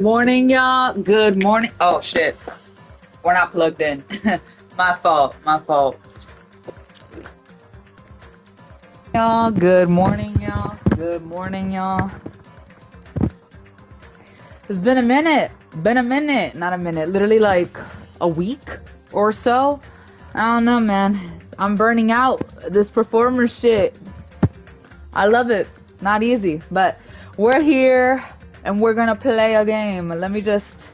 Morning, y'all. Good morning. Oh, shit. We're not plugged in. My fault. My fault. Y'all, good morning, y'all. Good morning, y'all. It's been a minute. Been a minute. Not a minute. Literally like a week or so. I don't know, man. I'm burning out. This performer shit. I love it. Not easy. But we're here and we're gonna play a game. Let me just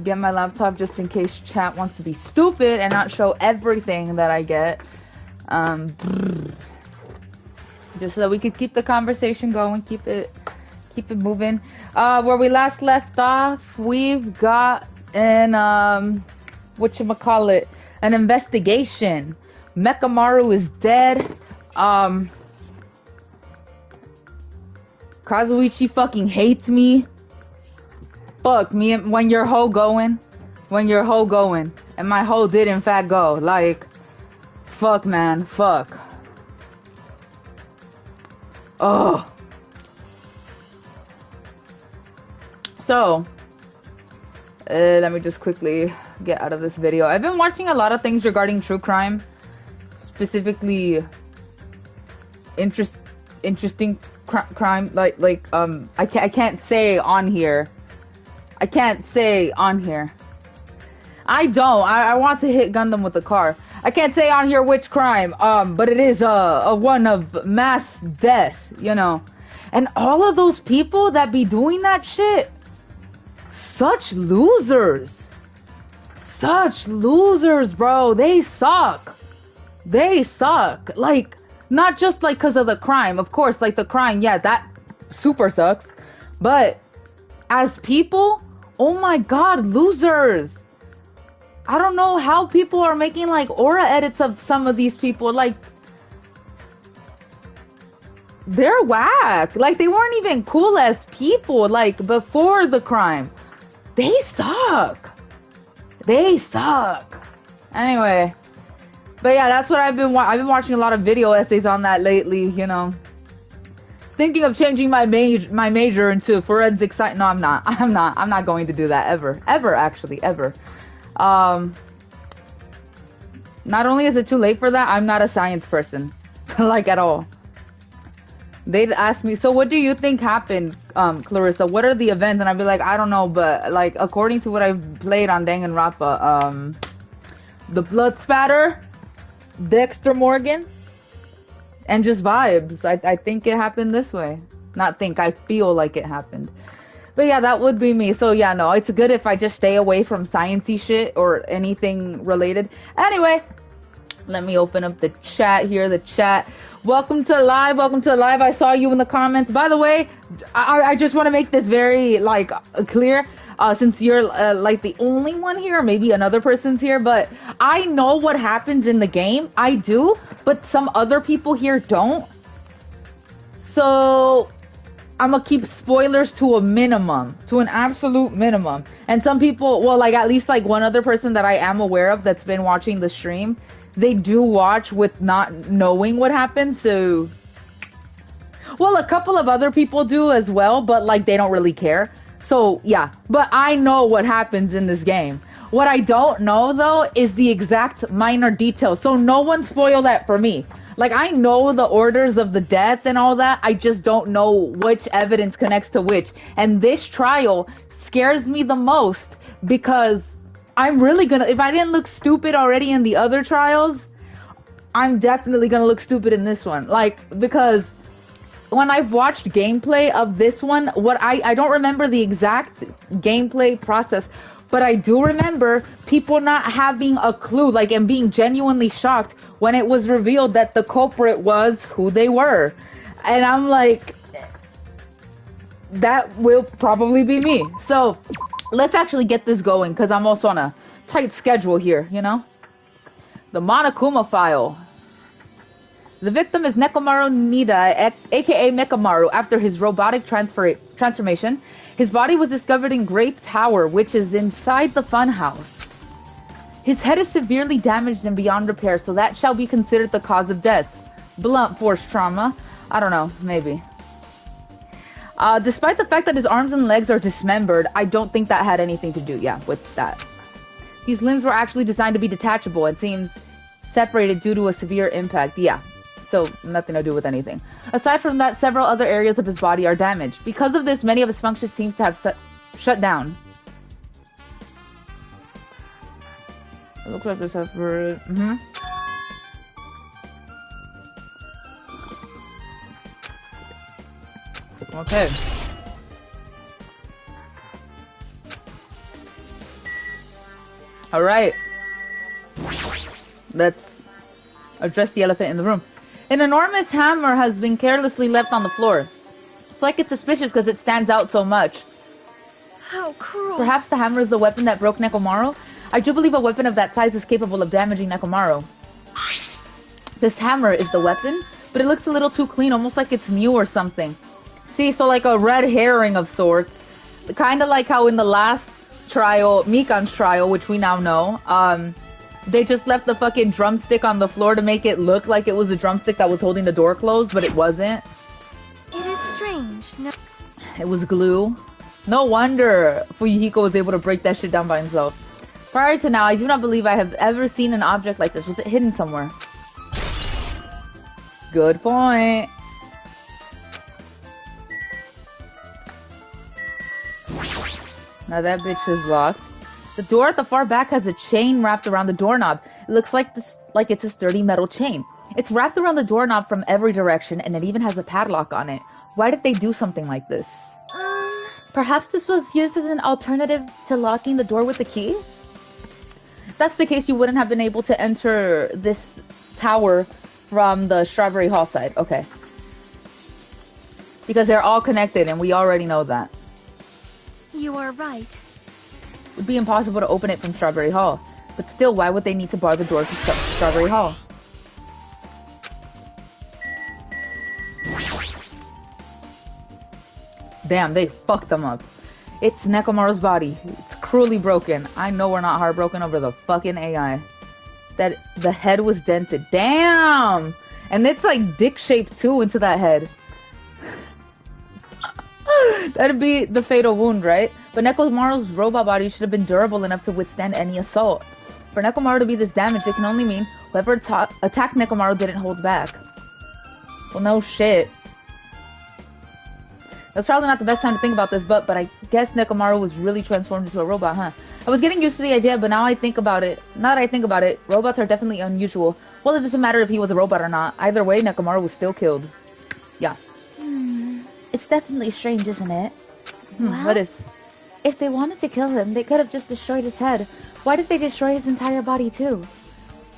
get my laptop just in case chat wants to be stupid and not show everything that I get. Just so that we could keep the conversation going, keep it moving. Where we last left off, we've got an whatchamacallit, an investigation. Mekamaru is dead. Kazuichi fucking hates me. Fuck me when your hoe going. And my hoe did in fact go. Like, fuck, man. Fuck. Oh. So, let me just quickly get out of this video. I've been watching a lot of things regarding true crime. Specifically, interesting crime. I can't say on here. I can't say on here. I want to hit Gundam with a car. I can't say on here which crime. But it is a one of mass death, you know. And all of those people that be doing that shit, such losers. Such losers, bro. They suck. They suck. Like, not just like because of the crime. Of course, like the crime, yeah, that super sucks. But as people, oh my god, losers. I don't know how people are making like aura edits of some of these people. Like, they're whack. Like, they weren't even cool as people, like, before the crime. They suck. They suck. Anyway. But yeah, that's what I've been watching a lot of video essays on that lately, you know. Thinking of changing my major into forensic science. No, I'm not. I'm not going to do that ever. Ever, actually. Ever. Not only is it too late for that, I'm not a science person. Like, at all. They'd ask me, so what do you think happened, Clarissa? What are the events? And I'd be like, I don't know, but, like, according to what I've played on Danganronpa, the blood spatter, Dexter Morgan, and just vibes. I think it happened this way. Not think, I feel like it happened. But yeah, that would be me. So yeah, no, it's good if I just stay away from sciencey shit or anything related. Anyway, let me open up the chat here. The chat. Welcome to live. Welcome to live. I saw you in the comments. By the way, I just want to make this very like clear. Since you're like the only one here, maybe another person's here, but I know what happens in the game. I do, but some other people here don't. So I'm gonna keep spoilers to a minimum, to an absolute minimum. And some people, well, like at least like one other person that I am aware of that's been watching the stream, they do watch with not knowing what happened. So, well, a couple of other people do as well, but like they don't really care. So yeah, but I know what happens in this game. What I don't know though is the exact minor details. So no one spoil that for me. Like, I know the orders of the death and all that. I just don't know which evidence connects to which. And this trial scares me the most because I'm really gonna, if I didn't look stupid already in the other trials, I'm definitely gonna look stupid in this one. Like, because when I've watched gameplay of this one, what I don't remember the exact gameplay process, but I do remember people not having a clue, like, and being genuinely shocked when it was revealed that the culprit was who they were. And I'm like, that will probably be me. So, let's actually get this going, because I'm also on a tight schedule here, you know? The Monokuma file. The victim is Nekomaru Nida, aka Mekamaru. After his robotic transformation, his body was discovered in Grape Tower, which is inside the funhouse. His head is severely damaged and beyond repair, so that shall be considered the cause of death. Blunt force trauma. I don't know, maybe. Despite the fact that his arms and legs are dismembered, I don't think that had anything to do, yeah, with that. These limbs were actually designed to be detachable and seems separated due to a severe impact. Yeah, so nothing to do with anything. Aside from that, several other areas of his body are damaged. Because of this, many of his functions seems to have shut down. It looks like this separate. Okay. All right. Let's address the elephant in the room. An enormous hammer has been carelessly left on the floor. It's like it's suspicious because it stands out so much. How cruel. Perhaps the hammer is the weapon that broke Nekomaru? I do believe a weapon of that size is capable of damaging Nekomaru. This hammer is the weapon, but it looks a little too clean, almost like it's new or something. See, so like a red herring of sorts. Kind of like how in the last trial, Mikan's trial, which we now know, they just left the fucking drumstick on the floor to make it look like it was a drumstick that was holding the door closed, but it wasn't. It is strange. No. It was glue. No wonder Fuyuhiko was able to break that shit down by himself. Prior to now, I do not believe I have ever seen an object like this. Was it hidden somewhere? Good point. Now that bitch is locked. The door at the far back has a chain wrapped around the doorknob. It looks like it's a sturdy metal chain. It's wrapped around the doorknob from every direction, and it even has a padlock on it. Why did they do something like this? Perhaps this was used as an alternative to locking the door with the key? If that's the case, you wouldn't have been able to enter this tower from the Strawberry Hall side. Okay. Because they're all connected, and we already know that. You are right. It would be impossible to open it from Strawberry Hall. But still, why would they need to bar the door to Strawberry Hall? Damn, they fucked them up. It's Nekomaru's body. It's cruelly broken. I know we're not heartbroken over the fucking AI. That the head was dented. Damn! And it's like dick-shaped too into that head. That'd be the fatal wound, right? But Nekomaru's robot body should have been durable enough to withstand any assault. For Nekomaru to be this damaged, it can only mean whoever attacked Nekomaru didn't hold back. Well, no shit. That's probably not the best time to think about this, but I guess Nekomaru was really transformed into a robot, huh? I was getting used to the idea, but now that I think about it, robots are definitely unusual. Well, it doesn't matter if he was a robot or not. Either way, Nekomaru was still killed. Yeah. It's definitely strange, isn't it? Well, what is? If they wanted to kill him, they could have just destroyed his head. Why did they destroy his entire body too?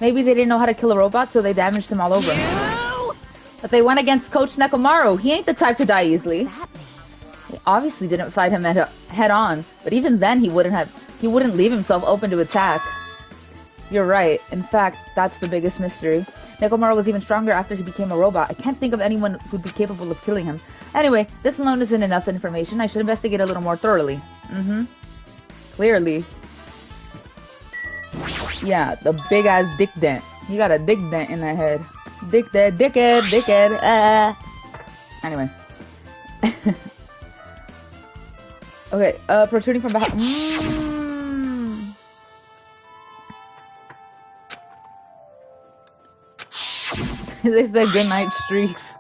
Maybe they didn't know how to kill a robot, so they damaged him all over. No! But they went against Coach Nekomaru. He ain't the type to die easily. He obviously didn't fight him head on, but even then he wouldn't leave himself open to attack. You're right. In fact, that's the biggest mystery. Nekomaru was even stronger after he became a robot. I can't think of anyone who'd be capable of killing him. Anyway, this alone isn't enough information. I should investigate a little more thoroughly. Clearly. Yeah, the big ass dick dent. He got a dick dent in that head. Dickhead. Anyway. Okay, protruding from behind. They said goodnight streaks.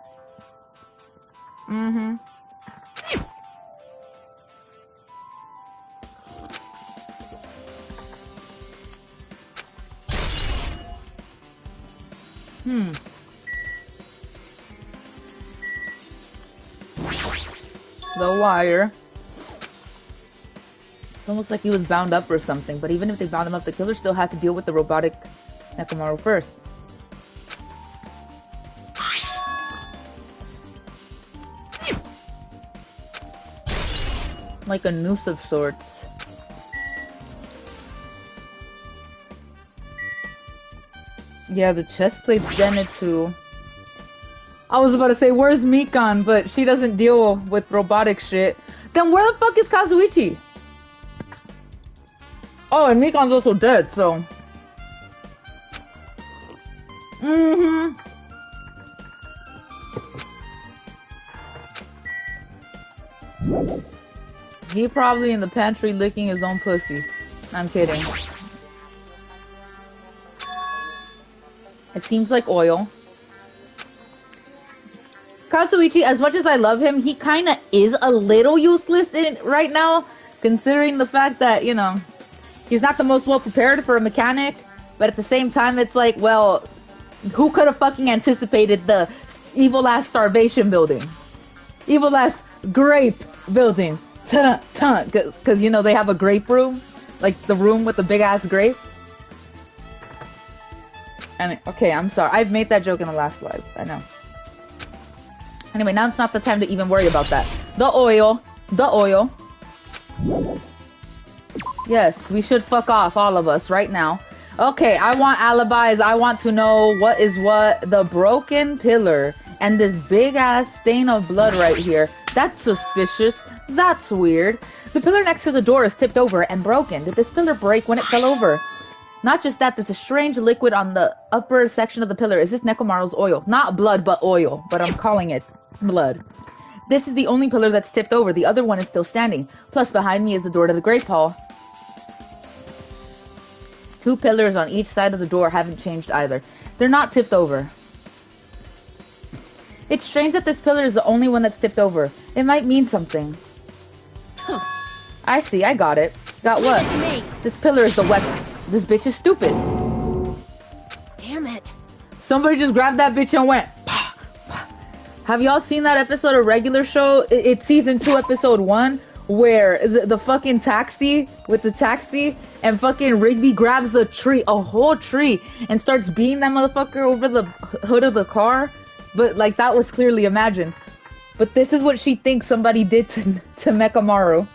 The wire. It's almost like he was bound up or something, but even if they bound him up, the killer still had to deal with the robotic Nekomaru first. Like a noose of sorts. Yeah, the chest plate's dented too. I was about to say, where's Mikan? But she doesn't deal with robotic shit. Then where the fuck is Kazuichi? Oh, and Mikan's also dead, so... He probably in the pantry licking his own pussy. I'm kidding. It seems like oil. Katsuichi, as much as I love him, he kind of is a little useless right now, considering the fact that, you know, he's not the most well prepared for a mechanic, but at the same time, it's like, well, who could have fucking anticipated the evil-ass starvation building? Evil-ass grape building. Because, you know, they have a grape room, like the room with the big-ass grape. And, okay, I'm sorry. I've made that joke in the last live. I know. Anyway, now it's not the time to even worry about that. The oil. The oil. Yes, we should fuck off, all of us, right now. Okay, I want alibis. I want to know what is what. The broken pillar. And this big-ass stain of blood right here. That's suspicious. That's weird. The pillar next to the door is tipped over and broken. Did this pillar break when it fell over? Not just that, there's a strange liquid on the upper section of the pillar. Is this Nekomaru's oil? Not blood, but oil. But I'm calling it blood. This is the only pillar that's tipped over. The other one is still standing. Plus, behind me is the door to the grape hall. 2 pillars on each side of the door haven't changed either. They're not tipped over. It's strange that this pillar is the only one that's tipped over. It might mean something. I see, I got it. Got what? This pillar is the weapon. This bitch is stupid. Damn it. Somebody just grabbed that bitch and went. Pah, pah. Have y'all seen that episode of Regular Show? It's season 2, episode 1, where the fucking taxi with the taxi and fucking Rigby grabs a tree, a whole tree, and starts beating that motherfucker over the hood of the car. But like that was clearly imagined. But this is what she thinks somebody did to Mekamaru.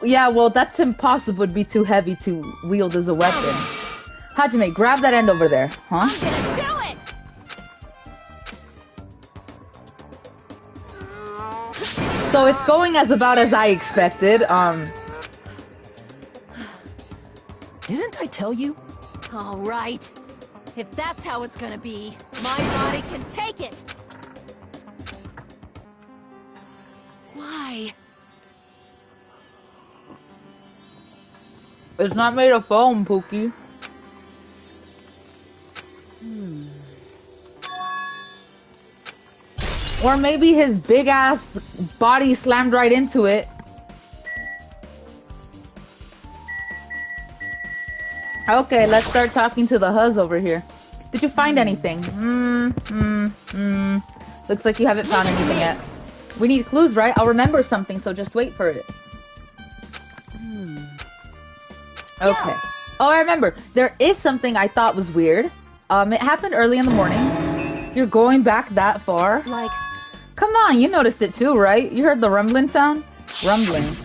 Yeah, well, that's impossible. It'd be too heavy to wield as a weapon. Hajime, grab that end over there, huh? I'm gonna do it! So it's going as about as I expected. Didn't I tell you? All right. If that's how it's gonna be, my body can take it. Why? It's not made of foam, Pookie. Or maybe his big ass body slammed right into it. Okay, let's start talking to the huzz over here. Did you find anything? Looks like you haven't found anything yet. We need clues, right? I'll remember something, so just wait for it. Okay. Oh, I remember. There is something I thought was weird. It happened early in the morning. You're going back that far? Like... Come on, you noticed it too, right? You heard the rumbling sound? Rumbling.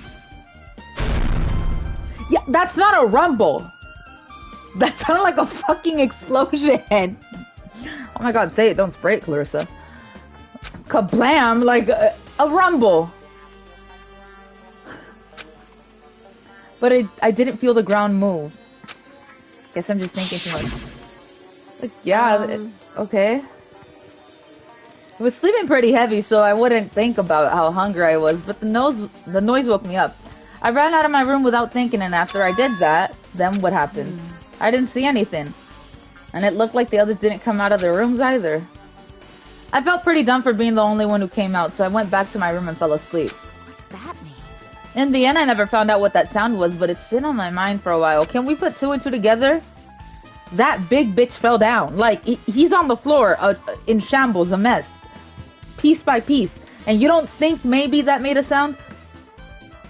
Yeah, that's not a rumble. That sounded like a fucking explosion. Oh my god, say it, don't spray it, Clarissa. Kablam, like a rumble. But I didn't feel the ground move. Guess I'm just thinking too much. Like, yeah, okay. I was sleeping pretty heavy, so I wouldn't think about how hungry I was, but the noise woke me up. I ran out of my room without thinking, and after I did that, then what happened? I didn't see anything. And it looked like the others didn't come out of their rooms either. I felt pretty dumb for being the only one who came out, so I went back to my room and fell asleep. What's that mean? In the end, I never found out what that sound was, but it's been on my mind for a while. Can we put 2 and 2 together? That big bitch fell down. Like, he's on the floor, in shambles, a mess. Piece by piece. And you don't think maybe that made a sound?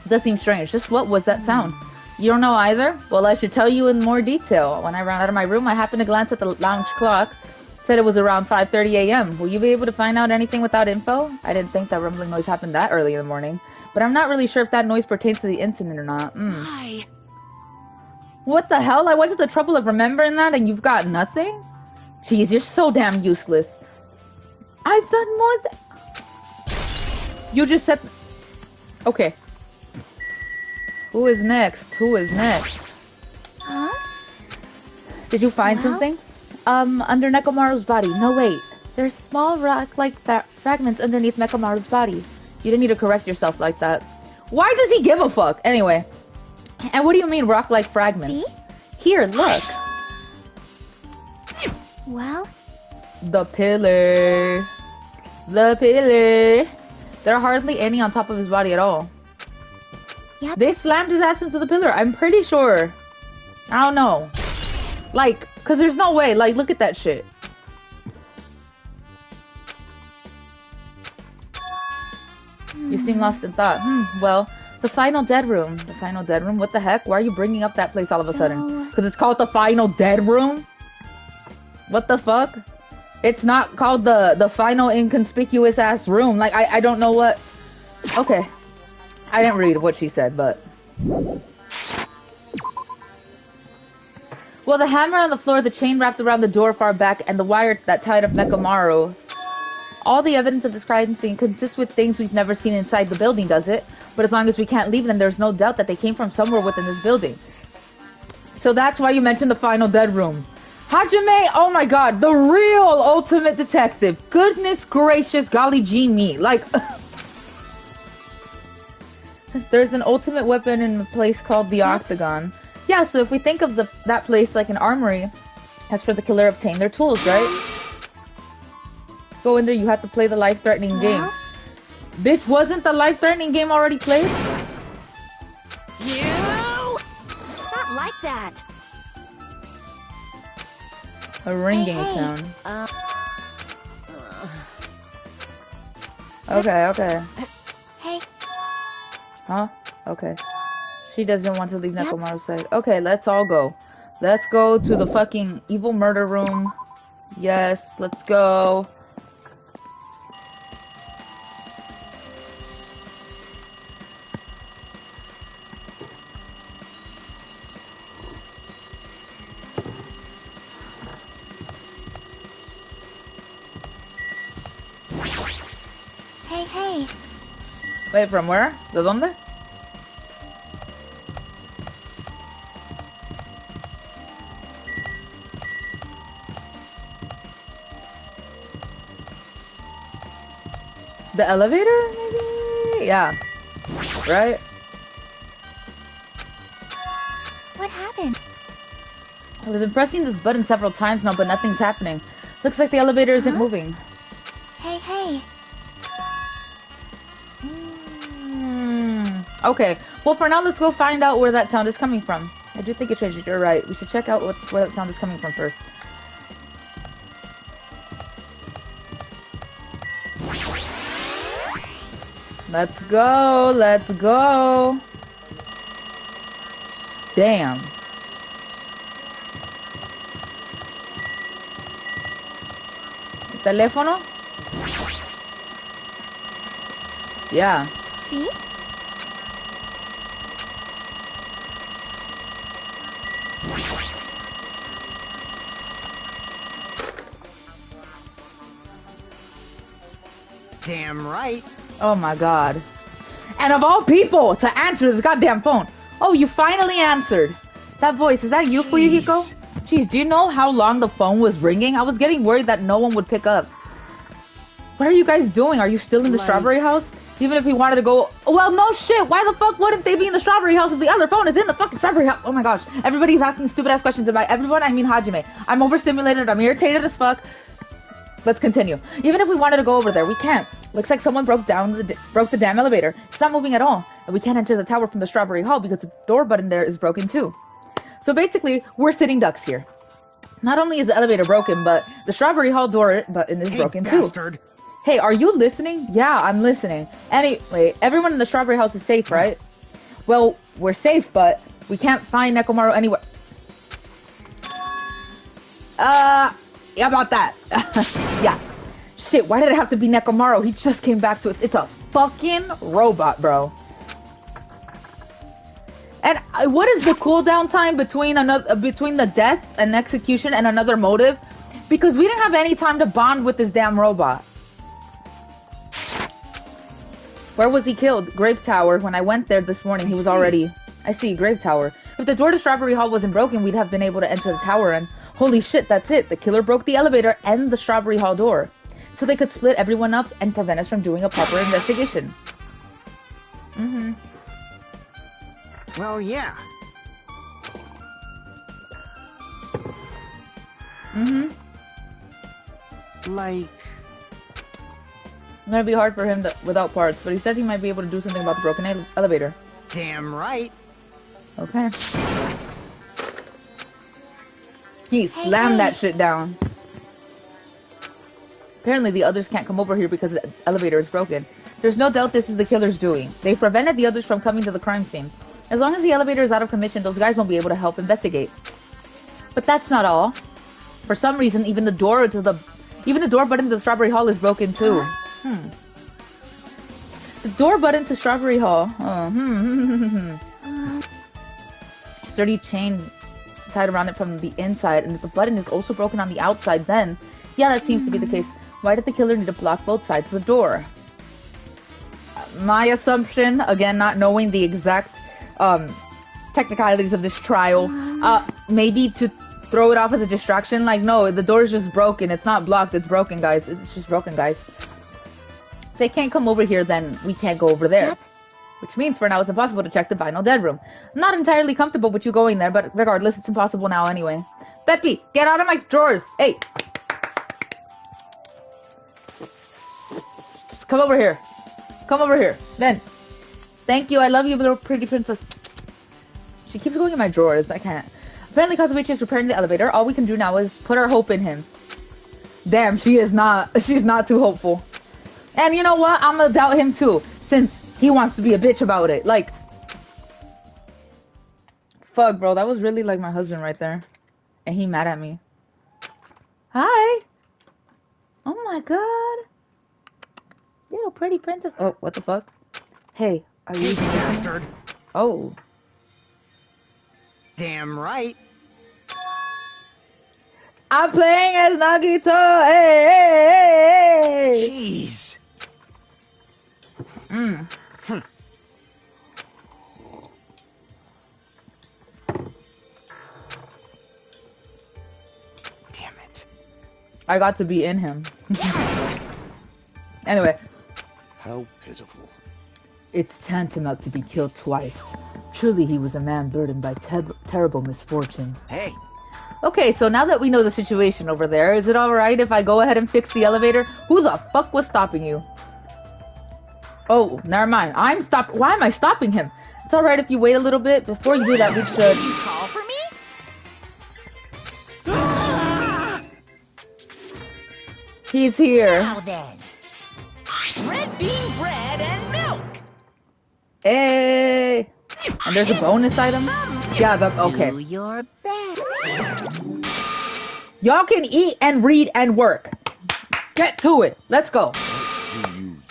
That seems strange. Just what was that sound? You don't know either? Well, I should tell you in more detail. When I ran out of my room, I happened to glance at the lounge clock. It said it was around 5:30 a.m. Will you be able to find out anything without info? I didn't think that rumbling noise happened that early in the morning. But I'm not really sure if that noise pertains to the incident or not. Why? What the hell? I went to the trouble of remembering that and you've got nothing? Jeez, you're so damn useless. I've done more than... You just said... Okay. Who is next? Who is next? Huh? Did you find something? Under Nekomaru's body. No, wait. There's small rock-like fragments underneath Mekamaru's body. You didn't need to correct yourself like that. Why does he give a fuck? Anyway. And what do you mean rock-like fragments? See? Here, look. Well? The pillar. The pillar. There are hardly any on top of his body at all. Yep. They slammed his ass into the pillar. I'm pretty sure. I don't know. Like, cause there's no way. Like, look at that shit. You seem lost in thought. Well, the final dead room. The final dead room? What the heck? Why are you bringing up that place all of a sudden? Because it's called the final dead room? What the fuck? It's not called the final inconspicuous ass room. Like, I don't know what... Okay. I didn't read what she said, but... Well, the hammer on the floor, the chain wrapped around the door far back, and the wire that tied up Mekamaru. All the evidence of this crime scene consists with things we've never seen inside the building, does it? But as long as we can't leave, then there's no doubt that they came from somewhere within this building. So that's why you mentioned the final dead room. Hajime, oh my god, the real ultimate detective. Goodness gracious, golly gee me. Like, there's an ultimate weapon in a place called the Octagon. Yeah, so if we think of that place like an armory, that's where the killer obtained their tools, right? Go in there, you have to play the life-threatening game. Bitch, wasn't the life-threatening game already played? You! Not like that. A ringing sound. Okay. Hey. Huh? Okay. She doesn't want to leave Nekomaru's side. Okay, let's all go. Let's go to the fucking evil murder room. Yes, let's go. Hey. Wait, from where? ¿De dónde? The elevator, maybe? Yeah. Right? What happened? Well, I've been pressing this button several times now, but nothing's happening. Looks like the elevator isn't moving. Hey. Okay, well for now let's go find out where that sound is coming from. I do think it's changed. You're right. We should check out where that sound is coming from first. Let's go. Damn. ¿El teléfono? Yeah. See? Damn right. Oh my god. And of all people to answer this goddamn phone. Oh, you finally answered. That voice, is that you, Fuyuhiko? Jeez, do you know how long the phone was ringing? I was getting worried that no one would pick up. What are you guys doing? Are you still in the strawberry house? Even if we wanted to go... Well, no shit. Why the fuck wouldn't they be in the strawberry house if the other phone is in the fucking strawberry house? Oh my gosh. Everybody's asking stupid ass questions. And by everyone, I mean Hajime. I'm overstimulated. I'm irritated as fuck. Let's continue. Even if we wanted to go over there, we can't. Looks like someone broke the damn elevator. It's not moving at all. And we can't enter the tower from the strawberry hall because the door button there is broken too. So basically, we're sitting ducks here. Not only is the elevator broken, but the strawberry hall door button is broken bastard. too. Hey, are you listening? Yeah, I'm listening. Anyway, everyone in the strawberry house is safe, right? Well, we're safe, but we can't find Nekomaru anywhere. Yeah, about that. Yeah. Shit, why did it have to be Nekomaru? He just came back to us. It's a fucking robot, bro. And what is the cooldown time between the death and execution and another motive? Because we didn't have any time to bond with this damn robot. Where was he killed? Grave Tower. When I went there this morning, he was already... I see, Grave Tower. If the door to Strawberry Hall wasn't broken, we'd have been able to enter the tower and... Holy shit, that's it. The killer broke the elevator and the Strawberry Hall door. so they could split everyone up and prevent us from doing a proper investigation. Mm-hmm. Well, yeah. Mm-hmm. Like... It's gonna be hard for him without parts, but he said he might be able to do something about the broken elevator. Damn right. Okay. He slammed that shit down. Apparently the others can't come over here because the elevator is broken. There's no doubt this is the killer's doing. They prevented the others from coming to the crime scene. As long as the elevator is out of commission, those guys won't be able to help investigate. But that's not all. For some reason, even the door button to the Strawberry Hall is broken too. The door button to Strawberry Hall. Sturdy chain tied around it from the inside, and if the button is also broken on the outside, then yeah, that seems to be the case. Why did the killer need to block both sides of the door? My assumption, again, not knowing the exact technicalities of this trial, maybe to throw it off as a distraction. Like, no, the door's just broken. It's not blocked. It's broken, guys. It's just broken, guys. If they can't come over here, then we can't go over there. Yep. Which means for now it's impossible to check the vinyl dead room. I'm not entirely comfortable with you going there, but regardless, it's impossible now anyway. Peppy, get out of my drawers! Hey! Come over here. Come over here. Ben. Thank you. I love you, little pretty princess. She keeps going in my drawers. I can't. Apparently, Kazuichi is repairing the elevator. All we can do now is put our hope in him. Damn, she's not too hopeful. And you know what? I'm gonna doubt him too, since he wants to be a bitch about it. Like, fuck, bro. That was really like my husband right there. And he mad at me. Hi. Oh my god. Little pretty princess. Oh, what the fuck? Hey, are you... bastard. Oh. Damn right. I'm playing as Nagito. Hey, hey, hey. Jeez. Damn it. I got to be in him. Anyway. How pitiful. It's tantamount to be killed twice. Truly he was a man burdened by terrible misfortune. Hey. Okay, so now that we know the situation over there, is it alright if I go ahead and fix the elevator? Who the fuck was stopping you? Oh, never mind. Why am I stopping him? It's alright if you wait a little bit. Before you do that, we should... Did you call for me? He's here. Now then. Red bean bread and milk. Hey. And there's a bonus item? Yeah, okay. Do your best. Y'all can eat and read and work. Get to it. Let's go.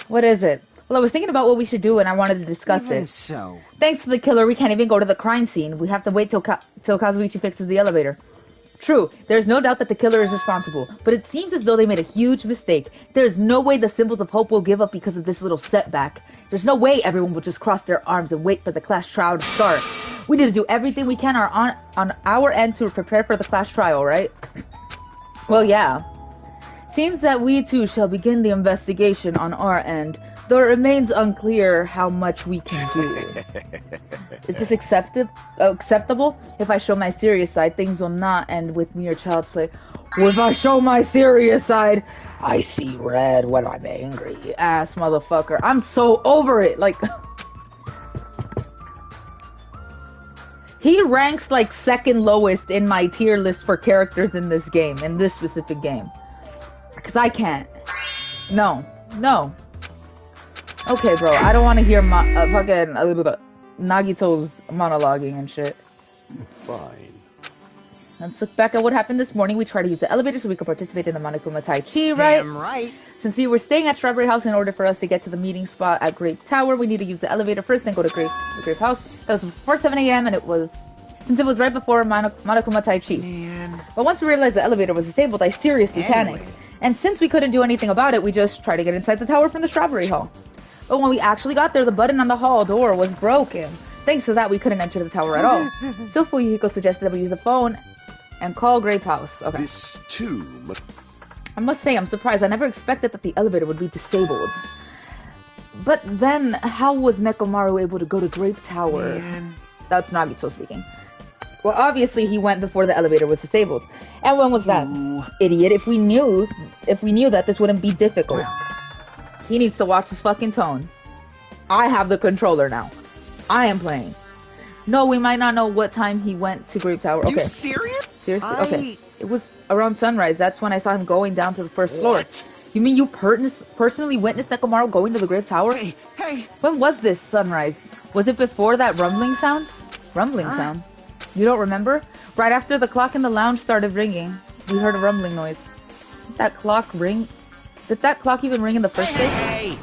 What is it? Well, I was thinking about what we should do and I wanted to discuss Even it. so. Thanks to the killer, we can't even go to the crime scene. We have to wait till Kazuichi fixes the elevator. True, there's no doubt that the killer is responsible, but it seems as though they made a huge mistake. There's no way the symbols of hope will give up because of this little setback. There's no way everyone will just cross their arms and wait for the class trial to start. We need to do everything we can on our end to prepare for the class trial, right? Well, yeah. Seems that we too shall begin the investigation on our end, though it remains unclear how much we can do. Is this acceptable? If I show my serious side, things will not end with mere child's play. If I show my serious side, I see red when I'm angry. Ass motherfucker. I'm so over it. Like, he ranks like second lowest in my tier list for characters in this game, in this specific game. Because I can't. No. Okay, bro. I don't want to hear fucking Nagito's monologuing and shit. Fine. Let's look back at what happened this morning. We tried to use the elevator so we could participate in the Monokuma Tai Chi, right? Damn right. Since we were staying at Strawberry House, in order for us to get to the meeting spot at Grape Tower, we need to use the elevator first, then go to the Grape House. That was before 7 a.m. and since it was right before Monokuma Tai Chi. Man. But once we realized the elevator was disabled, I seriously panicked. And since we couldn't do anything about it, we just tried to get inside the tower from the Strawberry Hall. But when we actually got there, the button on the hall door was broken. Thanks to that, we couldn't enter the tower at all. So Fuyuhiko suggested that we use the phone and call Grape House. Okay. This too. I must say, I'm surprised. I never expected that the elevator would be disabled. But then, how was Nekomaru able to go to Grape Tower? Man. That's Nagito speaking. Well, obviously he went before the elevator was disabled. And when was that? Ooh. Idiot, if we knew that this wouldn't be difficult. He needs to watch his fucking tone. I have the controller now. I am playing. No, we might not know what time he went to Grape Tower. Okay. You serious? Seriously? Okay. It was around sunrise. That's when I saw him going down to the first floor. You mean you personally witnessed Nekomaru going to the Grape Tower? Hey. When was this sunrise? Was it before that rumbling sound? Rumbling sound? You don't remember? Right after the clock in the lounge started ringing, we heard a rumbling noise. Did that clock ring? Did that clock even ring in the first place? Hey.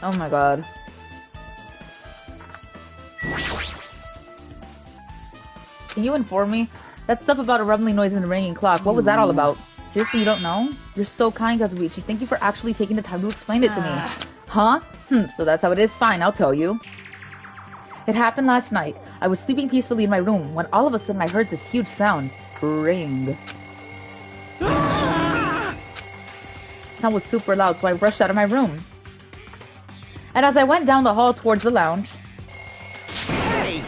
Oh my god. Can you inform me? That stuff about a rumbling noise and a ringing clock, what was that all about? Seriously, you don't know? You're so kind, Kazuichi. Thank you for actually taking the time to explain it to me. Huh? So that's how it is? Fine, I'll tell you. It happened last night. I was sleeping peacefully in my room when all of a sudden I heard this huge sound. Ring. Sound was super loud, so I rushed out of my room. And as I went down the hall towards the lounge... Hey!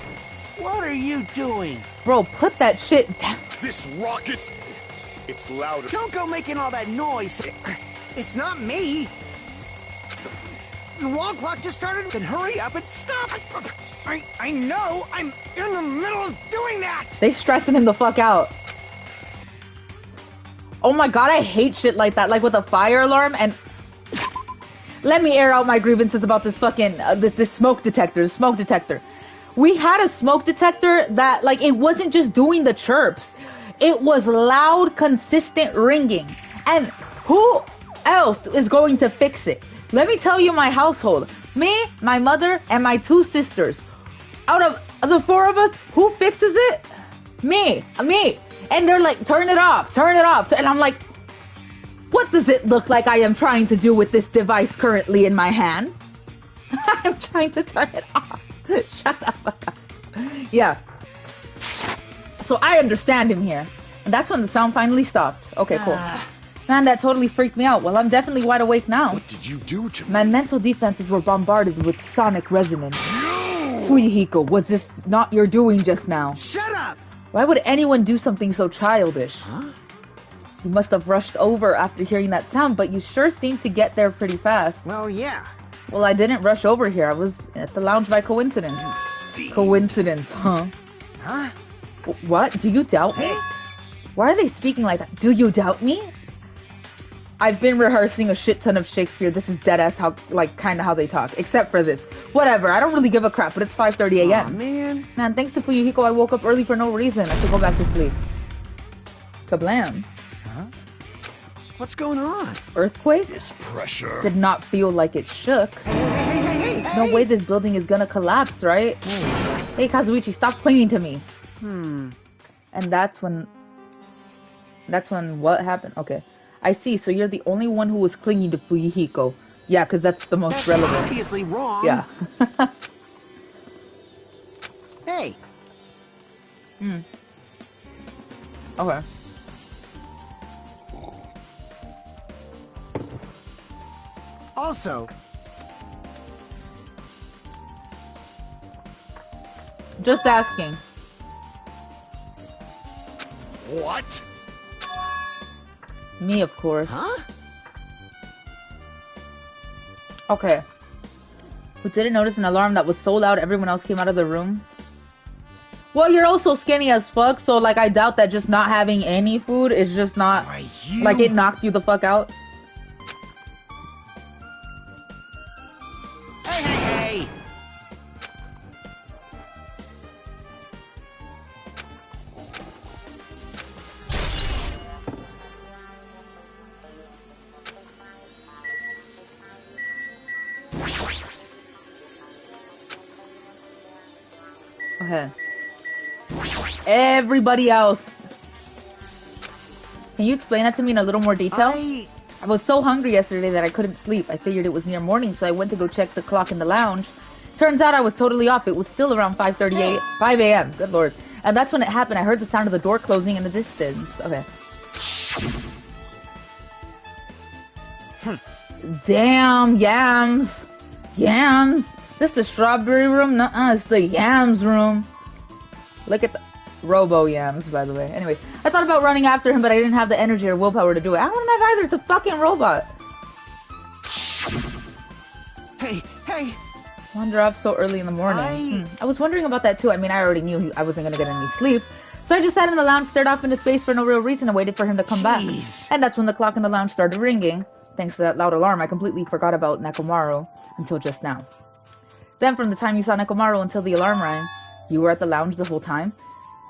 What are you doing? Bro, put that shit down. This raucous... It's louder. Don't go making all that noise. It's not me. The wall clock just started. Then hurry up and stop. I know. I'm in the middle of doing that. They stressing him the fuck out. Oh my god, I hate shit like that. Like with a fire alarm and... Let me air out my grievances about this fucking... this smoke detector. The smoke detector. We had a smoke detector that, like, it wasn't just doing the chirps. It was loud, consistent ringing. And who else is going to fix it? Let me tell you my household. Me, my mother, and my 2 sisters. Out of the 4 of us, who fixes it? Me. And they're like, turn it off, turn it off. And I'm like, what does it look like I am trying to do with this device currently in my hand? I'm trying to turn it off. Shut up. Yeah. So I understand him here. And that's when the sound finally stopped. Okay, cool. Man, that totally freaked me out. Well, I'm definitely wide awake now. What did you do to me? My mental defenses were bombarded with sonic resonance. Fuyuhiko, was this not your doing just now? Shut up! Why would anyone do something so childish? Huh? You must have rushed over after hearing that sound, but you sure seemed to get there pretty fast. Well, yeah. Well, I didn't rush over here. I was at the lounge by coincidence. Coincidence, huh? Huh? What? Do you doubt me? Why are they speaking like that? Do you doubt me? I've been rehearsing a shit ton of Shakespeare. This is deadass how, like, kind of how they talk. Except for this. Whatever. I don't really give a crap, but it's 5:30 Aw, a.m. man. Man, thanks to Fuyuhiko, I woke up early for no reason. I should go back to sleep. Kablam. Huh? What's going on? Earthquake? This pressure. Did not feel like it shook. There's no way this building is gonna collapse, right? Hey, Kazuichi, stop clinging to me. And that's when what happened? Okay. I see, so you're the only one who was clinging to Fuyuhiko. Yeah, because that's the most That's relevant. obviously wrong. Yeah. Hey. Okay. Also, Just asking. What? Me, of course. huh? Okay. Who didn't notice an alarm that was so loud everyone else came out of their rooms? Well, you're also skinny as fuck, so, like, I doubt that just not having any food is just not... Why, you... Like, it knocked you the fuck out. Hey! Okay. Everybody else. Can you explain that to me in a little more detail? I was so hungry yesterday that I couldn't sleep. I figured it was near morning, so I went to go check the clock in the lounge. Turns out I was totally off. It was still around 5 a.m. Good lord. And that's when it happened. I heard the sound of the door closing in the distance. Okay. Damn, yams. Yams. This the strawberry room? Nuh-uh, it's the yams room. Look at the robo yams, by the way. Anyway, I thought about running after him, but I didn't have the energy or willpower to do it. I don't have either. It's a fucking robot. Hey, hey. Wander off so early in the morning. I was wondering about that too. I mean, I already knew I wasn't gonna get any sleep. So I just sat in the lounge, stared off into space for no real reason, and waited for him to come back. And that's when the clock in the lounge started ringing. Thanks to that loud alarm, I completely forgot about Nekomaru until just now. Then from the time you saw Nekomaru until the alarm rang, you were at the lounge the whole time?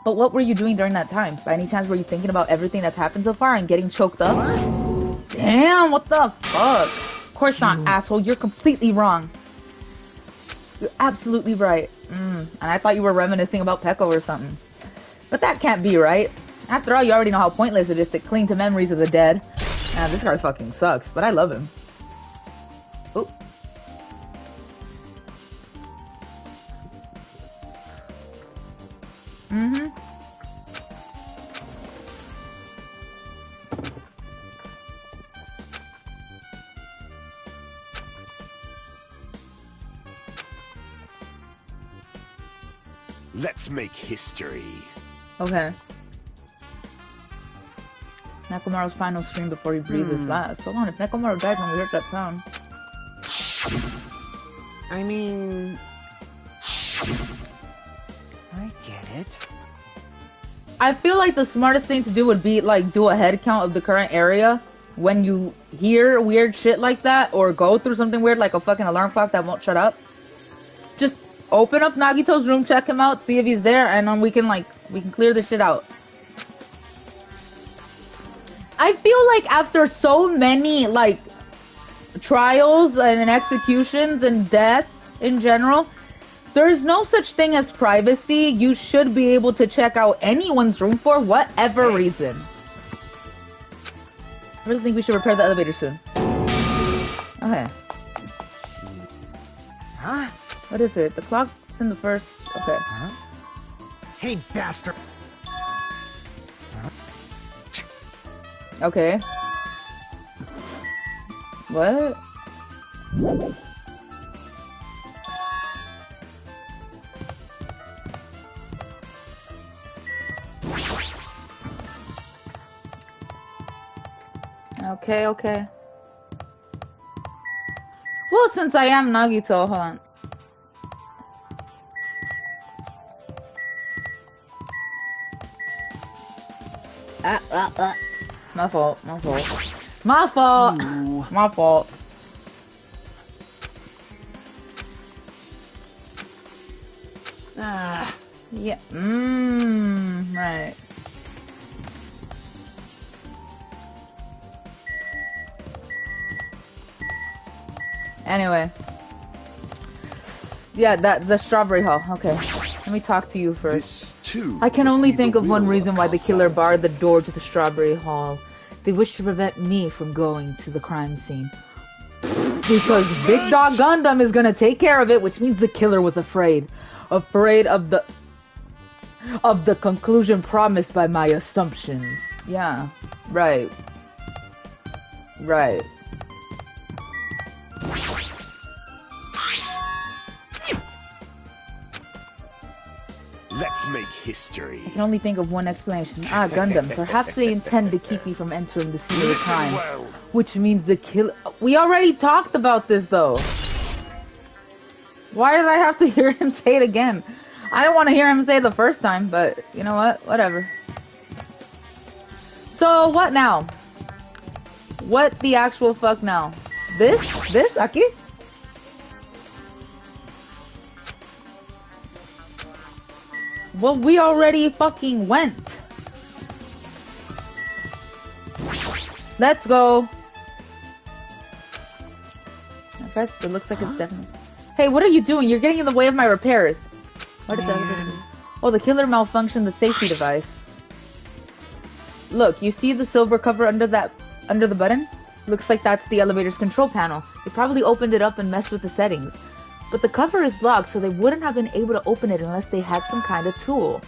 But what were you doing during that time? By any chance were you thinking about everything that's happened so far and getting choked up? Damn, what the fuck? Of course not, asshole. You're completely wrong. You're absolutely right. And I thought you were reminiscing about Peko or something. But that can't be right. After all, you already know how pointless it is to cling to memories of the dead. Man, this guy fucking sucks, but I love him. Oh. Let's make history. Okay. Nekomaru's final scream before he breathed his last. Hold on, if Nekomaru died when we heard that sound. I mean... I get it. I feel like the smartest thing to do would be, like, do a head count of the current area when you hear weird shit like that, or go through something weird like a fucking alarm clock that won't shut up. Just open up Nagito's room, check him out, see if he's there, and then we can clear this shit out. I feel like after so many, like, trials and executions and death in general, there's no such thing as privacy. You should be able to check out anyone's room for whatever reason. I really think we should repair the elevator soon. Okay. Huh? What is it? The clock's in the first... Okay. Huh? Hey, bastard. Okay. What? Okay, okay. Well, since I am Nagito, hold on. My fault, my fault. My fault! Ooh. My fault. Ah. Yeah, right. Anyway. Yeah, the strawberry hall. Okay. Let me talk to you first. This too. I can must only be think the of one will reason why the Kasai. killer barred the door to the strawberry hall. They wish to prevent me from going to the crime scene. Because Big Dog Gundam is gonna take care of it, which means the killer was afraid. Afraid of the conclusion promised by my assumptions. Yeah, right. Right. Let's make history. I can only think of one explanation. Ah, Gundam. Perhaps they intend to keep me from entering the scene of the Listen crime. well. Which means the killer... We already talked about this, though. Why did I have to hear him say it again? I didn't want to hear him say it the first time, but you know what? Whatever. So, what now? What the actual fuck now? This? This? Aki? Well, we already fucking went. Let's go. I guess it looks like it's definitely... Hey, what are you doing? You're getting in the way of my repairs. What did that do? Oh, the killer malfunctioned the safety device. Look, you see the silver cover under the button? Looks like that's the elevator's control panel. They probably opened it up and messed with the settings. But the cover is locked, so they wouldn't have been able to open it unless they had some kind of tool.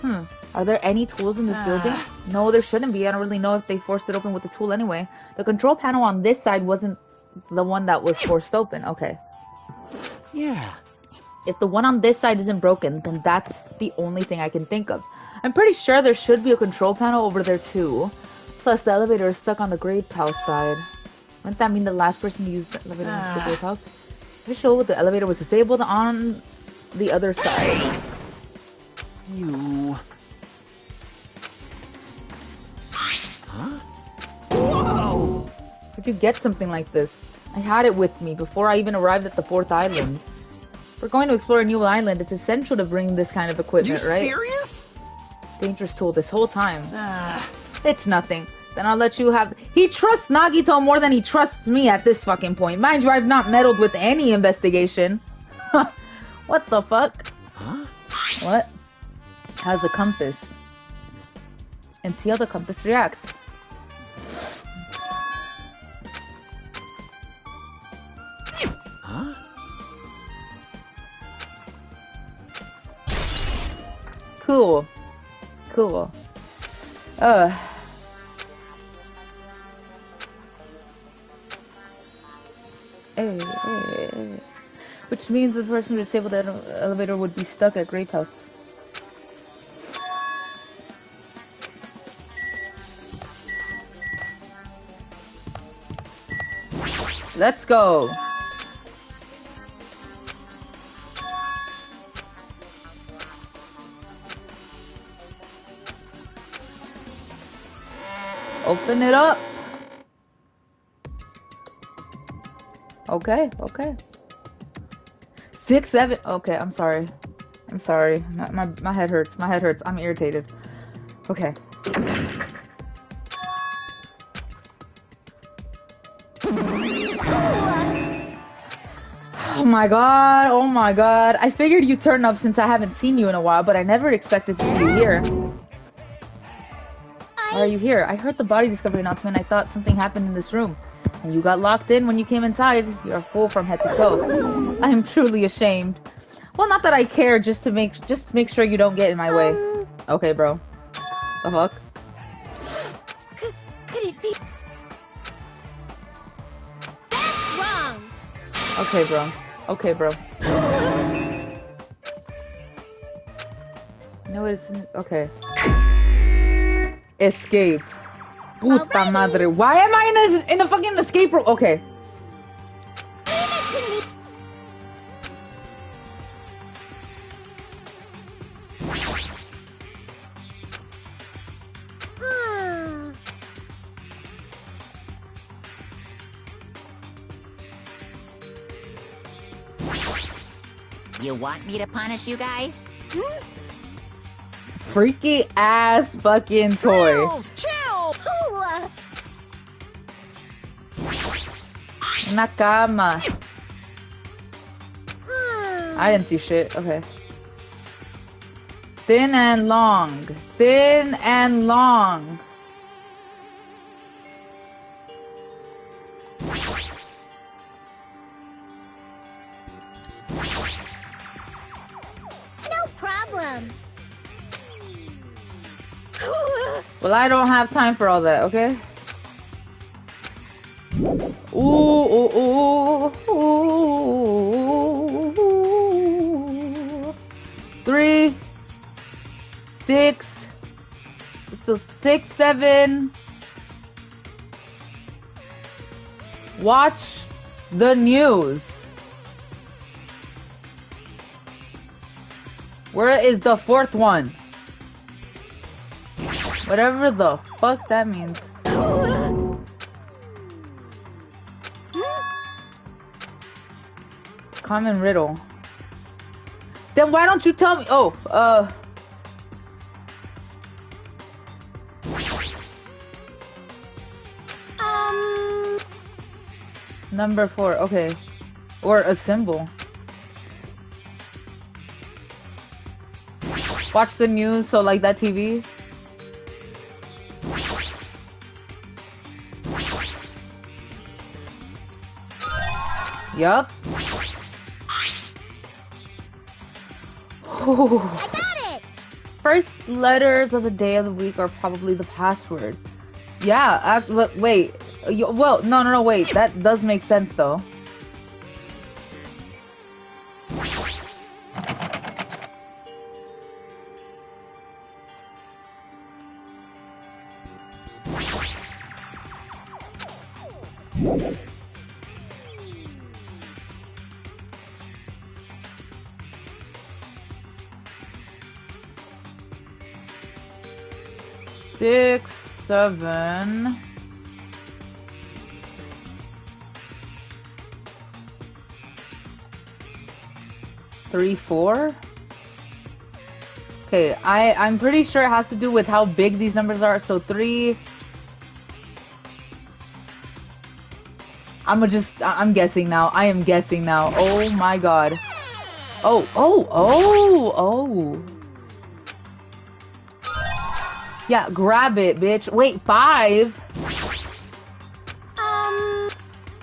Are there any tools in this building? No, there shouldn't be. I don't really know if they forced it open with the tool anyway. The control panel on this side wasn't the one that was forced open. Okay. Yeah. If the one on this side isn't broken, then that's the only thing I can think of. I'm pretty sure there should be a control panel over there too. Plus, the elevator is stuck on the grape house side. Wouldn't that mean the last person to use the elevator was the grape house? Official, the elevator was disabled on the other side. You... Whoa! Where'd you get something like this? I had it with me before I even arrived at the 4th island. If we're going to explore a new island, it's essential to bring this kind of equipment, right? You serious? Dangerous tool this whole time. It's nothing. Then I'll let you have... He trusts Nagito more than he trusts me at this fucking point. Mind you, I've not meddled with any investigation. What the fuck? Huh? What? Has a compass. And see how the compass reacts. Huh? Cool. Cool. Hey. Which means the person who disabled the elevator would be stuck at Grape House. Let's go. Open it up. Okay. 6, 7. Okay, I'm sorry. My head hurts. I'm irritated. Okay. Oh my god. I figured you'd turn up since I haven't seen you in a while, but I never expected to see you here. Why are you here? I heard the body discovery announcement. I thought something happened in this room. And you got locked in when you came inside. You're a fool from head to toe. I am truly ashamed. Well, not that I care, just make sure you don't get in my way. Okay, bro. The fuck? Could it be? That's wrong. Okay, bro. No, it isn't. Okay. Escape. Puta madre. Why am I in a fucking escape room? Okay. You want me to punish you guys? Freaky ass fucking toy. Girls, chill! Nakama. I didn't see shit. Okay. Thin and long. No problem. Well, I don't have time for all that, okay? Ooh. 3, 6, so 6, 7. Watch the news. Where is the 4th one? Whatever the fuck that means. Common riddle. Then why don't you tell me? Oh, Number 4, okay. Or a symbol. Watch the news, so like that TV. Yup. I got it. first letters of the day of the week are probably the password. Yeah, but wait. Well, no, wait. That does make sense, though. Six, 7. 3, 4. Okay, I'm pretty sure it has to do with how big these numbers are. So 3. I'm guessing now. I am guessing now. Oh my god. Oh. Yeah, grab it, bitch. Wait, 5?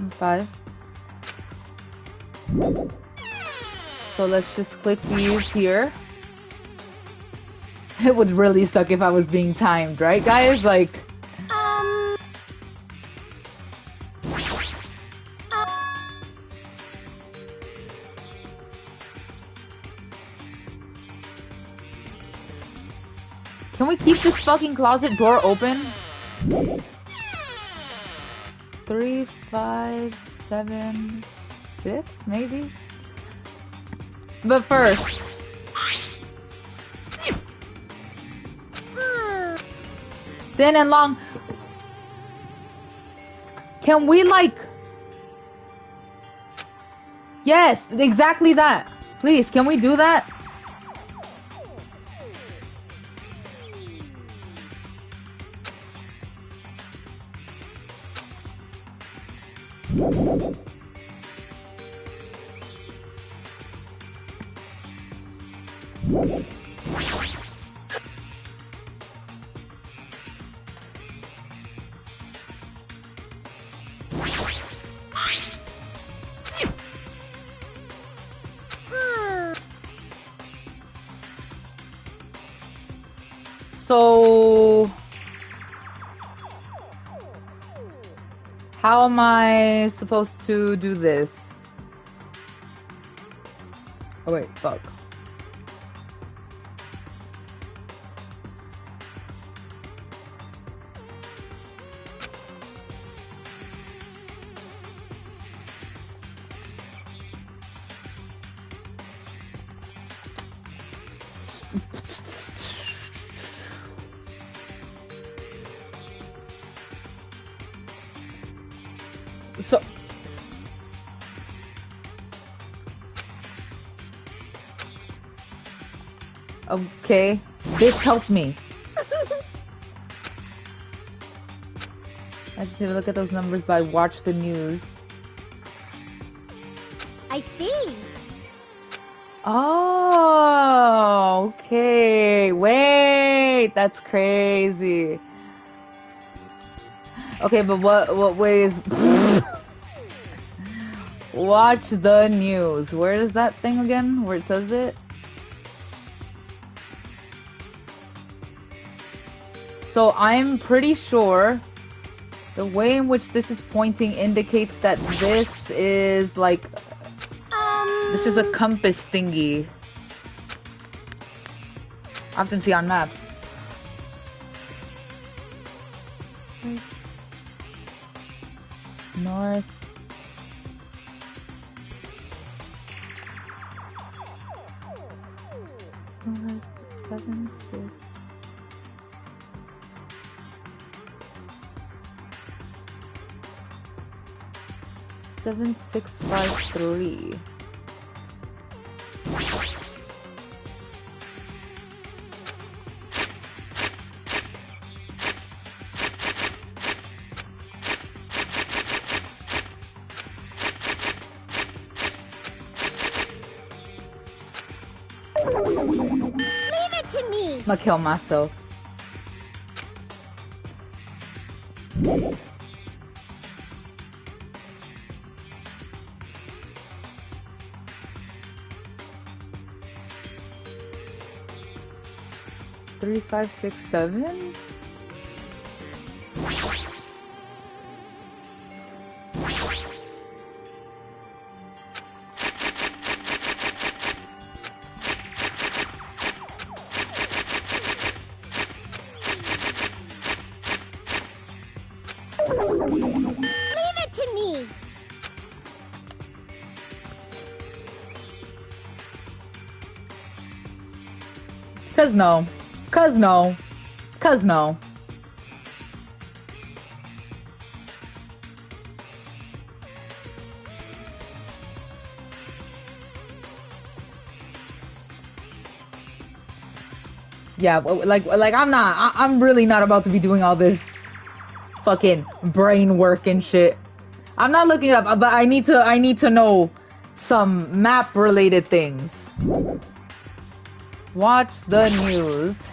5. So let's just click these here. It would really suck if I was being timed, right, guys? Like... Can we keep this fucking closet door open? 3, 5, 7, 6, maybe? But first... Thin and long... Can we, like... Yes, exactly that. Please, can we do that? So... How am I supposed to do this? Oh wait, fuck. So... Okay. Bitch, help me. I just need to look at those numbers by watch the news. I see. Oh, okay. Wait, that's crazy. Okay, but what ways? Watch the news. Where is that thing again? Where it says it? So I'm pretty sure the way in which this is pointing indicates that this is like this is a compass thingy. I often see on maps. North. North 7, 6. Seven, 6, 5, 3. Leave it to me. I'm gonna kill myself. 3, 5, 6, 7? Leave it to me. Cause no. Cause no. Cause no. Yeah, like I'm really not about to be doing all this fucking brain work and shit. I'm not looking it up, but I need to know some map related things. Watch the news.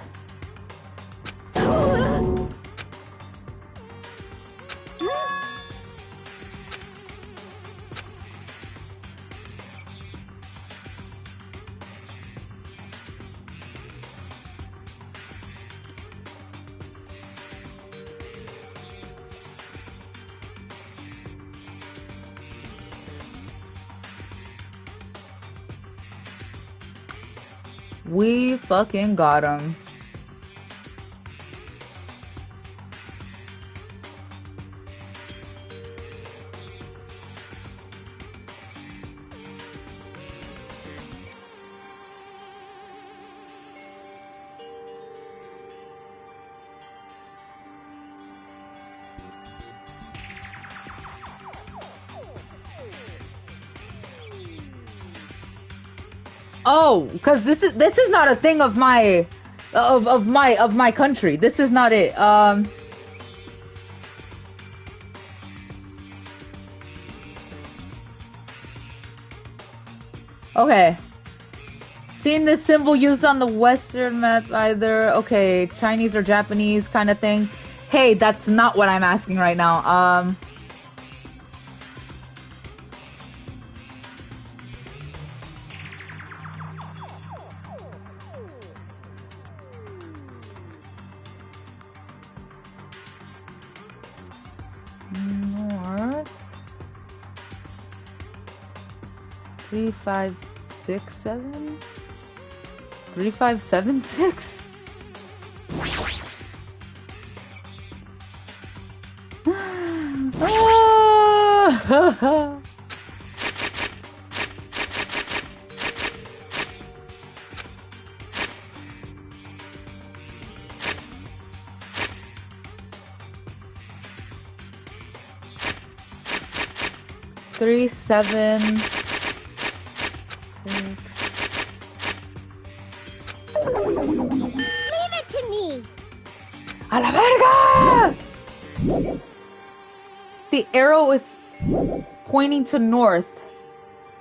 We fucking got him. Oh, because this is not a thing of my my country. This is not it. Okay. Seen this symbol used on the Western map either. Okay, Chinese or Japanese kind of thing. Hey, that's not what I'm asking right now. North. 3, 5, 6, 7? 3, 5, 7, 6? Ah! 3, 7, 6. Leave it to me. A la verga! The arrow is pointing to north.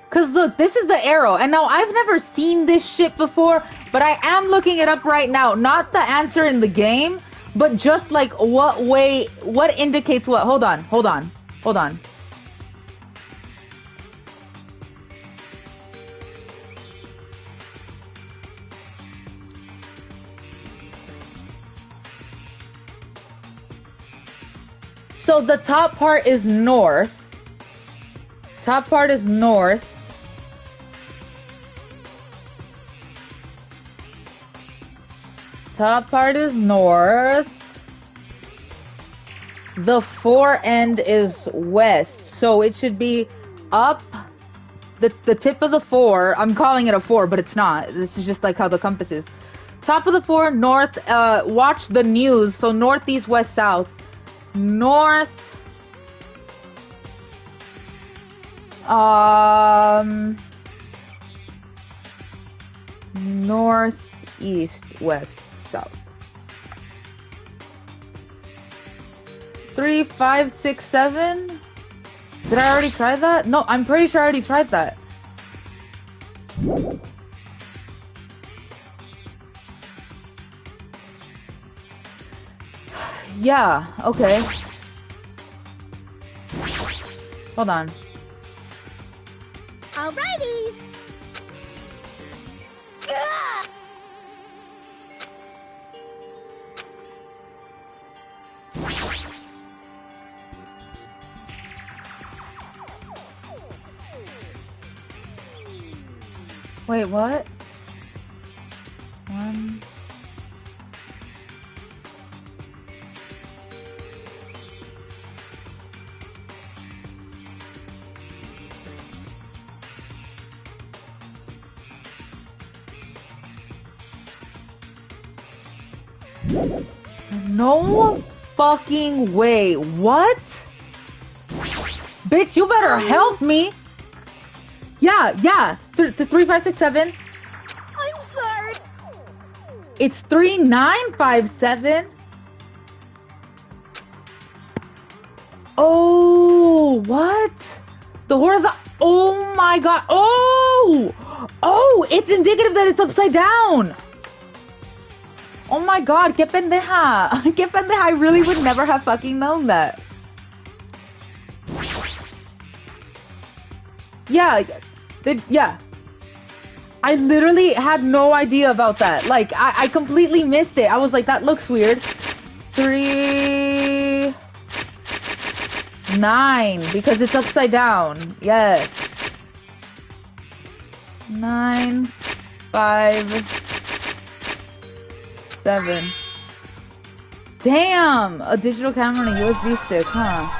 Cause look, this is the arrow. And now I've never seen this shit before, but I am looking it up right now. Not the answer in the game, but just like what indicates what. Hold on. So the top part is north. Top part is north. Top part is north. The fore end is west. So it should be up. The tip of the fore. I'm calling it a fore, but it's not. This is just like how the compass is. Top of the fore, north. Watch the news. So northeast, west, south. North. Northeast, west, south. 3, 5, 6, 7. Did I already try that? No, I'm pretty sure I already tried that. Yeah, okay. Hold on. Alrighties. Ugh. Wait, what? One. No fucking way. What? Bitch, you better help me. Yeah. 3567. I'm sorry. It's 3957. Oh, what? The horizontal. Oh my god. Oh, it's indicative that it's upside down. Oh my god, que pendeja. Que pendeja. I really would never have fucking known that. Yeah. Yeah. I literally had no idea about that. Like, I completely missed it. I was like, that looks weird. 3... 9, because it's upside down. Yes. 9, 5, 7. Damn! A digital camera and a USB stick, huh?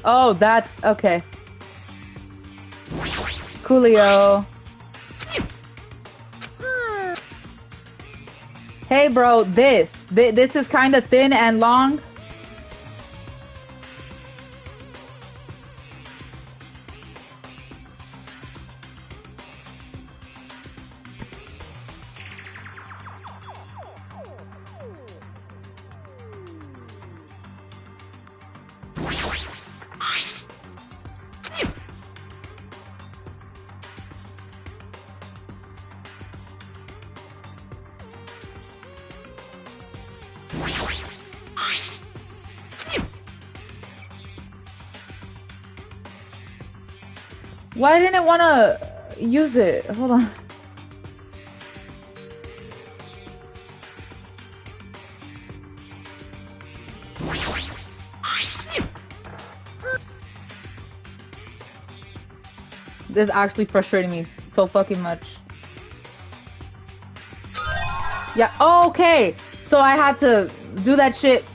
Oh, that's okay. Coolio. Hey, bro, this is kind of thin and long. Why didn't it want to use it? Hold on. This is actually frustrating me so fucking much. Yeah, okay. So I had to do that shit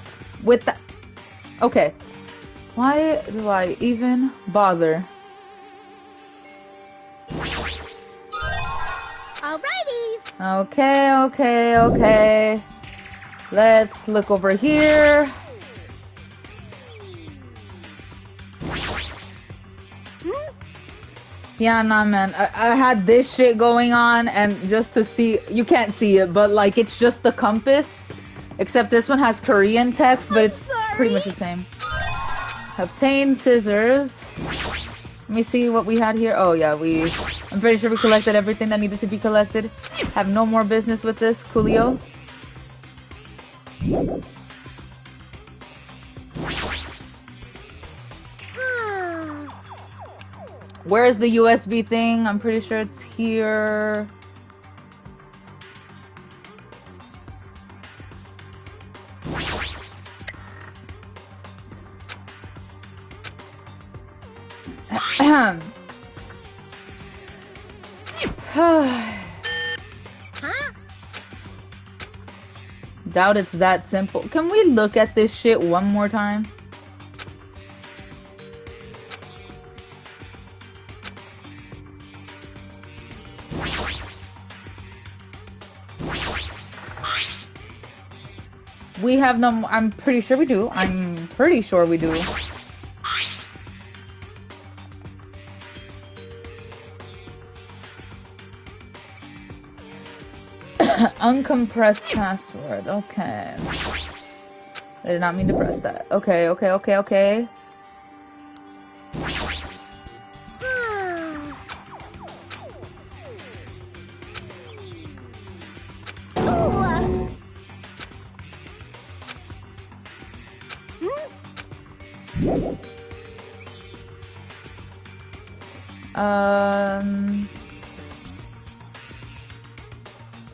with the... Okay. Why do I even bother? Okay. Let's look over here. Yeah, nah, man. I had this shit going on, and just to see... You can't see it, but, like, it's just the compass. Except this one has Korean text, but it's pretty much the same. Obtain scissors. Let me see what we had here. Oh, yeah, I'm pretty sure we collected everything that needed to be collected. Have no more business with this, Coolio. Where's the USB thing? I'm pretty sure it's here. Doubt it's that simple. Can we look at this shit one more time? We have no... I'm pretty sure we do. I'm pretty sure we do. Uncompressed password. Okay. I did not mean to press that. Okay.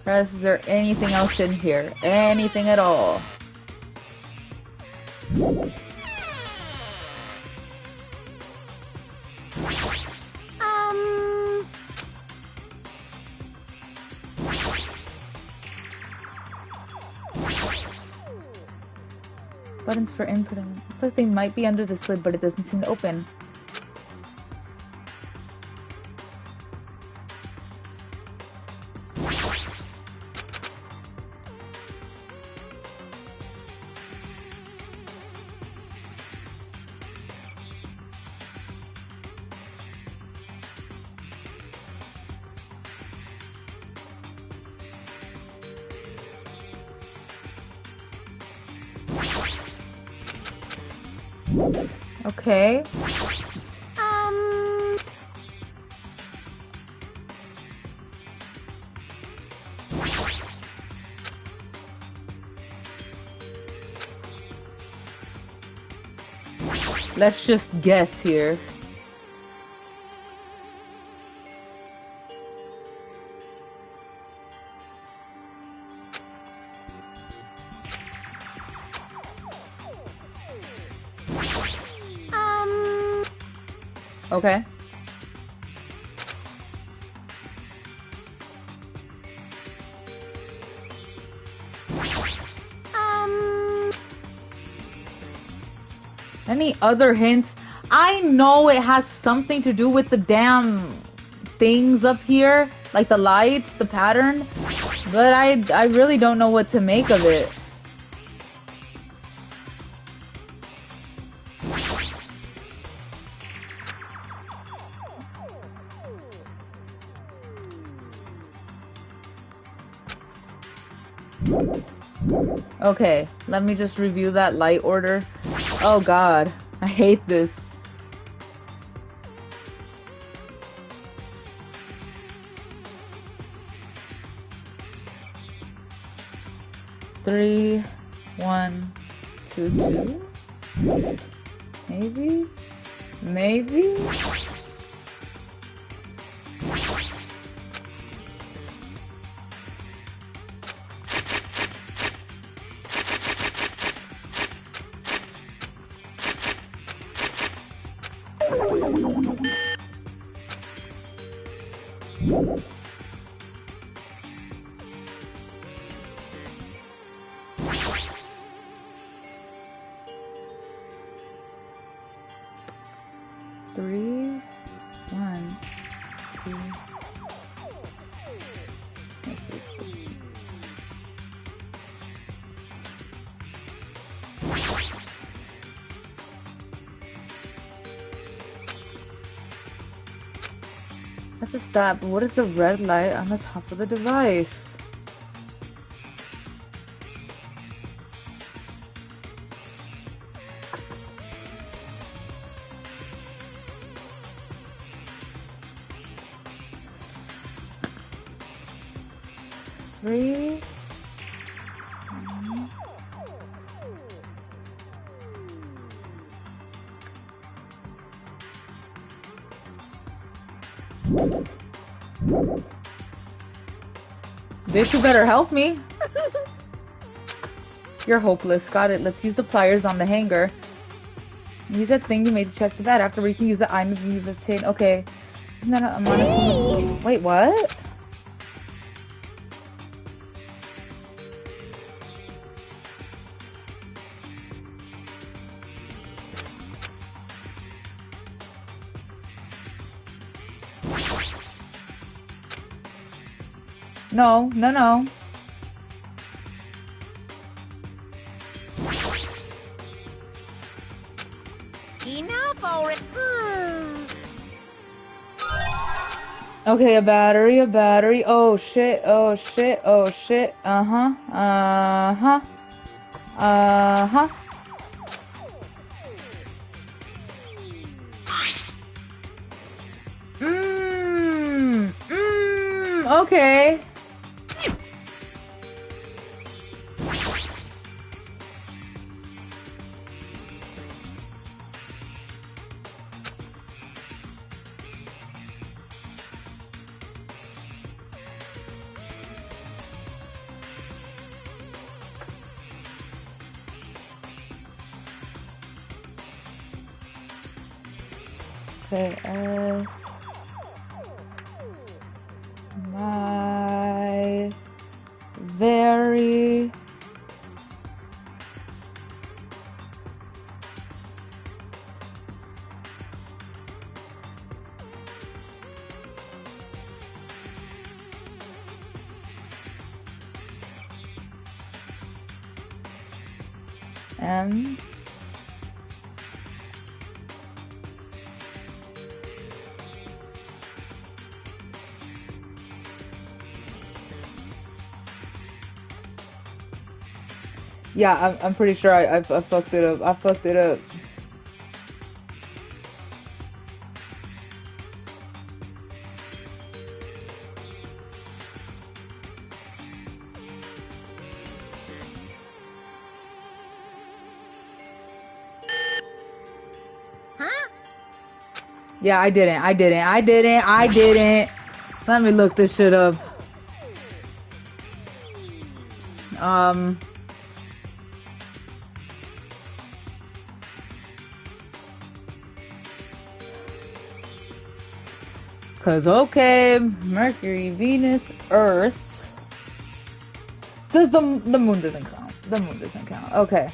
Press, is there anything else in here? Anything at all? Buttons for input. Looks like they might be under this lid, but it doesn't seem to open. Okay. Let's just guess here. Okay. Any other hints? I know it has something to do with the damn things up here, like the lights, the pattern, but I really don't know what to make of it. Okay, let me just review that light order. Oh god, I hate this. Three, 1, 2, 2. Maybe? Maybe? Three, 1, 2. Let's see. That's a stop. What is the red light on the top of the device? Three. Bitch, you better help me. You're hopeless. Got it. Let's use the pliers on the hanger. Use that thing you made to check the bed. After we can use the item you've obtained. Okay. Isn't that a monochrome? Wait, what? No, no, no. Enough already. Okay, a battery, a battery. Oh shit, oh shit, oh shit. Uh-huh, uh-huh, uh-huh. Okay. Okay, S. My very M Yeah, I'm pretty sure I fucked it up. I fucked it up. Huh? Yeah, I didn't. Let me look this shit up. Cause okay, Mercury, Venus, Earth. Does the moon doesn't count. The moon doesn't count. Okay.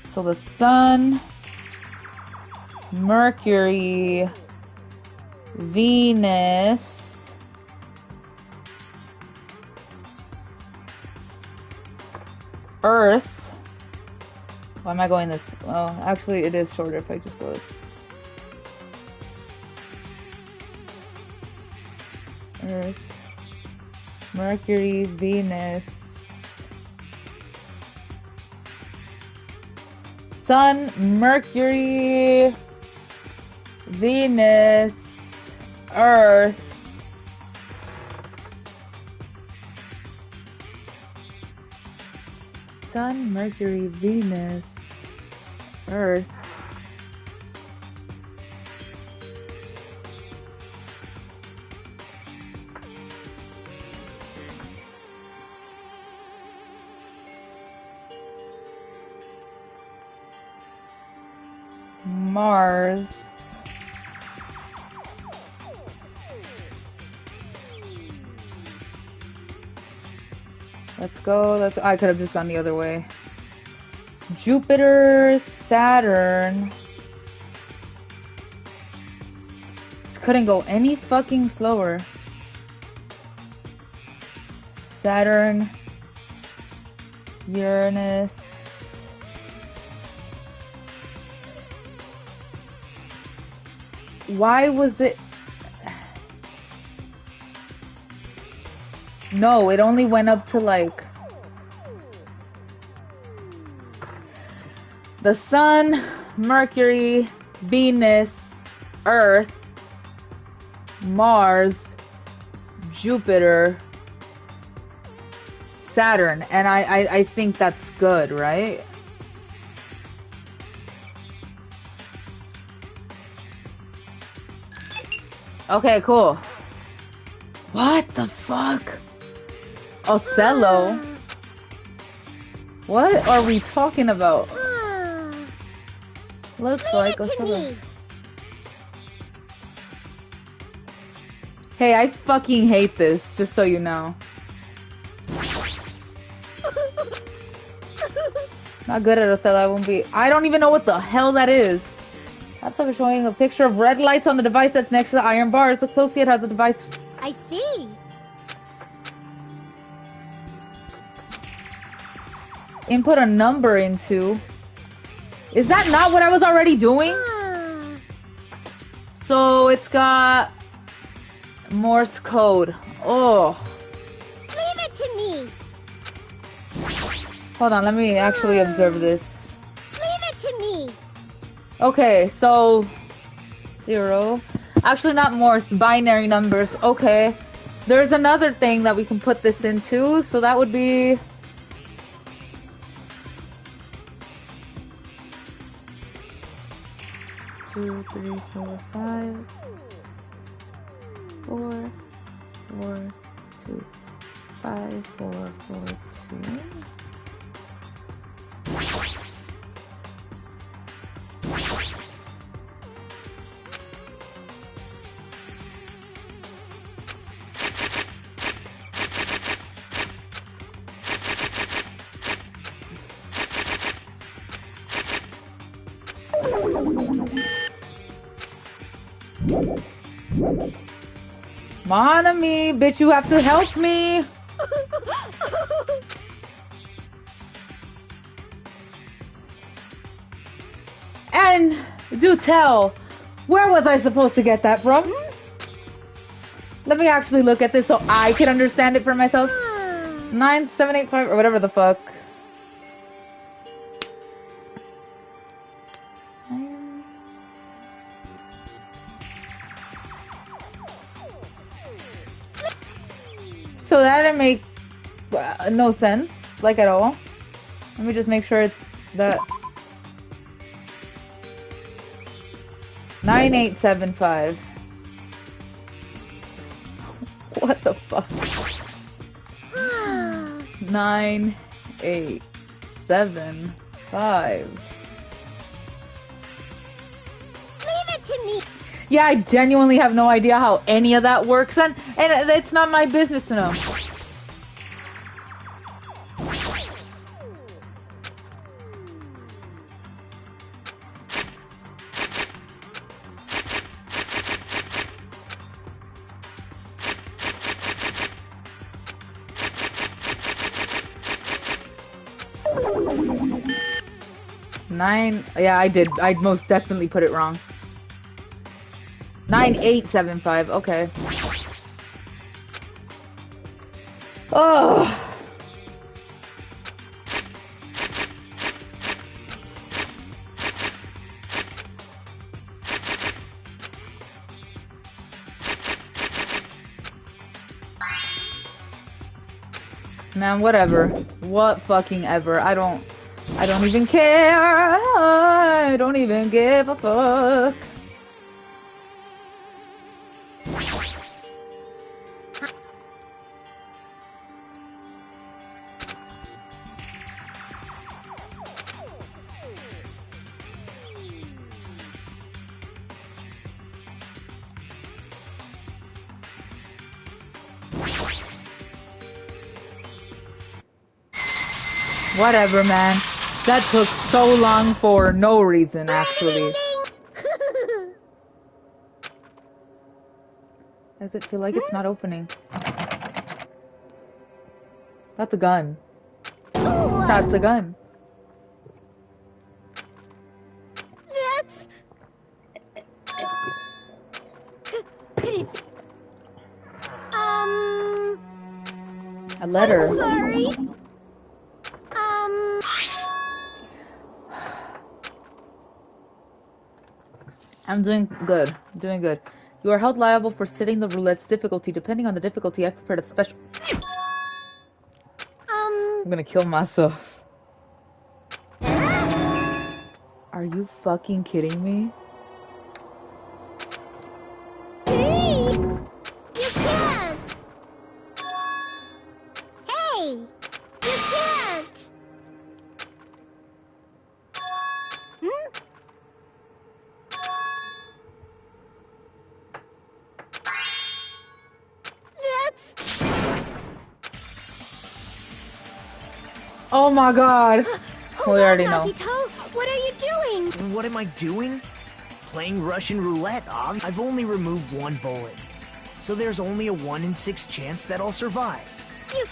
So the sun, Mercury, Venus, Earth. Why am I going this? Well, actually it is shorter if I just go this. Earth, Mercury, Venus, Sun, Mercury, Venus, Earth, Sun, Mercury, Venus, Earth, Mars, let's go, I could have just gone the other way. Jupiter, Saturn. This couldn't go any fucking slower. Saturn, Uranus, why was it? No, it only went up to like the Sun, Mercury, Venus, Earth, Mars, Jupiter, Saturn, and I think that's good, right? Okay, cool. What the fuck? Othello? What are we talking about? Looks like Othello. Hey, I fucking hate this, just so you know. Not good at Othello, I won't be. I don't even know what the hell that is. Laptop is showing a picture of red lights on the device that's next to the iron bars. Look closely at how the device... I see. Input a number into... Is that not what I was already doing? So it's got... Morse code. Oh. Leave it to me. Hold on, let me actually observe this. Leave it to me. Okay, so 0. Actually, not Morse, binary numbers. Okay. There's another thing that we can put this into, so that would be... Two, 3, 4, 5, 4, 4, 2, 5, 4, 4, 2. Mon ami, bitch, you have to help me. And do tell, where was I supposed to get that from? Let me actually look at this so I can understand it for myself. 9785 or whatever the fuck. So that didn't make no sense, like at all. Let me just make sure it's that 9875. What the fuck? 9875. Leave it to me. Yeah, I genuinely have no idea how any of that works, and it's not my business to know. Yeah, I did. I most definitely put it wrong. 9875. Okay. Oh. Man, whatever. What fucking ever. I don't even care. I don't even give a fuck. Whatever, man. That took so long for no reason, actually. Does it feel like it's not opening? That's a gun. That's a gun. That's... A letter. I'm sorry. I'm doing good. I'm doing good. You are held liable for setting the roulette's difficulty. Depending on the difficulty, I've prepared a special... I'm gonna kill myself. Are you fucking kidding me? Hey! You can't! Hey! You can't! That's... Oh my god. We already know. Lucky Toe, what are you doing? What am I doing? Playing Russian roulette. I've only removed one bullet. So there's only a 1 in 6 chance that I'll survive. You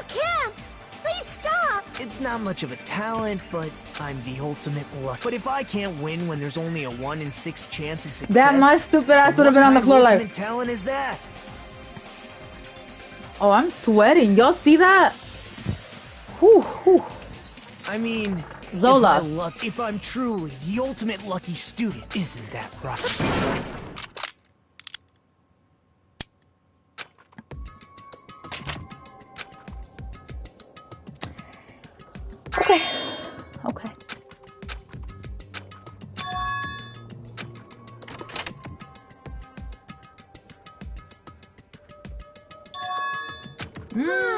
can't! Please stop! It's not much of a talent, but I'm the ultimate luck. But if I can't win when there's only a 1 in 6 chance of success... That my stupid ass would have been on the floor what like... ultimate talent is that? Oh, I'm sweating. Y'all see that? Whew, whew. I mean... Zola. If I'm truly the ultimate lucky student, isn't that right? Okay. Okay. Wow.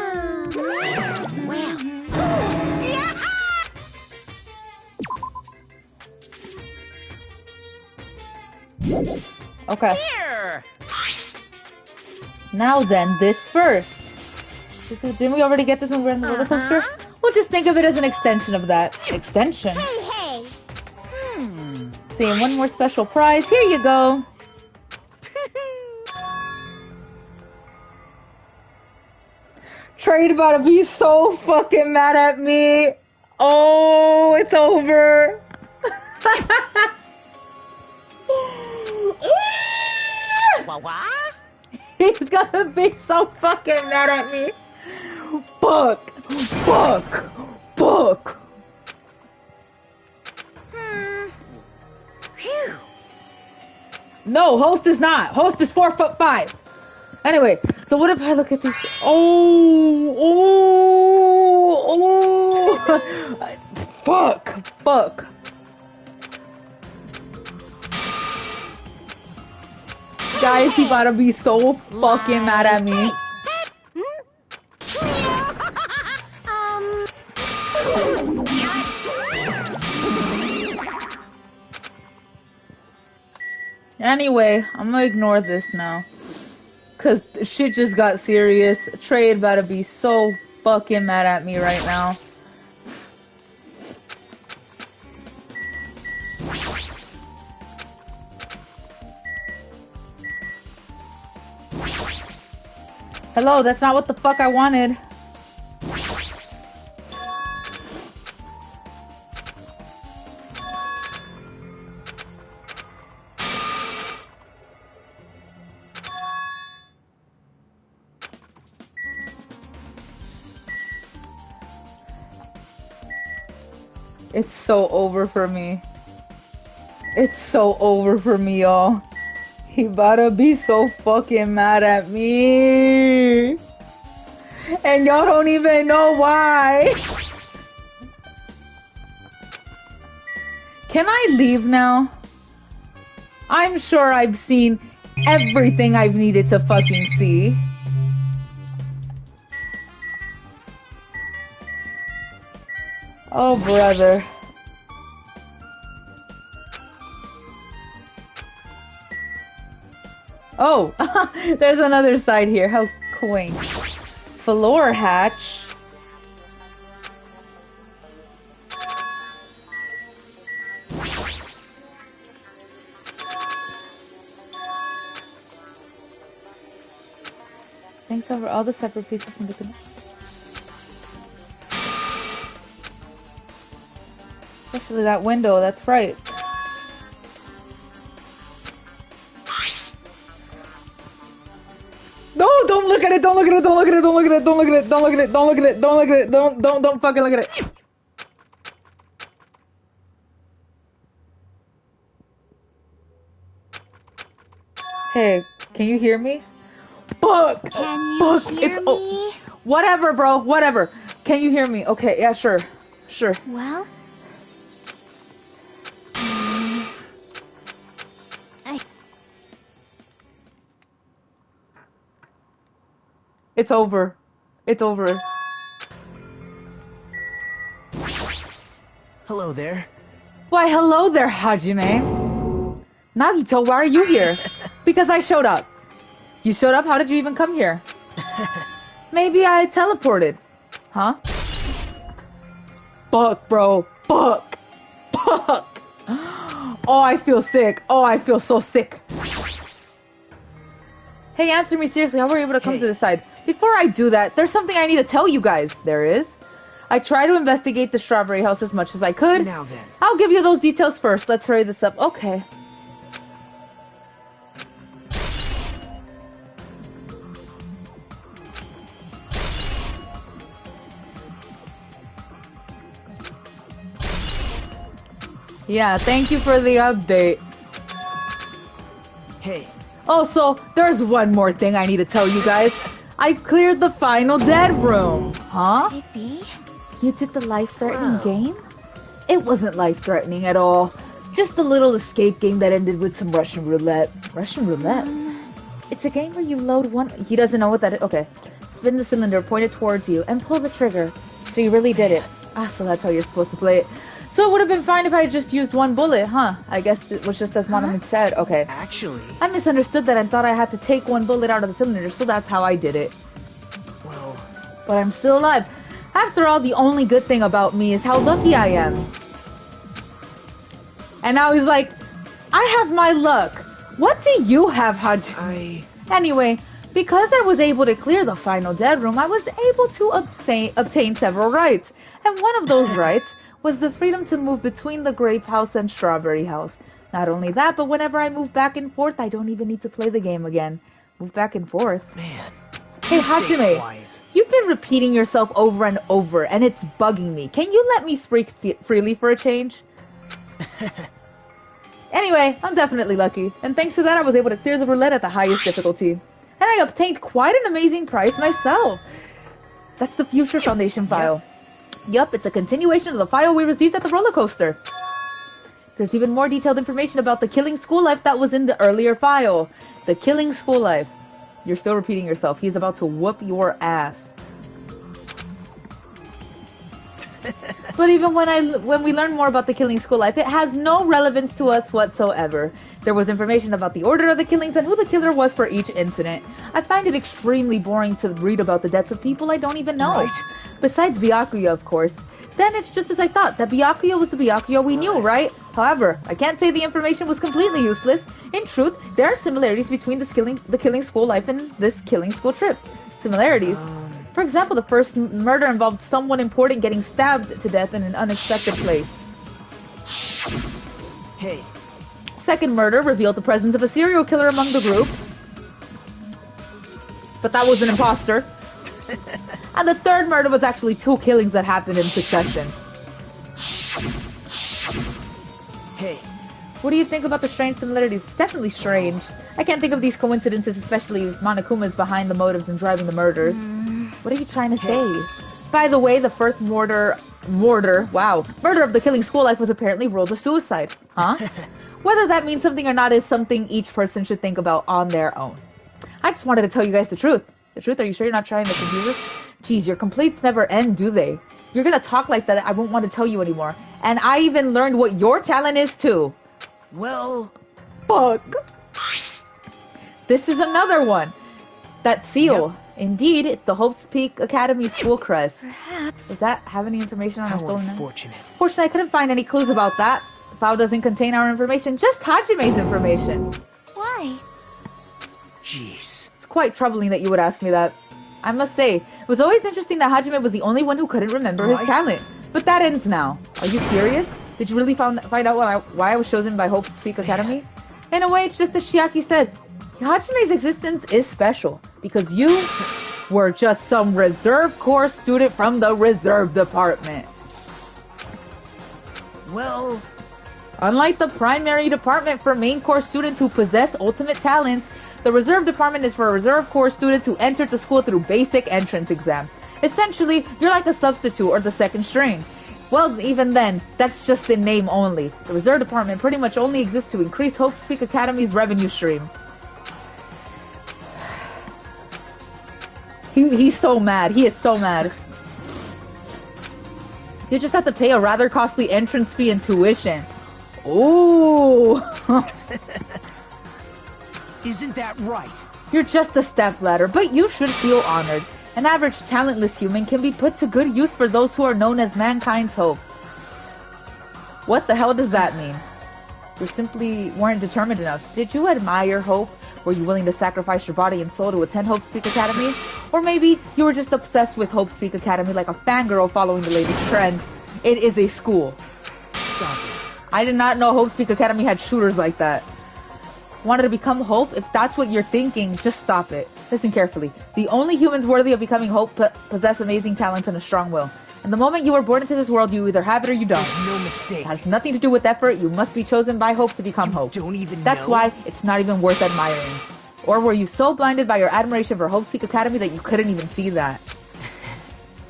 Okay. Here! Now then, this first. Didn't we already get this when we were in the roller coaster? We'll just think of it as an extension of that. Extension? Hey, hey. See, and one more special prize. Here you go. Trade about to be so fucking mad at me. Oh, it's over. What? He's gonna be so fucking mad at me. Fuck. Fuck. Fuck. Phew. No, host is not. Host is 4'5". Anyway, so what if I look at this? Oh. Fuck. Fuck. Guys, he about to be so fucking mad at me. Anyway, I'm gonna ignore this now. Cause shit just got serious. Trade about to be so fucking mad at me right now. Hello, that's not what the fuck I wanted. It's so over for me. It's so over for me, y'all. He about to be so fucking mad at me. And y'all don't even know why. Can I leave now? I'm sure I've seen everything I've needed to fucking see. Oh, brother. Oh, there's another side here. How quaint. Floor hatch. Thanks over all the separate pieces in the especially that window, that's right. No, don't look at it, don't look at it, don't look at it, don't look at it, don't look at it, don't look at it, don't look at it, don't look at it, don't fucking look at it. Hey, can you hear me? Fuck! Can you Fuck! hear It's me? whatever, bro, whatever. Can you hear me? Okay, yeah, sure. Sure. Well, It's over. It's over. Hello there. Why, hello there, Hajime. Nagito, why are you here? Because I showed up. You showed up? How did you even come here? Maybe I teleported. Huh? Fuck, bro. Fuck. Fuck. Oh, I feel sick. Oh, I feel so sick. Hey, answer me seriously. How were you able to come to this side? Before I do that, there's something I need to tell you guys. There is. I tried to investigate the strawberry house as much as I could. Now then. I'll give you those details first. Let's hurry this up. Okay. Yeah, thank you for the update. Hey. Oh, so there's one more thing I need to tell you guys. I cleared the final dead room. Huh? maybe. You did the life-threatening game? It wasn't life-threatening at all. Just a little escape game that ended with some Russian roulette. Russian roulette? It's a game where you load one... He doesn't know what that is. Okay. Spin the cylinder, point it towards you, and pull the trigger. So you really did it. Ah, so that's how you're supposed to play it. So it would have been fine if I had just used one bullet, huh? I guess it was just as Monoman said. Okay. Actually... I misunderstood that and thought I had to take one bullet out of the cylinder, so that's how I did it. Well... But I'm still alive. After all, the only good thing about me is how lucky I am. And now he's like, I have my luck. What do you have, Hajime? Anyway, because I was able to clear the final dead room, I was able to obtain several rights. And one of those rights was the freedom to move between the Grape House and Strawberry House. Not only that, but whenever I move back and forth, I don't even need to play the game again. Move back and forth. Man. Hey, Hajime, you've been repeating yourself over and over, and it's bugging me. Can you let me speak freely for a change? Anyway, I'm definitely lucky, and thanks to that I was able to clear the roulette at the highest difficulty. And I obtained quite an amazing prize myself. That's the Future Foundation file. Yup, it's a continuation of the file we received at the roller coaster. There's even more detailed information about the Killing School Life that was in the earlier file. The Killing School Life. You're still repeating yourself. He's about to whoop your ass. But even when we learn more about the Killing School Life, it has no relevance to us whatsoever. There was information about the order of the killings and who the killer was for each incident. I find it extremely boring to read about the deaths of people I don't even know. Right. Besides Byakuya, of course. Then it's just as I thought, that Byakuya was the Byakuya we knew, right? However, I can't say the information was completely useless. In truth, there are similarities between the Killing School Life and this Killing School trip. Similarities? For example, the first murder involved someone important getting stabbed to death in an unexpected place. Hey. Second murder revealed the presence of a serial killer among the group. But that was an imposter. And the third murder was actually two killings that happened in succession. Hey. What do you think about the strange similarities? It's definitely strange. I can't think of these coincidences, especially if Monokuma is behind the motives and driving the murders. What are you trying to say? By the way, the first murder of the Killing School Life was apparently ruled a suicide. Huh? Whether that means something or not is something each person should think about on their own. I just wanted to tell you guys the truth. The truth? Are you sure you're not trying to confuse us? Jeez, your complaints never end, do they? You're gonna talk like that, I won't want to tell you anymore. And I even learned what your talent is too. Well... Fuck. This is another one. That seal. Yep. Indeed, it's the Hope's Peak Academy school crest. Perhaps. Does that have any information on our stolen unfortunate. Fortunately, I couldn't find any clues about that. The file doesn't contain our information, just Hajime's information. Why? Jeez. It's quite troubling that you would ask me that. I must say, it was always interesting that Hajime was the only one who couldn't remember his talent. But that ends now. Are you serious? Did you really find out why I was chosen by Hope's Peak Academy? In a way, it's just as Shiaki said. Hajime's existence is special because you were just some reserve corps student from the reserve department. Well... Unlike the primary department for main corps students who possess ultimate talents, the reserve department is for reserve corps students who entered the school through basic entrance exam. Essentially, you're like a substitute or the second string. Well, even then, that's just in name only. The reserve department pretty much only exists to increase Hope's Peak Academy's revenue stream. He's so mad. He is so mad. You just have to pay a rather costly entrance fee and tuition. Ooh. Isn't that right? You're just a stepladder, but you should feel honored. An average talentless human can be put to good use for those who are known as mankind's hope. What the hell does that mean? You simply weren't determined enough. Did you admire Hope? Were you willing to sacrifice your body and soul to attend Hope's Peak Academy? Or maybe you were just obsessed with Hope's Peak Academy like a fangirl following the latest trend. It is a school. Stop it. I did not know Hope's Peak Academy had shooters like that. Wanted to become Hope? If that's what you're thinking, just stop it. Listen carefully. The only humans worthy of becoming Hope possess amazing talents and a strong will. And the moment you were born into this world, you either have it or you don't. There's no mistake. It has nothing to do with effort. You must be chosen by Hope to become Hope. Don't even That's know. why it's not even worth admiring. Or were you so blinded by your admiration for Hope's Peak Academy that you couldn't even see that?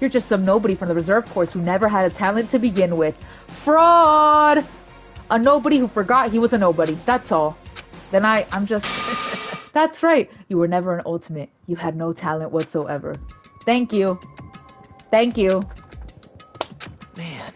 You're just some nobody from the reserve course who never had a talent to begin with. Fraud! A nobody who forgot he was a nobody. That's all. Then I'm just... That's right. You were never an ultimate. You had no talent whatsoever. Thank you. Thank you. Man,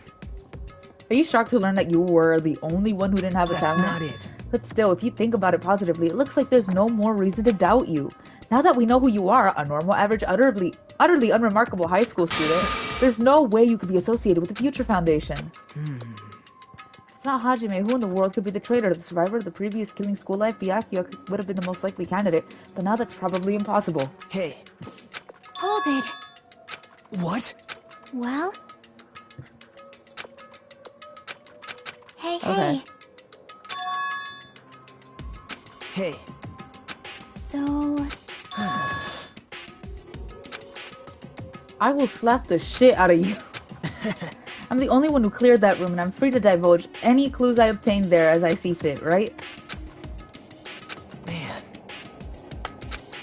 Are you shocked to learn that you were the only one who didn't have a that's talent? not it. But still, if you think about it positively, it looks like there's no more reason to doubt you. Now that we know who you are, a normal, average, utterly unremarkable high school student, there's no way you could be associated with the Future Foundation. If it's not Hajime, who in the world could be the traitor, the survivor of the previous killing school life? Byakuya would have been the most likely candidate, but now that's probably impossible. Hey, Hold it. what? Well? Hey, Okay. Hey, So... I will slap the shit out of you. I'm the only one who cleared that room, and I'm free to divulge any clues I obtained there as I see fit, right? man.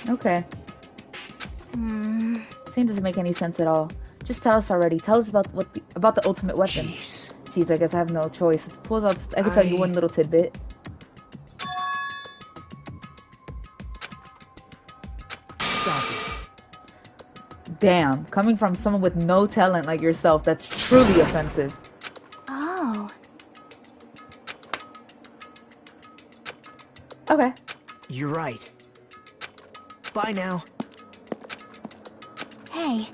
Okay. Saying doesn't make any sense at all. Just tell us already. Tell us about about the ultimate weapon. Jeez. Jeez, I guess I have no choice. I can tell you one little tidbit. Stop it. Damn, coming from someone with no talent like yourself, that's truly offensive. Oh. Okay. You're right. Bye now. Hey.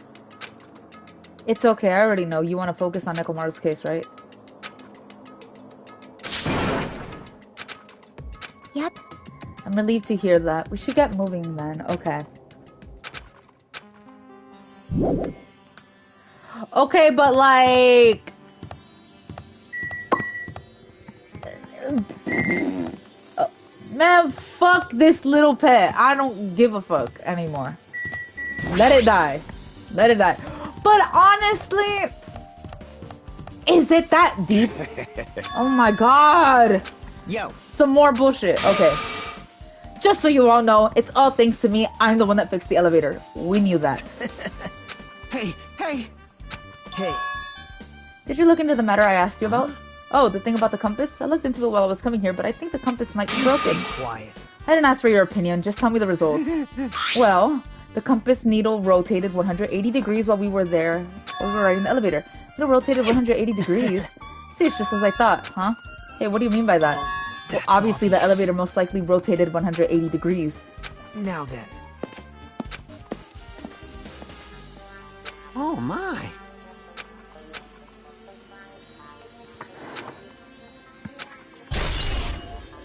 It's okay, I already know. You want to focus on Nekomaru's case, right? Yep. I'm relieved to hear that. We should get moving then. Okay. Okay, but like... man, fuck this little pet. I don't give a fuck anymore. Let it die. Let it die. But honestly... is it that deep? Oh my god. Yo. Some more bullshit. Okay. Just so you all know, it's all thanks to me. I'm the one that fixed the elevator. We knew that. Hey, hey. Hey. Did you look into the matter I asked you about? Oh, the thing about the compass? I looked into it while I was coming here, but I think the compass might be You broken. stay quiet. I didn't ask for your opinion, just tell me the results. Well, the compass needle rotated 180 degrees while we were there, overriding the elevator. It rotated 180 degrees? See, it's just as I thought, huh? Hey, what do you mean by that? Well, That's obviously the obvious. elevator most likely rotated 180 degrees. Now then. Oh my.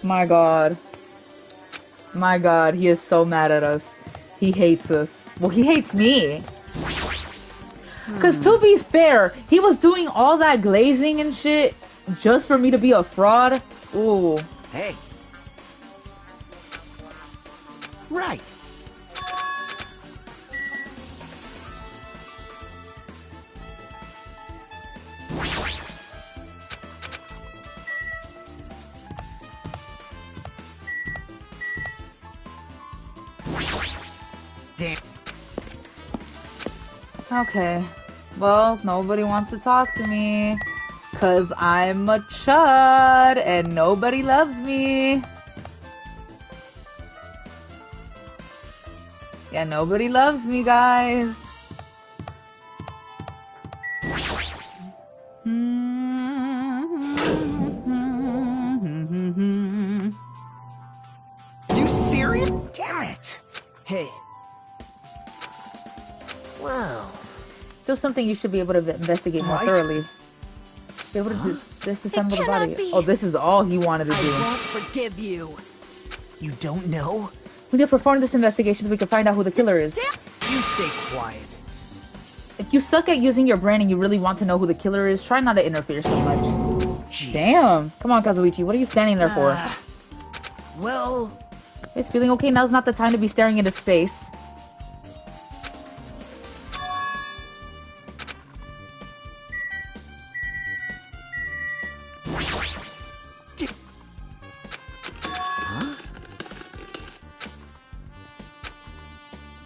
My god. My god, he is so mad at us. He hates us. Well, he hates me. Because to be fair, he was doing all that glazing and shit just for me to be a fraud. Ooh. Hey. Right. Damn. Okay. Well, nobody wants to talk to me. Because I'm a chud and nobody loves me. Yeah, nobody loves me, guys. You serious? Damn it. Hey. Wow. Still something you should be able to investigate more Right? thoroughly. Be able to disassemble the cannot body. be. Oh, this is all he wanted to do. I won't forgive you. You don't know? We need to perform this investigation so we can find out who the killer is. You stay quiet. If you suck at using your brain and you really want to know who the killer is, try not to interfere so much. Jeez. Damn. Come on, Kazuichi. What are you standing there for? Well, It's feeling okay. Now's not the time to be staring into space.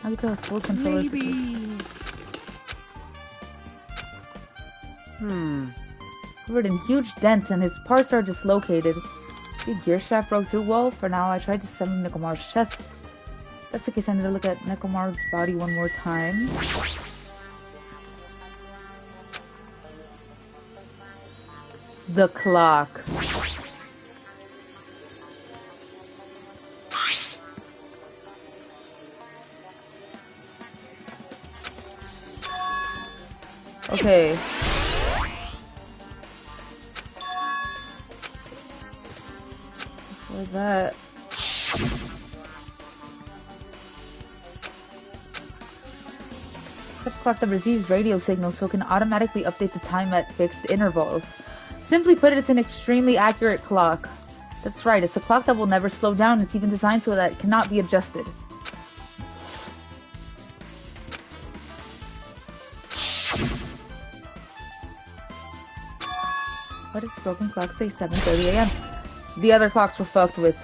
Nagito has full control. maybe. Covered in huge dents and his parts are dislocated. The gear shaft broke too. Well, for now, I tried to disassemble Nekomaru's chest. That's the case. I need to look at Nekomaru's body one more time. The clock. Okay. Where's that? The clock that receives radio signals so it can automatically update the time at fixed intervals. Simply put, it's an extremely accurate clock. That's right, it's a clock that will never slow down. It's even designed so that it cannot be adjusted. What does the broken clock say? 7:30 a.m. The other clocks were fucked with.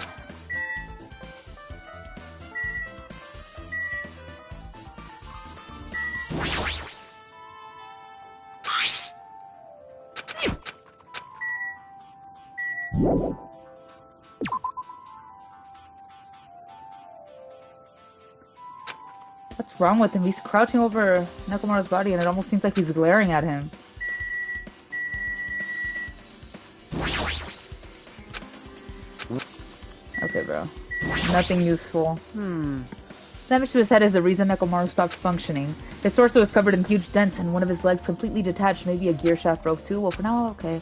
What's wrong with him? He's crouching over Nekomaru's body and it almost seems like he's glaring at him. Okay, bro. Nothing useful. Damage to his head is the reason Nekomaru stopped functioning. His torso is covered in huge dents and one of his legs completely detached. Maybe a gear shaft broke too. Well, for now, okay.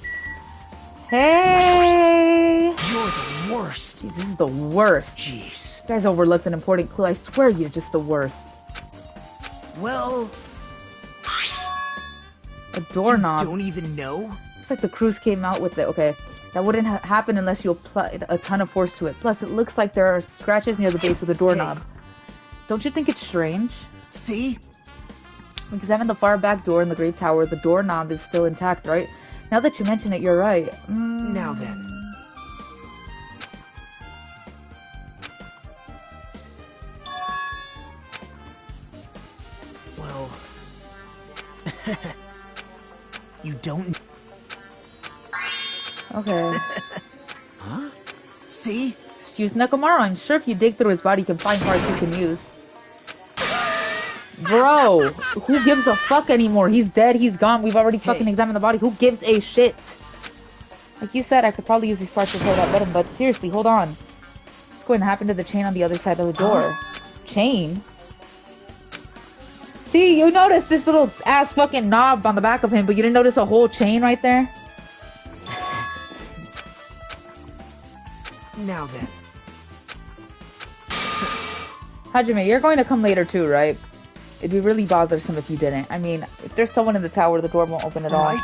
Hey! You're the worst. Jeez, this is the worst. Jeez. You guys overlooked an important clue. I swear you're just the worst. Well, A doorknob. don't even know? Looks like the crews came out with it. Okay. That wouldn't happen unless you applied a ton of force to it. Plus, it looks like there are scratches near the base of the doorknob. Don't you think it's strange? See? We examined the far back door in the Great Tower. The doorknob is still intact, right? Now that you mention it, you're right. Now then. Well... you don't... Okay. Huh? See? Just use Nekomaru. I'm sure if you dig through his body, you can find parts you can use. Bro, who gives a fuck anymore? He's dead, he's gone. We've already fucking examined the body. Who gives a shit? Like you said, I could probably use these parts to repair that button, but seriously, hold on. What's going to happen to the chain on the other side of the door? Chain? See, you noticed this little ass fucking knob on the back of him, but you didn't notice a whole chain right there? Now then. Hajime, you're going to come later too, right? It'd be really bothersome if you didn't. I mean, if there's someone in the tower, the door won't open at all. Right?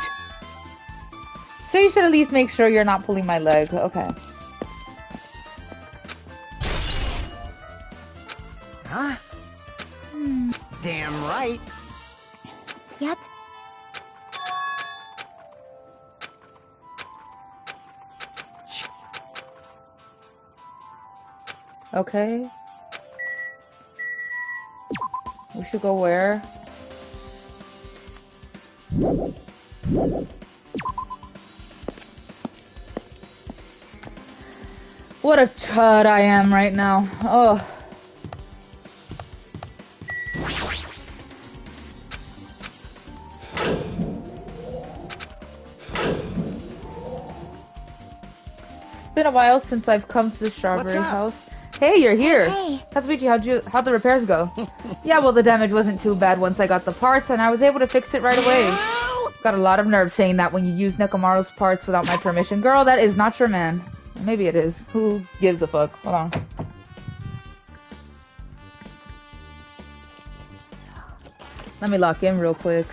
So you should at least make sure you're not pulling my leg. Okay. Huh? Damn right. Yep. Okay. We should go where? What a chud I am right now. Oh. It's been a while since I've come to the strawberry house. Hey, you're here. Hey. Tatsuichi, how'd the repairs go? Yeah, well, the damage wasn't too bad once I got the parts, and I was able to fix it right away. Got a lot of nerve saying that when you use Nekomaru's parts without my permission. Girl, that is not your man. Maybe it is. Who gives a fuck? Hold on. Let me lock in real quick.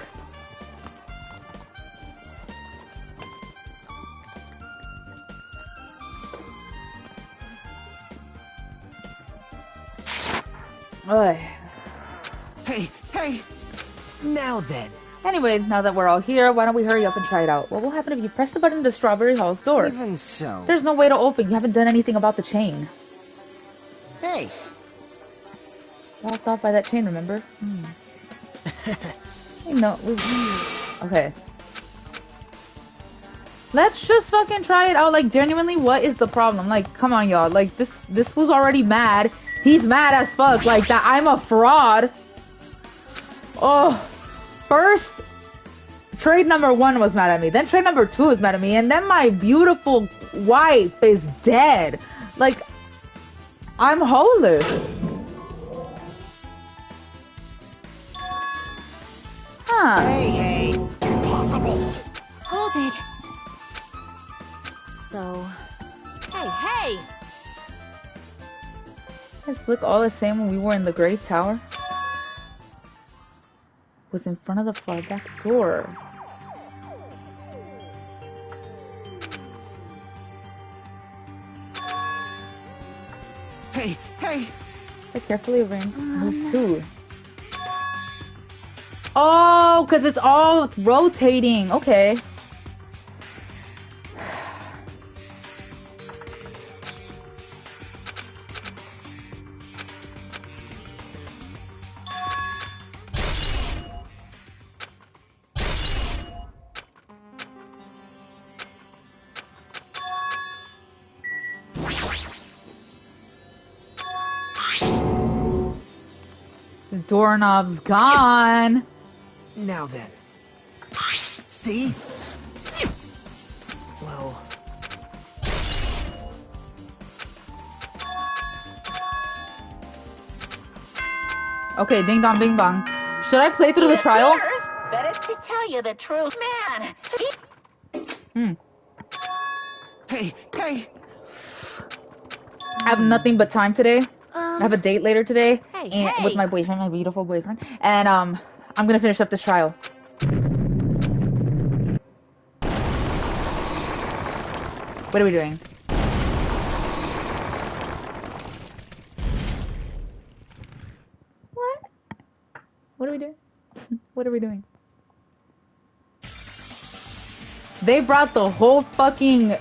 Ugh. Hey! Now then. Anyway, now that we're all here, why don't we hurry up and try it out? What will happen if you press the button to Strawberry Hall's door? Even so. There's no way to open. You haven't done anything about the chain. Hey! Locked off by that chain, remember? No. Okay. Let's just fucking try it out. Like, genuinely, what is the problem? Like, come on, y'all. Like, this fool's already mad. He's mad as fuck. Like, that I'm a fraud. Oh. First, trade number 1 was mad at me. Then trade number 2 was mad at me. And then my beautiful wife is dead. Like, I'm holeless. Huh. Hey, impossible. Hold it. So... Hey! Does look all the same when we were in the Great Tower? Was in front of the far back door. Hey! So carefully arranged. Move 2. Oh, because it's rotating. Okay. The doorknob's gone. Now then. See? Well... Okay, ding dong bing bong. Should I play through the trial? But to tell you the truth, man. Hey! I have nothing but time today. I have a date later today Hey. with my boyfriend, my beautiful boyfriend. And I'm gonna finish up this trial. What are we doing? What are we doing? What are we doing? They brought the whole fucking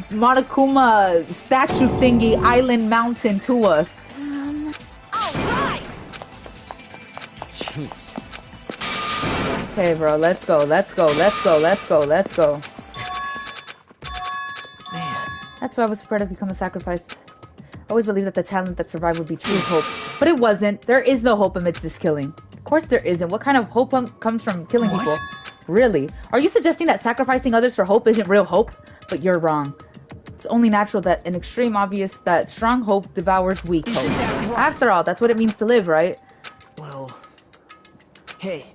Monokuma statue thingy island mountain to us. Alright! Jeez. Okay, bro, let's go. Man. That's why I was prepared to become a sacrifice. I always believed that the talent that survived would be true hope. But it wasn't. There is no hope amidst this killing. Of course there isn't. What kind of hope comes from killing people? Really? Are you suggesting that sacrificing others for hope isn't real hope? But you're wrong. It's only natural that an extreme obvious that strong hope devours weak hope. Right? After all, that's what it means to live, right? Well... Hey.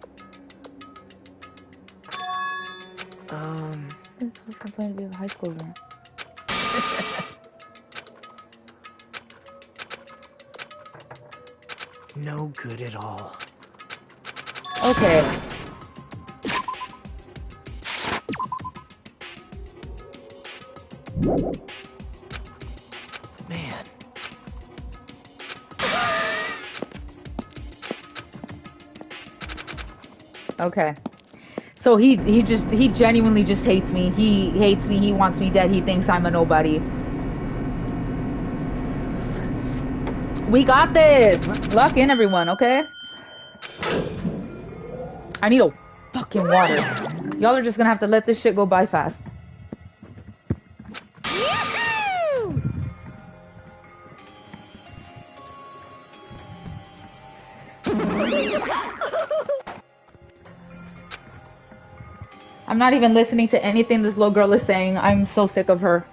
This was going to be a high school then. No good at all. Okay. Man. Okay. So he genuinely just hates me. He hates me. He wants me dead. He thinks I'm a nobody. We got this. Lock in, everyone, okay? I need a fucking water. Y'all are just gonna have to let this shit go by fast. I'm not even listening to anything this little girl is saying. I'm so sick of her.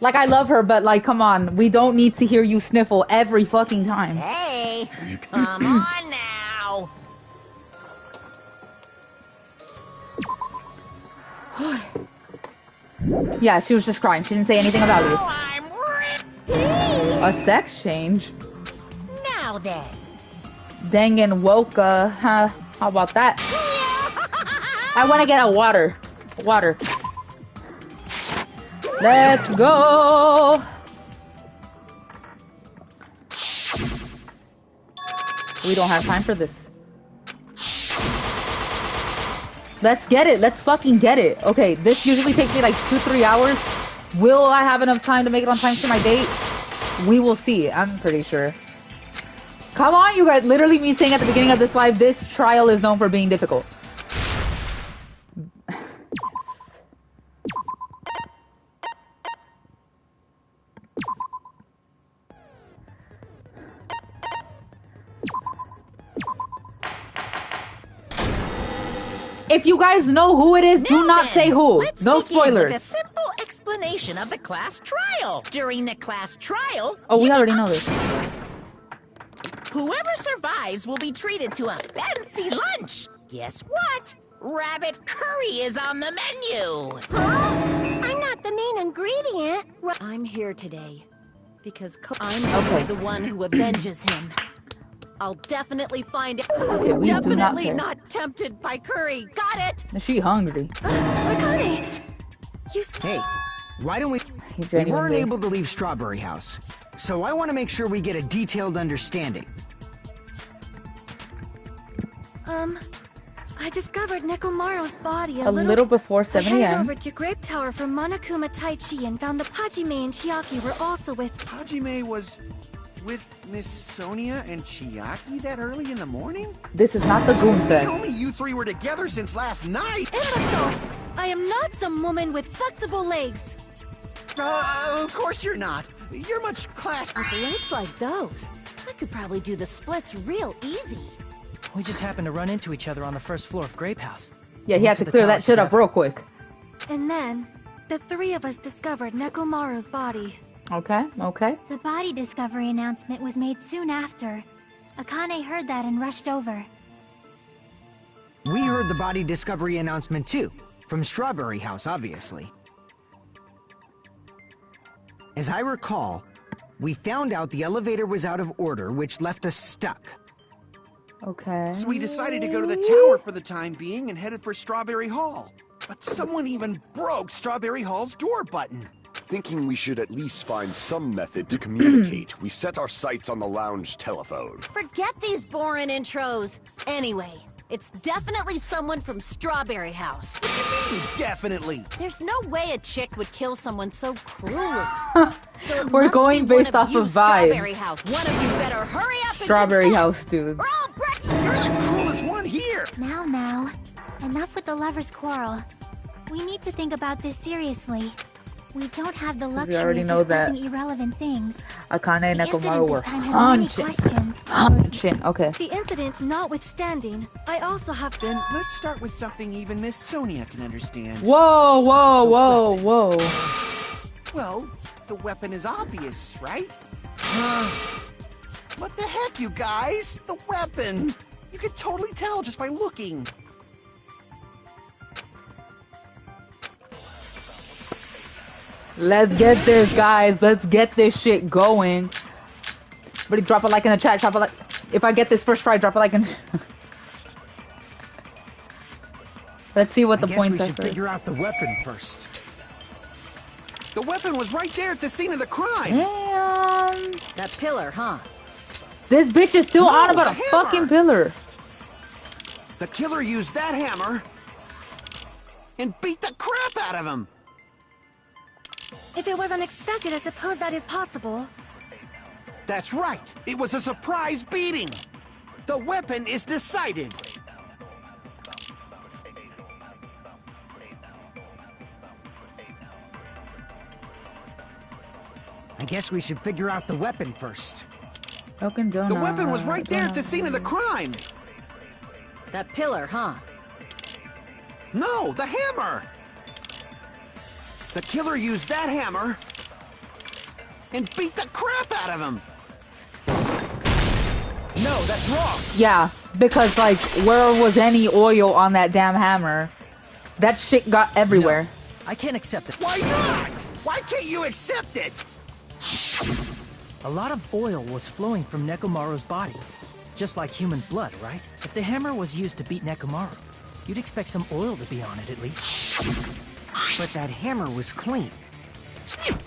Like, I love her, but, like, come on. We don't need to hear you sniffle every fucking time. Hey, come on now. Yeah, she was just crying. She didn't say anything about you. I'm ready. A sex change? Now then. Dangin' Woka, huh? How about that? I want to get a water. Water. Let's go. We don't have time for this. Let's get it. Let's fucking get it. Okay, this usually takes me like 2-3 hours. Will I have enough time to make it on time to my date? We will see. I'm pretty sure. Come on, you guys. Literally me saying at the beginning of this live, this trial is known for being difficult. Yes. If you guys know who it is, do Now not then, say who. let's No begin with spoilers. a simple explanation of the class trial. During the class trial, Oh, we already know this. whoever survives will be treated to a fancy lunch. Guess what? Rabbit curry is on the menu. I'm not the main ingredient. I'm here today because I'm Okay. the one who avenges him. I'll definitely find it. Okay, we do not Definitely care. not tempted by curry. Got it? Is she hungry? Akane, you Hey, why don't we... He We weren't genuinely. able to leave Strawberry House, so I want to make sure we get a detailed understanding. I discovered Nekomaru's body A little before I 7 headed a.m. over to Grape Tower for Monokuma Taichi and found that Hajime and Chiaki were also with... Hajime was with Miss Sonia and Chiaki that early in the morning? This is not the Goon Tell Fest. me you three were together since last night! Imbecile! I am not some woman with flexible legs. Of course you're not. You're much class. With legs like those, I could probably do the splits real easy. We just happened to run into each other on the first floor of Grape House. Yeah, he Went had to to the clear tower that shit up together. real quick. And then, the three of us discovered Nekomaru's body. Okay, okay. The body discovery announcement was made soon after. Akane heard that and rushed over. We heard the body discovery announcement too, from Strawberry House, obviously. As I recall, we found out the elevator was out of order, which left us stuck. Okay. So we decided to go to the tower for the time being and headed for Strawberry Hall. But someone even broke Strawberry Hall's door button. Thinking we should at least find some method to communicate, we set our sights on the lounge telephone. Forget these boring intros. Anyway, it's definitely someone from Strawberry House. Definitely. There's no way a chick would kill someone so cruelly. So it We're must going be one based off you, of vibes. Strawberry House. One of you better hurry up and Strawberry confess, House, dude. or I'll break. You're the cruelest one here! Now. Enough with the lovers' quarrel. We need to think about this seriously. We don't have the luxury already of know that discussing irrelevant things. Akane and The Nekomaru incident were this time has many questions. hunching. Okay. The incident notwithstanding, I also have... Then let's start with something even Miss Sonia can understand. Whoa, whoa, whoa, whoa. Well, the weapon is obvious, right? What the heck, you guys? The weapon! You could totally tell just by looking. Let's get this, guys. Let's get this shit going. Everybody drop a like in the chat. Drop a like. If I get this first try, drop a like in... Let's see what the I guess points we are should first. figure out the weapon first. The weapon was right there at the scene of the crime. Damn. That pillar, huh? This bitch is still No, on about a the hammer. fucking pillar. The killer used that hammer and beat the crap out of him. If it was unexpected, I suppose that is possible. That's right. It was a surprise beating. The weapon is decided. I guess we should figure out the weapon first. Broken donut. The weapon was right there at the scene of the crime. That pillar, huh? No, the hammer. The killer used that hammer and beat the crap out of him. No, that's wrong. Yeah, because like, where was any oil on that damn hammer? That shit got everywhere. I can't accept it. Why not? Why can't you accept it? A lot of oil was flowing from Nekomaru's body. Just like human blood, right? If the hammer was used to beat Nekomaru, you'd expect some oil to be on it at least. But that hammer was clean.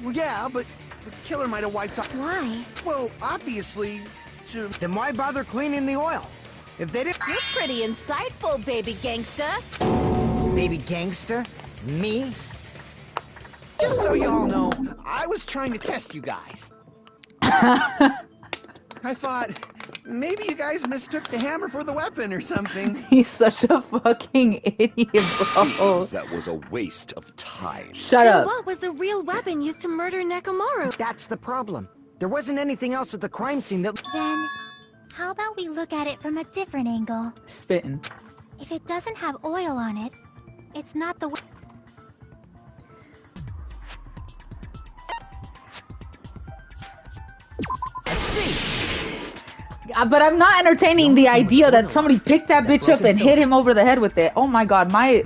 Well, yeah, but the killer might have wiped off. Why? Well, obviously, to... Then why bother cleaning the oil? If they didn't... You're pretty insightful, baby gangsta. Baby gangster? Me? Just so you all know, I was trying to test you guys. I thought, maybe you guys mistook the hammer for the weapon or something. He's such a fucking idiot, bro. Seems that was a waste of time. Shut Then up. what was the real weapon used to murder Nekomaru? That's the problem. There wasn't anything else at the crime scene that... Then, how about we look at it from a different angle? Spitting. If it doesn't have oil on it, it's not the... But I'm not entertaining the idea that somebody picked that bitch up and hit him over the head with it. Oh my god, my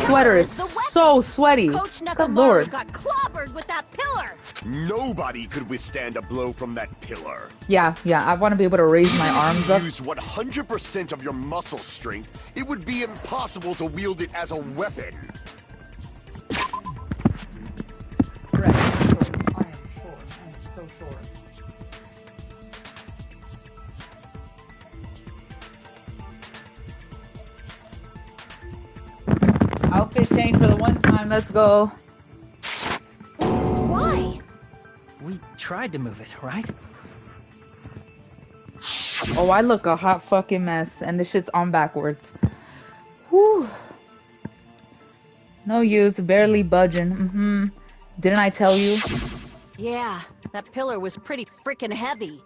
sweater is so sweaty. Coach Good Nakamura lord. got clobbered with that pillar. Nobody could withstand a blow from that pillar. Yeah, I want to be able to raise my arms up. Use 100% of your muscle strength. It would be impossible to wield it as a weapon. Correct. I am so sure. Outfit change for the one time. Let's go. Why? We tried to move it, right? Oh, I look a hot fucking mess, and this shit's on backwards. Whew. No use, barely budging. Didn't I tell you? Yeah, that pillar was pretty freaking heavy.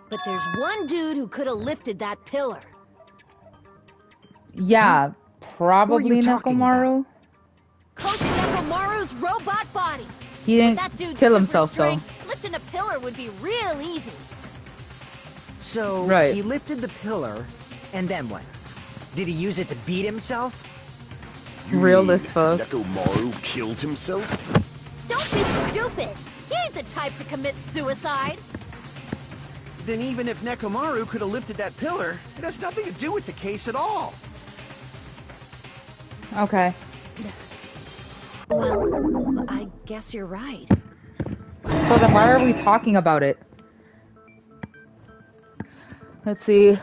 But there's one dude who could have lifted that pillar. Yeah, probably Nekomaru. Coach Nekomaru's robot body. He didn't With that dude's kill super himself, though. strength, lifting a pillar would be real easy. So, Right. he lifted the pillar, and then what? Did he use it to beat himself? Real as fuck. Nekomaru killed himself? Don't be stupid. He ain't the type to commit suicide. Then even if Nekomaru could have lifted that pillar, it has nothing to do with the case at all. Okay. Well, I guess you're right. So then why are we talking about it? Let's see. It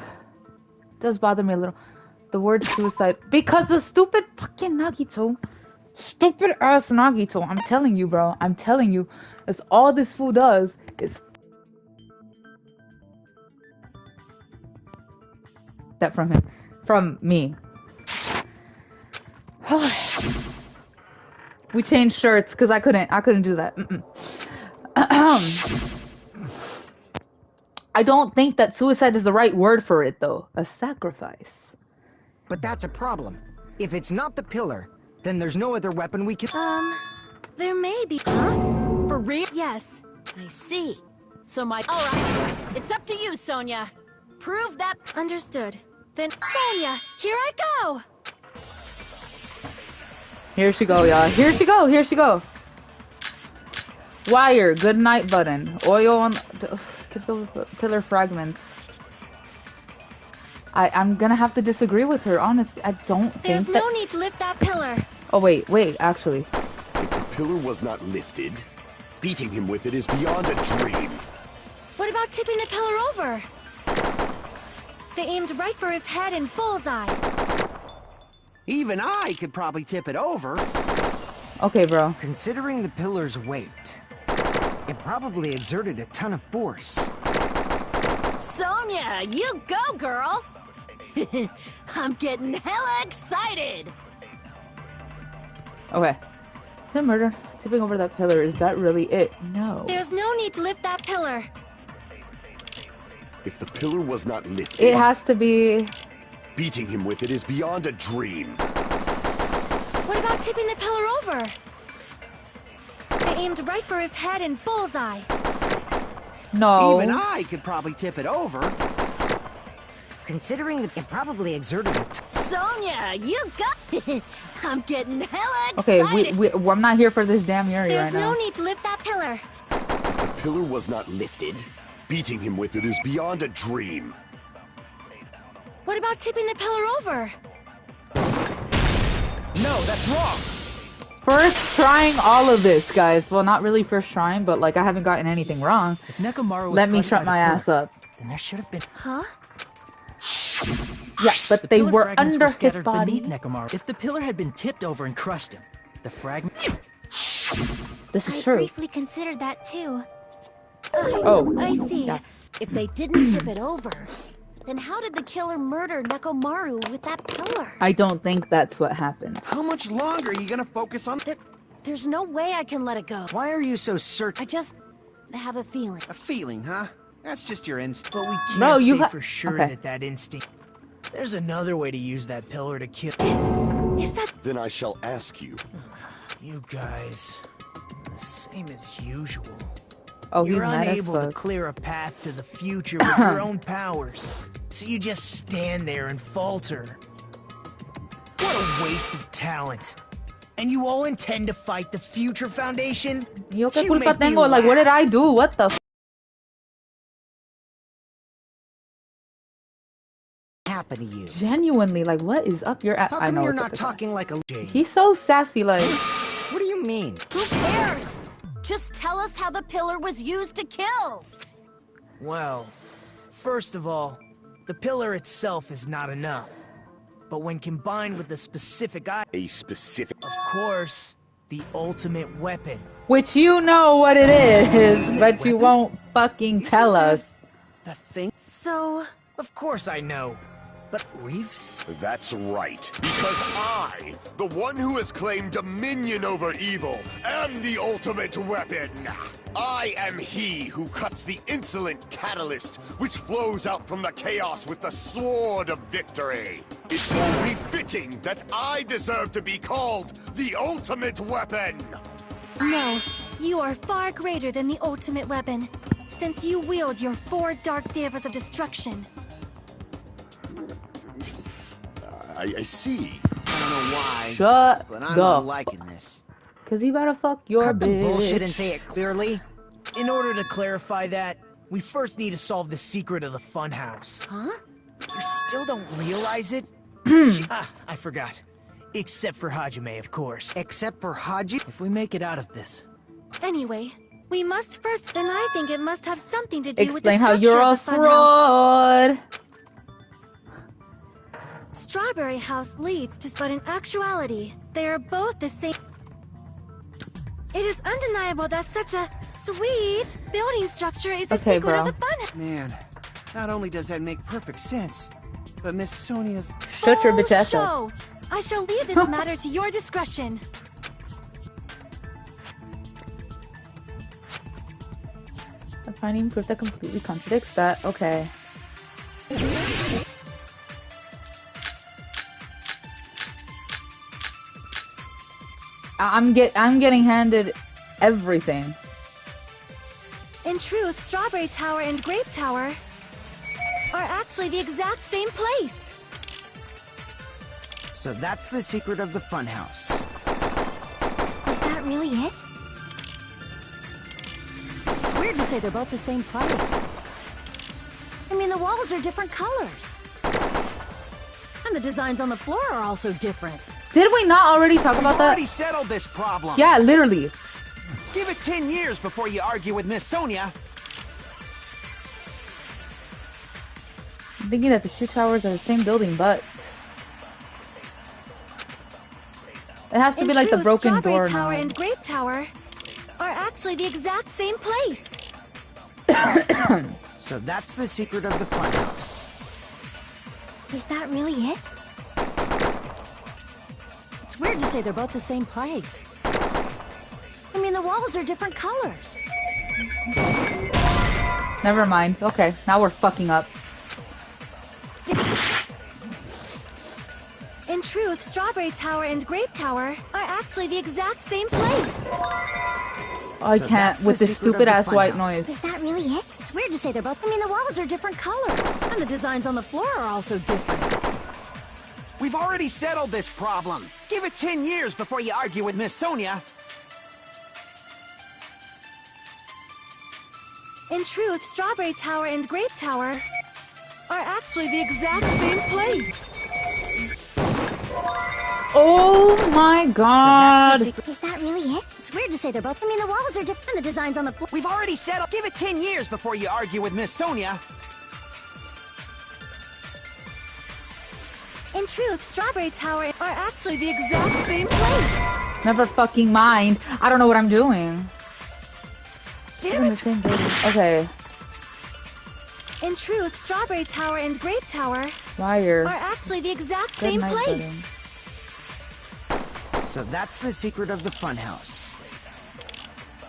does bother me a little. The word suicide. Because the stupid fucking Nagito. Stupid ass Nagito. I'm telling you, bro. I'm telling you. That's all this fool does is... that from him. From me. We changed shirts because I couldn't do that. I don't think that suicide is the right word for it though. A sacrifice. But that's a problem. If it's not the pillar, then there's no other weapon we can... There may be. Huh? For real? Yes. I see. So Alright. It's up to you, Sonia. Prove that... Understood. Then, Sonia, here I go! Here she go, y'all. Here she go. Here she go. Wire. Good night button. Oil on the pillar fragments. I'm gonna have to disagree with her, honestly. I don't think There's no need to lift that pillar. Oh, wait, actually. If the pillar was not lifted, beating him with it is beyond a dream. What about tipping the pillar over? They aimed right for his head and bullseye. Even I could probably tip it over. Okay, bro. Considering the pillar's weight, it probably exerted a ton of force. Sonia, you go, girl! I'm getting hella excited! Okay. The murder. Tipping over that pillar. Is that really it? No. There's no need to lift that pillar. If the pillar was not lifted... It has to be... beating him with it is beyond a dream. What about tipping the pillar over? They aimed right for his head and bullseye. No. Even I could probably tip it over. Considering that it probably exerted a Sonia, you got... I'm getting hella Okay, excited! I'm not here for this damn Yuri There's right now. no need to lift that pillar. If the pillar was not lifted, beating him with it is beyond a dream. What about tipping the pillar over? No, that's wrong! First trying all of this, guys. Well, not really first trying, but like I haven't gotten anything wrong. If Nekomaru was Let me crushed shut by the my ass pillar, up. Then there should have been... Huh? Yeah, but they pillar were fragments under his scattered body. beneath Nekomaru. If the pillar had been tipped over and crushed him, the fragments... This is I true. briefly considered that too. Oh. I see. Yeah. If they didn't tip it over, then how did the killer murder Nekomaru with that pillar? I don't think that's what happened. How much longer are you gonna focus on... There's no way I can let it go. Why are you so certain? I just have a feeling. A feeling, huh? That's just your instinct. But we can't Bro, you say for sure okay. that instinct... There's another way to use that pillar to kill. Is that... Then I shall ask you. You guys, the same as usual. Oh, he's You're mad as unable to fuck. clear a path to the future with your own powers, so you just stand there and falter. What a waste of talent. And you all intend to fight the Future Foundation? Yo, ¿qué You culpa make me tengo? Like, what did laugh. I do? What the f? Happen to you? Genuinely, like, what is up your ass? How I come know you're it's up not his talking like a ass. He's so sassy, like. What do you mean? Who cares? Just tell us how the pillar was used to kill. Well, first of all, the pillar itself is not enough. But when combined with the specific A specific. of course, the ultimate weapon. Which you know what it is, Ultimate but you weapon? won't fucking tell us. The thing? So... Of course I know. But Reeves? That's right. Because I, the one who has claimed dominion over evil, am the ultimate weapon. I am he who cuts the insolent catalyst which flows out from the chaos with the sword of victory. It's only fitting that I deserve to be called the ultimate weapon. No, you are far greater than the ultimate weapon, since you wield your 4 dark devas of destruction. I see. I don't know why, Shut but I'm the not liking this. Cause he better fuck your Cut the bitch. bullshit and say it clearly. In order to clarify that, we first need to solve the secret of the funhouse. Huh? You still don't realize it? I forgot. Except for Hajime, of course. Except for Haji. If we make it out of this, Anyway, we must first... Then I think it must have something to do with the Explain how structure you're a of the funhouse. fraud. Strawberry House leads to... But in actuality, they are both the same... It is undeniable that such a sweet building structure is the Okay, secret of bro. the fun. Man, not only does that make perfect sense, but Miss Sonia's... Shut your bitch ass up. Show. I shall leave this matter to your discretion. I'm finding proof that completely contradicts that. Okay. I'm getting handed everything. In truth, Strawberry Tower and Grape Tower are actually the exact same place. So that's the secret of the funhouse. Is that really it? It's weird to say they're both the same place. I mean, the walls are different colors. And the designs on the floor are also different. Did we not already talk about We've already that? settled this problem. Yeah, literally. Give it 10 years before you argue with Miss Sonia. I'm thinking that the two towers are the same building, but it has to In be like the truth, broken Strawberry door Tower now. and Grape Tower are actually the exact same place. So that's the secret of the funhouse. Is that really it? It's weird to say they're both the same place. I mean, the walls are different colors. Never mind. Okay, now we're fucking up. In truth, Strawberry Tower and Grape Tower are actually the exact same place. I So can't that's with the this secret of stupid the ass white funhouse. noise. Is that really it? It's weird to say they're both... I mean, the walls are different colors. And the designs on the floor are also different. We've already settled this problem. Give it 10 years before you argue with Miss Sonia. In truth, Strawberry Tower and Grape Tower are actually the exact same place. Oh my god. Is that really it? It's weird to say they're both... I mean, the walls are different. And the designs on the floor... We've already settled. Give it 10 years before you argue with Miss Sonia. In truth, Strawberry Tower are actually the exact same place. Never fucking mind. I don't know what I'm doing. Damn In the it! same building. Okay. In truth, Strawberry Tower and Grape Tower Wire. are actually the exact Good same night, place. building. So that's the secret of the funhouse.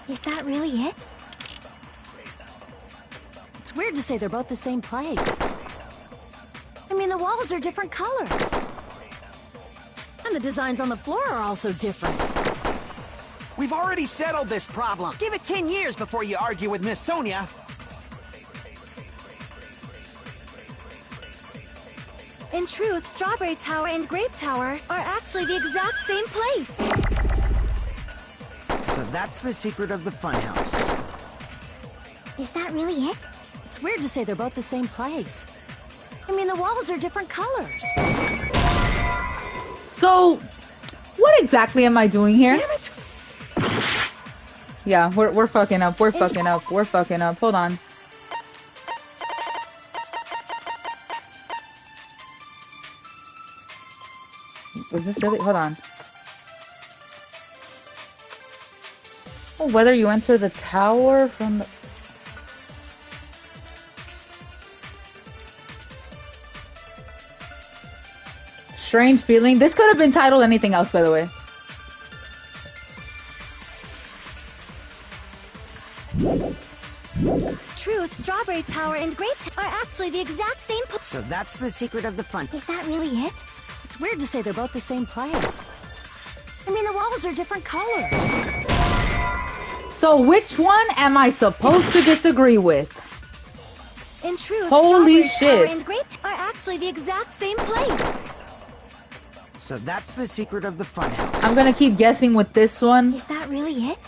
Is that really it? It's weird to say they're both the same place. I mean, the walls are different colors. And the designs on the floor are also different. We've already settled this problem. Give it 10 years before you argue with Miss Sonia. In truth, Strawberry Tower and Grape Tower are actually the exact same place. So that's the secret of the funhouse. Is that really it? It's weird to say they're both the same place. I mean, the walls are different colors. So, what exactly am I doing here? Damn it! Yeah, we're fucking up. We're fucking up. We're fucking up. Hold on. Was this really? Hold on. Oh, whether you enter the tower from the... Strange feeling. This could have been titled anything else, by the way. Truth, Strawberry Tower and Grape Tower are actually the exact same place. So that's the secret of the fun. Is that really it? It's weird to say they're both the same place. I mean, the walls are different colors. So which one am I supposed to disagree with? In truth, Holy Strawberry Tower shit. and Grape Tower are actually the exact same place. So that's the secret of the funhouse. I'm gonna keep guessing with this one. Is that really it?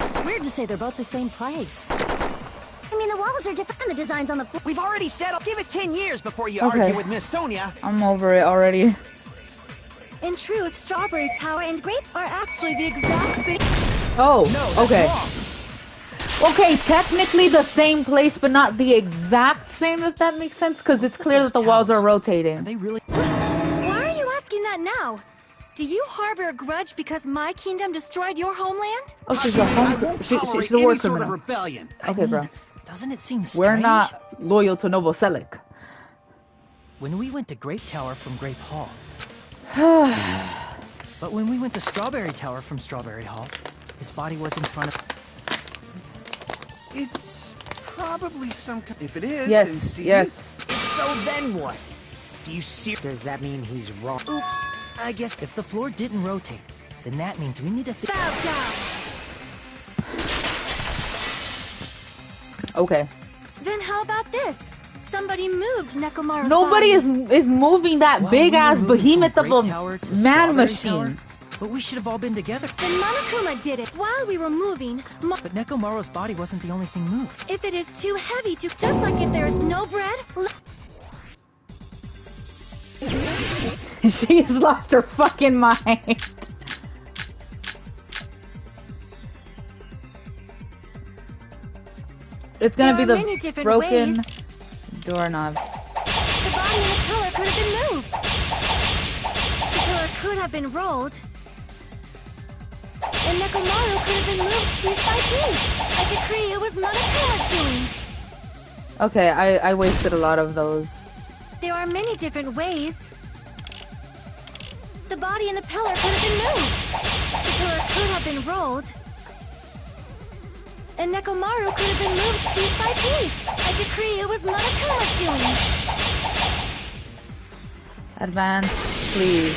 It's weird to say they're both the same place. I mean, the walls are different and the designs on the floor. We've already settled. Give it 10 years before you Okay. argue with Miss Sonia. I'm over it already. In truth, Strawberry Tower and Grape are actually the exact same. Oh, No, that's okay. wrong. Okay, technically the same place, but not the exact same, if that makes sense, because it's clear that the walls are rotating. They really... Why are you asking that now? Do you harbor a grudge because my kingdom destroyed your homeland? Oh, she's a I home... won't she's tolerate a war any sort of criminal. rebellion. Okay, bro. Doesn't it seem strange? We're not loyal to Novoselic. When we went to Grape Tower from Grape Hall. But when we went to Strawberry Tower from Strawberry Hall, his body was in front of... It's probably some kind... If it is, then Yes, see? yes. So then what? Do you see? Does that mean he's wrong? Oops. I guess if the floor didn't rotate, then that means we need to... Bow down. Okay. Then how about this? Somebody moved Nekomaru's Nobody body. is moving that While big we were ass moving behemoth from of Grape a Tower to man Strawberry machine. Tower, but we should have all been together. Then Monokuma did it. While we were moving, But Nekomaru's body wasn't the only thing moved. if it is too heavy to... Just like if there is no bread... She has lost her fucking mind. It's gonna There be are the many different broken ways. doorknob. The body and the pillar could have been moved. The pillar could have been rolled. And Nekomaru could have been moved piece by piece. I decree it was Monokuma's doing. Okay, I wasted a lot of those. There are many different ways. The body and the pillar could have been moved. The pillar could have been rolled. And Nekomaru could have been moved piece by piece. I decree it was Monokuma's doing. Advance, please.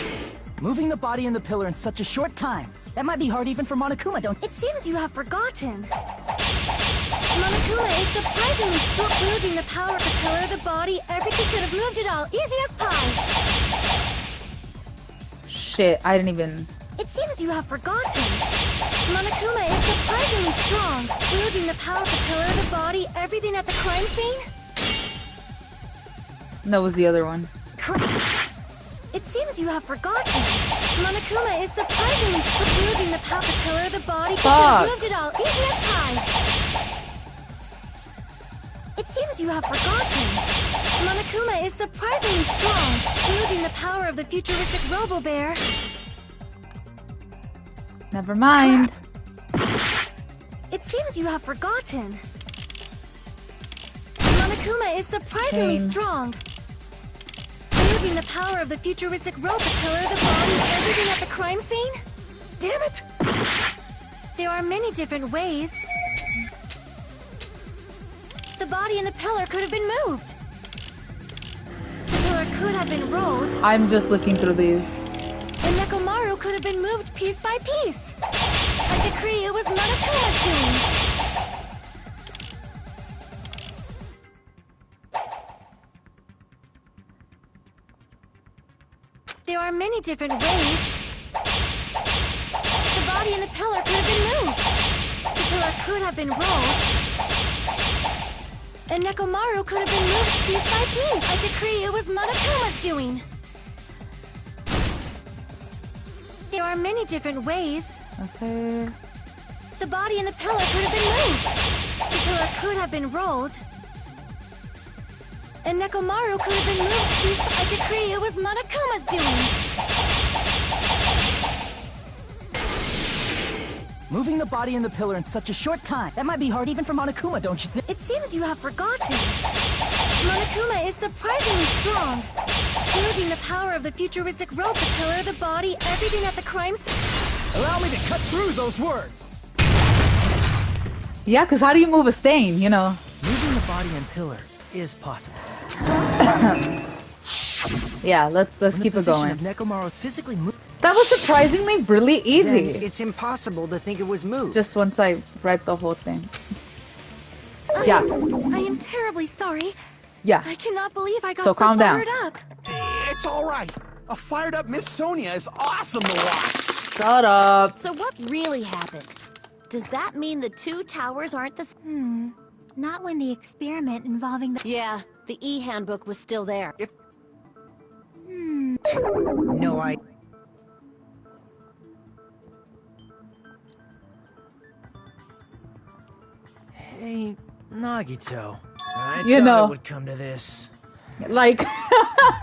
Moving the body and the pillar in such a short time. That might be hard even for Monokuma, don't... It seems you have forgotten. Monokuma is surprisingly strong. Wielding the power of the pillar, the body, everything could have moved it all. Easy as pie. Shit, I didn't even... It seems you have forgotten. Monokuma is surprisingly strong. Wielding the power of the pillar, the body, everything at the crime scene. That was the other one. It seems you have forgotten. Monokuma is surprisingly strong. Wielding the power of the pillar, the body, could have moved it all. Easy as pie. It seems you have forgotten. Monokuma is surprisingly strong. Wielding the power of the futuristic Robo-Bear. Never mind. It seems you have forgotten. Monokuma is surprisingly Same. strong. Wielding the power of the futuristic rope, the pillar, the body, everything at the crime scene? Damn it! There are many different ways. The body and the pillar could have been moved. killer could have been rolled. I'm just looking through these. And Nekomaru could have been moved piece by piece. I decree it was Monokuma's doing. There are many different ways. The body and the pillar could have been moved. The pillar could have been rolled. And Nekomaru could have been moved piece by piece. I decree it was Monokuma's doing. There are many different ways. Okay. The body and the pillar could have been moved. The pillar could have been rolled. And Nekomaru could have been moved piece by... I decree it was Monokuma's doing. Moving the body and the pillar in such a short time. That might be hard even for Monokuma, don't you think? It seems you have forgotten. Monokuma is surprisingly strong. Wielding the power of the futuristic rope, the pillar, the body, everything at the crime scene. Allow me to cut through those words. Yeah, because how do you move a stain, you know? Moving the body and pillar is possible. Yeah, let's keep it going. Nekomaru physically moved. That was surprisingly really easy. Then it's impossible to think it was moved. Just once I read the whole thing. Yeah. I am terribly sorry. Yeah. I cannot believe I got So calm down. fired up. It's all right. A fired up Miss Sonia is awesome to watch. Shut up. So what really happened? Does that mean the two towers aren't the same? Not when the experiment involving the... Yeah, the e-handbook was still there. No, Hey, Nagito. I You thought know. it would come to this. Like...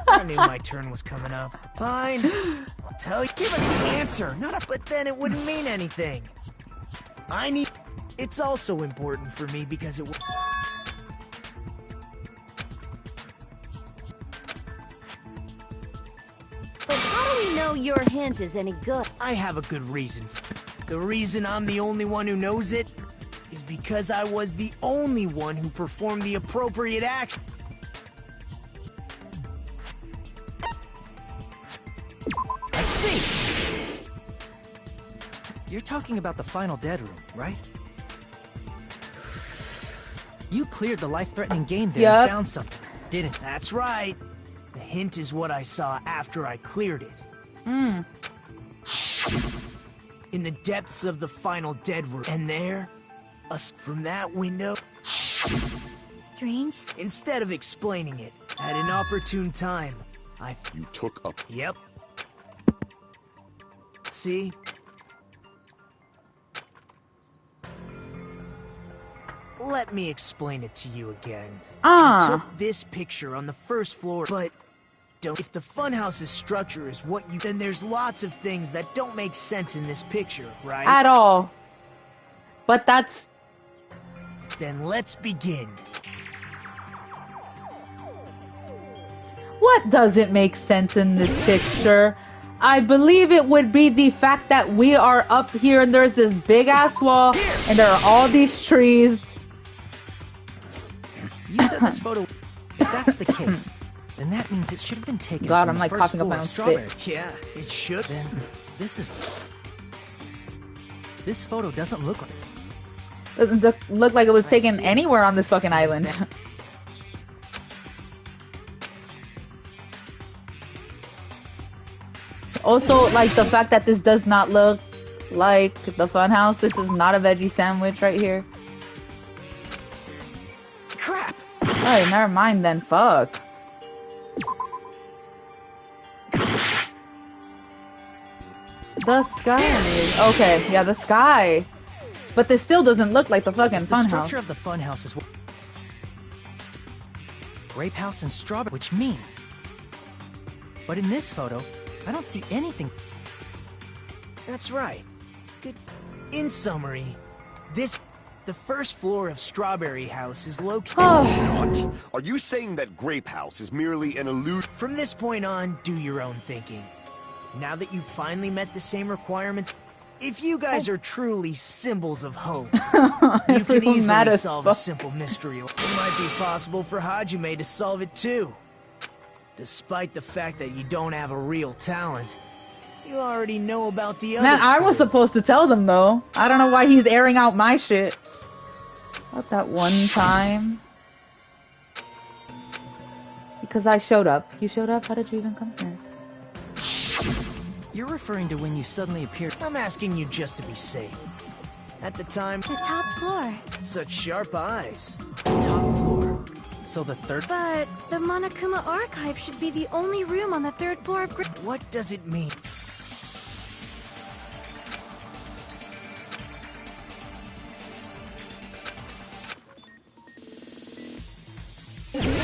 I knew my turn was coming up. Fine. I'll tell you. Give us the answer, not a... But then it wouldn't mean anything. I need... It's also important for me because it... But how do we know your hint is any good? I have a good reason. The reason I'm the only one who knows it is because I was the only one who performed the appropriate action. I see! You're talking about the final dead room, right? You cleared the life-threatening game there and found something, didn't you? That's right. The hint is what I saw after I cleared it. In the depths of the final dead room. And there, from that window... Strange. Instead of explaining it, at an opportune time, You took up. Yep. See? Let me explain it to you again. I took this picture on the first floor, but if the funhouse's structure is what you... Then there's lots of things that don't make sense in this picture, right? At all. But that's... Then let's begin. What doesn't make sense in this picture? I believe it would be the fact that we are up here and there's this big ass wall and there are all these trees. You said this photo... If that's the case, then that means it should have been taken God, from I'm the like first coughing up floor my of own Strawberry. spit. Yeah, it should. Then, this photo doesn't look like... It doesn't look like it was taken anywhere on this fucking island. Also, like the fact that this does not look like the funhouse. This is not a veggie sandwich right here. Crap! Hey, never mind then. Fuck. The sky. Okay, yeah, the sky. But this still doesn't look like the fucking The funhouse. structure of the funhouse is grape house and strawberry, which means... But in this photo, I don't see anything. That's right. Good. In summary, the first floor of Strawberry House is located... What? Are you saying that Grape House is merely an illusion? From this point on, do your own thinking. Now that you've finally met the same requirements, if you guys are truly symbols of hope, you can mad easily as solve a fuck. simple mystery. It might be possible for Hajime to solve it too. Despite the fact that you don't have a real talent, you already know about the other Man, I was crew. supposed to tell them though. I don't know why he's airing out my shit. Not that one time. Because I showed up. You showed up? How did you even come here? You're referring to when you suddenly appeared. I'm asking you just to be safe. At the time, The top floor. such sharp eyes. Top floor. So the third. But the Monokuma Archive should be the only room on the 3rd floor of What does it mean?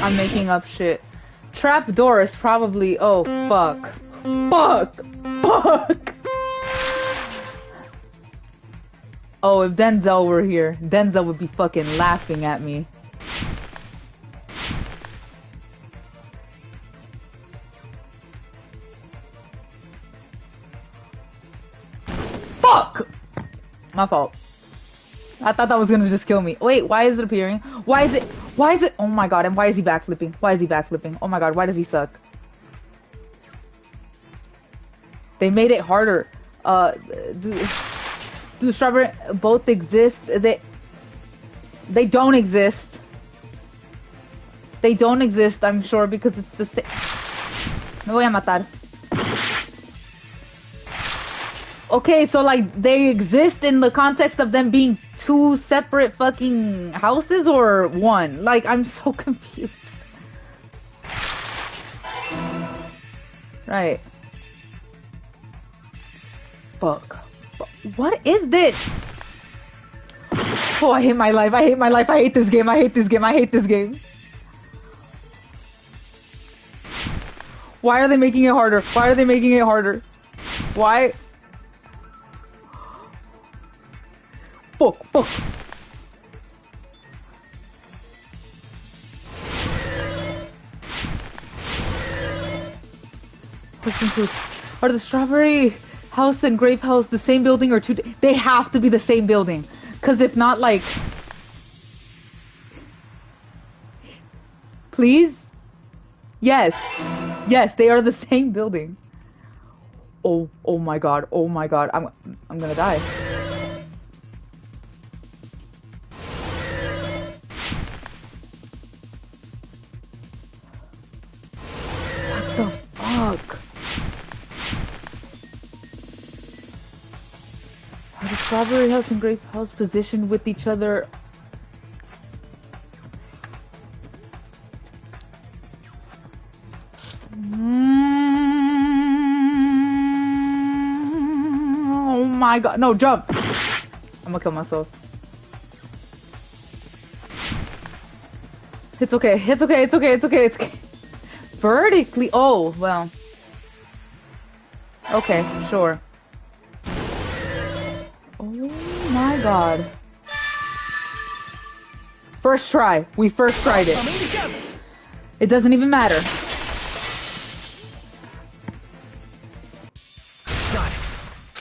I'm making up shit. Trapdoor is probably... Oh, fuck. Fuck! Fuck! Oh, if Denzel were here, Denzel would be fucking laughing at me. Fuck! My fault. I thought that was gonna just kill me. Wait, why is it appearing? Why is it? Oh my god, and why is he backflipping? Why is he backflipping? Oh my god, why does he suck? They made it harder. Do strawberry both exist? They don't exist. They don't exist, I'm sure, because it's the same. Me voy a matar. Okay, so like they exist in the context of them being two separate fucking houses or one? Like I'm so confused. Right. Fuck. What is this? Oh, I hate my life. I hate my life. I hate this game. I hate this game. I hate this game. Why are they making it harder? Why are they making it harder? Why? Fuck, fuck. Question 2. Are the strawberry house and grape house the same building or two? They have to be the same building. Because if not, like... Please? Yes. Yes, they are the same building. Oh my god. Oh my god. I'm gonna die. What the fuck? Are the strawberry house and grape house positioned with each other? Oh my god. No, jump. I'm gonna kill myself. It's okay. It's okay. It's okay. It's okay. It's okay. Vertically. Oh, well. Okay, sure. Oh my god. First try. We first tried it. It doesn't even matter. Got it.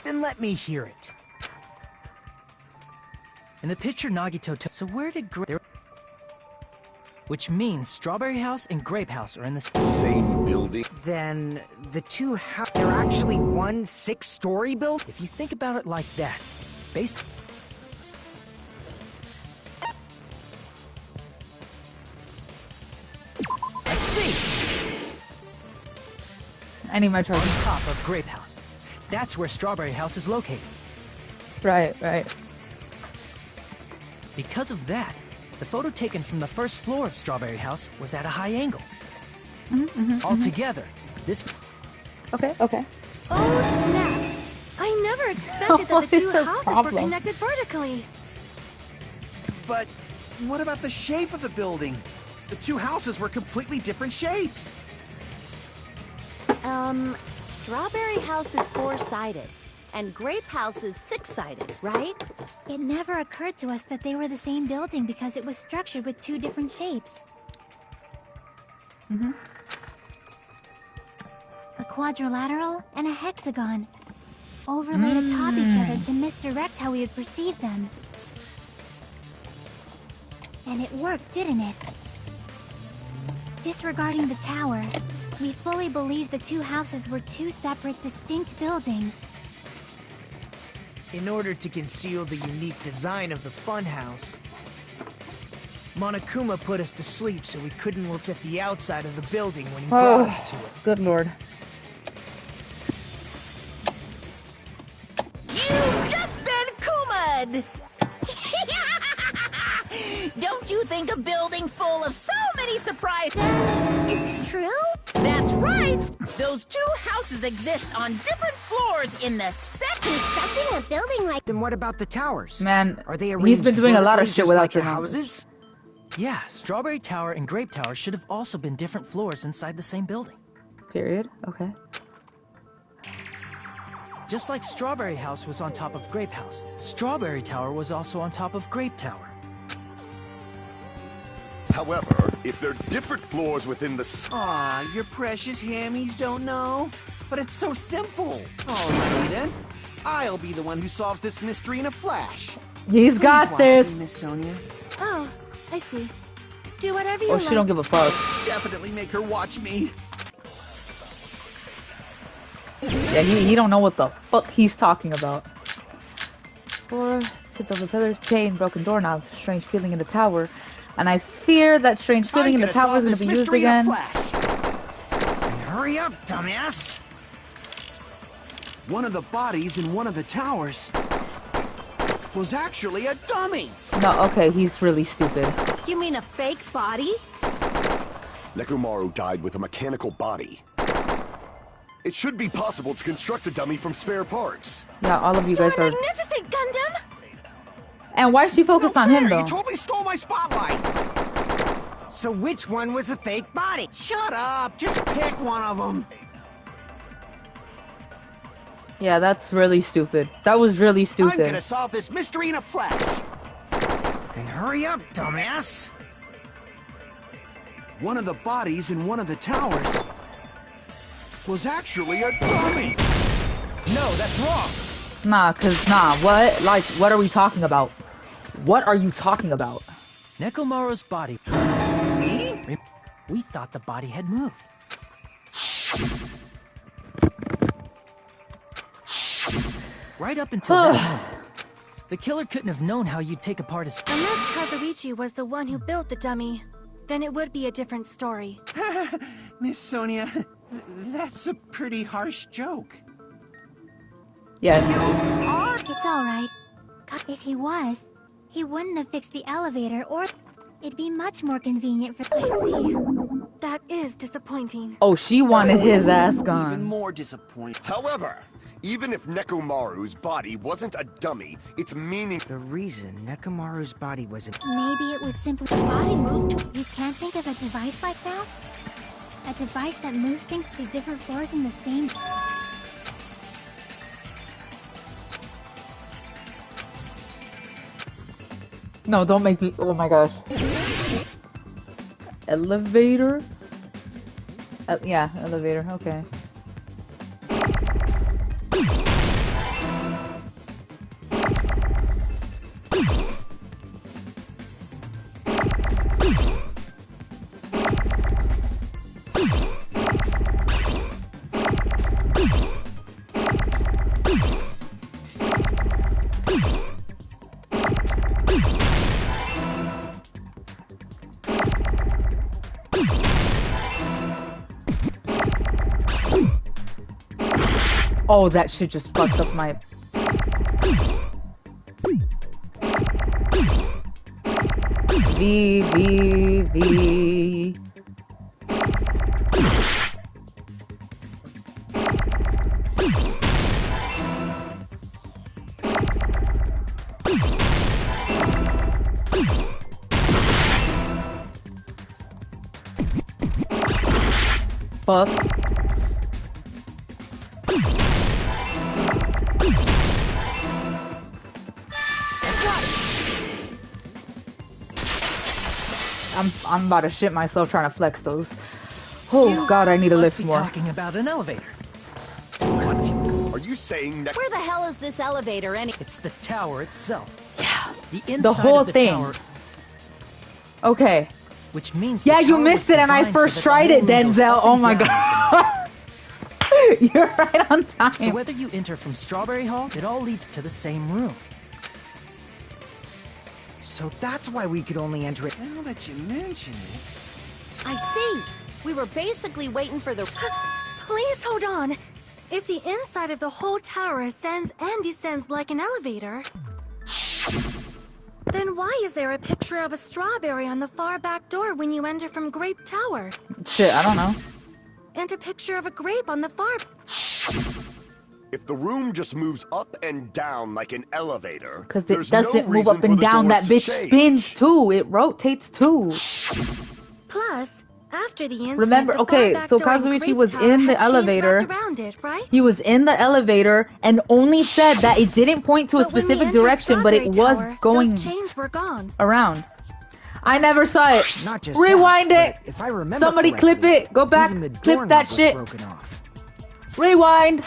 Then let me hear it. In the picture, Nagito took. So where did which means Strawberry House and Grape House are in the Same building. Then the two they're actually one 6-story building? If you think about it like that, based... I see! I need my On charger. top of Grape House. That's where Strawberry House is located. Right, right. Because of that, the photo taken from the first floor of Strawberry House was at a high angle. Altogether, this... Okay, okay. Oh, snap! I never expected that What the is two her houses problem? were connected vertically. But what about the shape of the building? The two houses were completely different shapes. Strawberry House is 4-sided, and Grape House is 6-sided, right? It never occurred to us that they were the same building because it was structured with two different shapes. A quadrilateral and a hexagon, overlaid atop each other to misdirect how we would perceive them. And it worked, didn't it? Disregarding the tower, We fully believe the two houses were two separate, distinct buildings. In order to conceal the unique design of the funhouse, Monokuma put us to sleep so we couldn't look at the outside of the building when he brought us to it. Good lord. You've just been Kuma'd! Don't you think a building full of so many surprises... It's true? That's right! Those two houses exist on different floors in the second... Constructing a building like... Then what about the towers? Man, Are they he's arranged been doing a lot of vertically shit just without like your the numbers. houses? Yeah, Strawberry Tower and Grape Tower should have also been different floors inside the same building. Period. Okay. Just like Strawberry House was on top of Grape House, Strawberry Tower was also on top of Grape Tower. However, if they're different floors within the... Aw, your precious hammies don't know? But it's so simple. Alrighty then. I'll be the one who solves this mystery in a flash. He's got Please watch this. me, Miss Sonia. Oh, I see. Do whatever you Oh, like. she don't give a fuck. Definitely make her watch me. Yeah, he don't know what the fuck he's talking about. Floor, tip of a pillar, chain, broken doorknob, strange feeling in the tower. And I fear that strange feeling in the tower is going to be used again. And hurry up, dumbass! One of the bodies in one of the towers was actually a dummy. No, okay, he's really stupid. You mean a fake body? Nekomaru died with a mechanical body. It should be possible to construct a dummy from spare parts. Yeah, all of you You're guys are... magnificent, Gundam! And why is she focused on him, though? You totally stole my spotlight. So which one was the fake body? Shut up. Just pick one of them. Yeah, that's really stupid. That was really I'm stupid. gonna solve this mystery in a flash. Then hurry up, dumbass! One of the bodies in one of the towers was actually a dummy. No, that's wrong! What? Like, what are we talking about? What are you talking about? Nekomaru's body. Me? We thought the body had moved. Right up until that moment. The killer couldn't have known how you'd take apart his... Unless Kazuichi was the one who built the dummy, then it would be a different story. Miss Sonia, that's a pretty harsh joke. Yeah. It's alright. If he was, he wouldn't have fixed the elevator, or it'd be much more convenient for... I see. That is disappointing. Oh, she wanted his ass Even gone. more disappointing. However, even if Nekomaru's body wasn't a dummy, its meaning... The reason Nekomaru's body wasn't... Maybe it was simply... His body moved to... You can't think of a device like that? A device that moves things to different floors in the same... No, don't make me... Oh my gosh. Elevator? Yeah, elevator, okay. Oh, that shit just fucked up my... V. Fuck. I'm about to shit myself trying to flex those. Oh god, I need to lift more. Talking about an elevator. What? Are you saying Where the hell is this elevator anyway? It's the tower itself. Yeah. The inside The whole of the thing. tower. Okay. Which means Yeah, the you tower missed was it, and I designed so first that the tried whole it, room goes Denzel. up Oh and my down god. You're right on time. So whether you enter from Strawberry Hall, it all leads to the same room. So that's why we could only enter it. Now that you mention it... I see. We were basically waiting for the... Please hold on. If the inside of the whole tower ascends and descends like an elevator, then why is there a picture of a strawberry on the far back door when you enter from Grape Tower? Shit, I don't know. And a picture of a grape on the far... If the room just moves up and down like an elevator, Because it there's doesn't no move reason up for and the down. doors That to bitch change. spins too. It rotates too. Plus, after the incident, Remember, the okay, far back so door in Kazuichi Grape was Tower in the had chains elevator. wrapped around it, right? He was in the elevator and only said that it didn't point to a But when we specific entered direction, but it Strawberry was Tower, going those chains were gone. around. I never saw it. Not just Rewind that, it. but if I remember Somebody clip correctly, it. Go back. even the Clip that doorknob was shit. broken off. Rewind.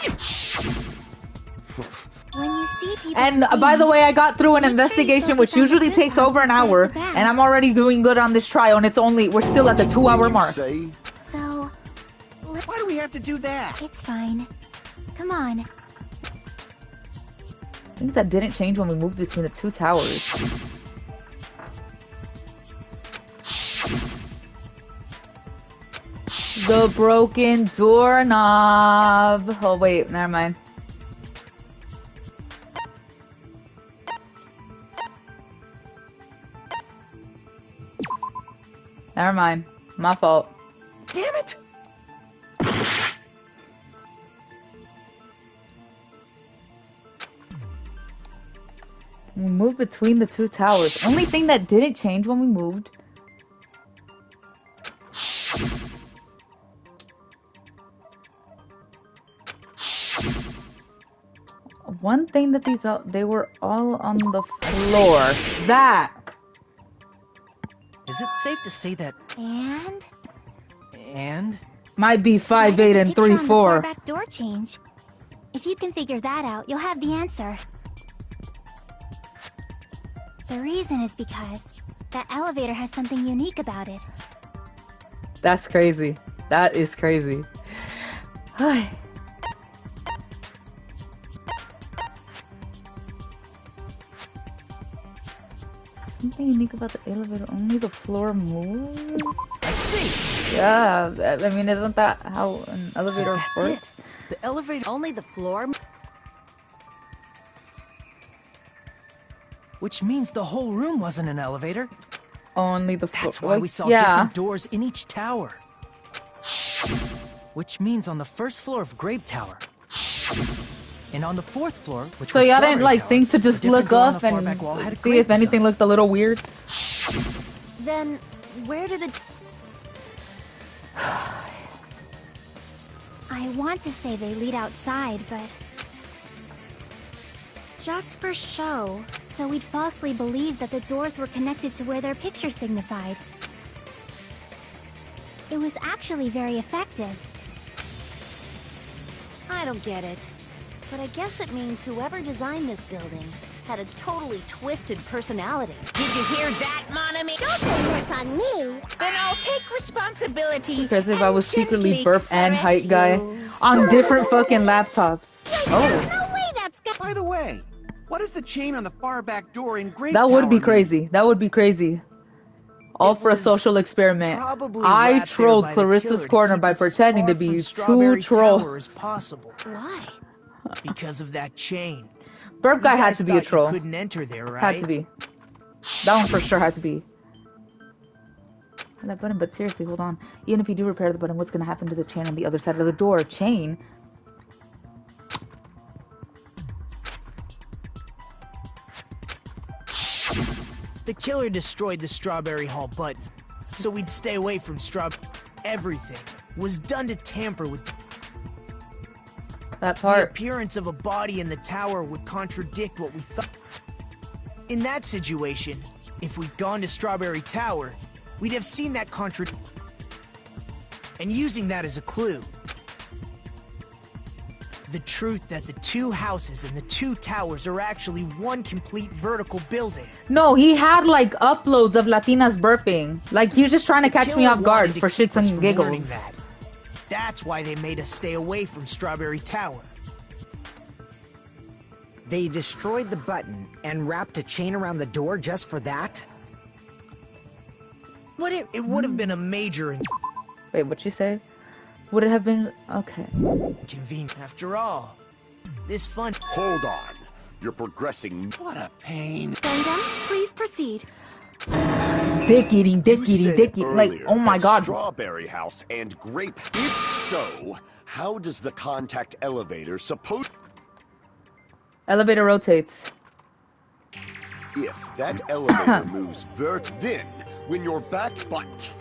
When you see people And with by the things, way, I got through an make sure you investigation, focus which on the usually good takes parts over an instead of hour, the bad. and I'm already doing good on this trial, and we're still at the 2-hour mark. Say? So, Why do we have to do that? it's fine. Come on. Things that didn't change when we moved between the two towers. The broken doorknob. Oh wait, never mind. Never mind. My fault. Damn it! We moved between the two towers. Only thing that didn't change when we moved. One thing that they were all on the floor. That. Is it safe to say that... And? Might be Why 5'8" did the and picture on the far 3'4". back door change? If you can figure that out, you'll have the answer. The reason is because that elevator has something unique about it. That's crazy. That is crazy. Something unique about the elevator. Only the floor moves? I see! Yeah, I mean, isn't that how an elevator That's works? it. The elevator... Only the floor... Which means the whole room wasn't an elevator. Only the floor. That's why we saw yeah. different doors in each tower. Which means on the first floor of Grape Tower. And on the fourth floor, which So was y'all didn't Strawberry like Tower, think to a just different look door on up the far and back wall had a see grape if anything design. looked a little weird? Then, where did the... I want to say they lead outside, but... just for show, so we'd falsely believe that the doors were connected to where their picture signified. It was actually very effective. I don't get it. But I guess it means whoever designed this building had a totally twisted personality. Did you hear that, Monami? Don't blame this on me! Then I'll take responsibility. Because if I was secretly gently burp and caress height guy you. on different fucking laptops. There's Oh, no way that's gonna... By the way, what is the chain on the far back door in Grape that would Tower be mean? crazy. That would be crazy. All It for a was social experiment. Probably I wrapped there trolled by the Clarissa's killer to corner keep by us as pretending to far be from two Strawberry trolls. Tower as possible. Why? Because of that chain. Burp guy You had guys to be a thought you troll. couldn't enter there, right? Had to be. That one for sure had to be. That button, but seriously, hold on. Even if you do repair the button, what's gonna happen to the chain on the other side of the door? Chain? The killer destroyed the Strawberry Hall button, so we'd stay away from Everything was done to tamper with... That The part. appearance of a body in the tower would contradict what we thought. In that situation, if we'd gone to Strawberry Tower, we'd have seen that and using that as a clue. the truth that the two houses and the two towers are actually one complete vertical building. No, he had like uploads of Latinas burping. Like he was just trying to catch me off guard for shits and giggles. That's why they made us stay away from Strawberry Tower. They destroyed the button and wrapped a chain around the door just for that? It would have been a major... Wait, what'd she say? Would it have been... Okay. Convenient. After all, this fun... Hold on. You're progressing. What a pain. Gundam, please proceed. Dick eating. Like, oh my god. Strawberry House and grape. If so, how does the contact elevator suppose... Elevator rotates. If that elevator moves then when you're back but...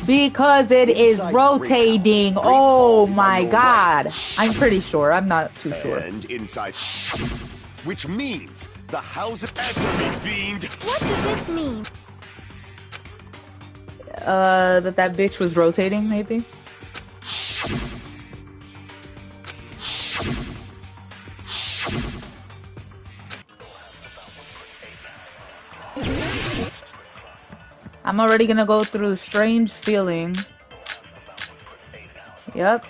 Because it is rotating. Oh my god. I'm pretty sure. I'm not too sure. And inside... Which means the house... Answer me, fiend! What does this mean? That bitch was rotating, maybe? I'm already gonna go through the strange feeling. Yep.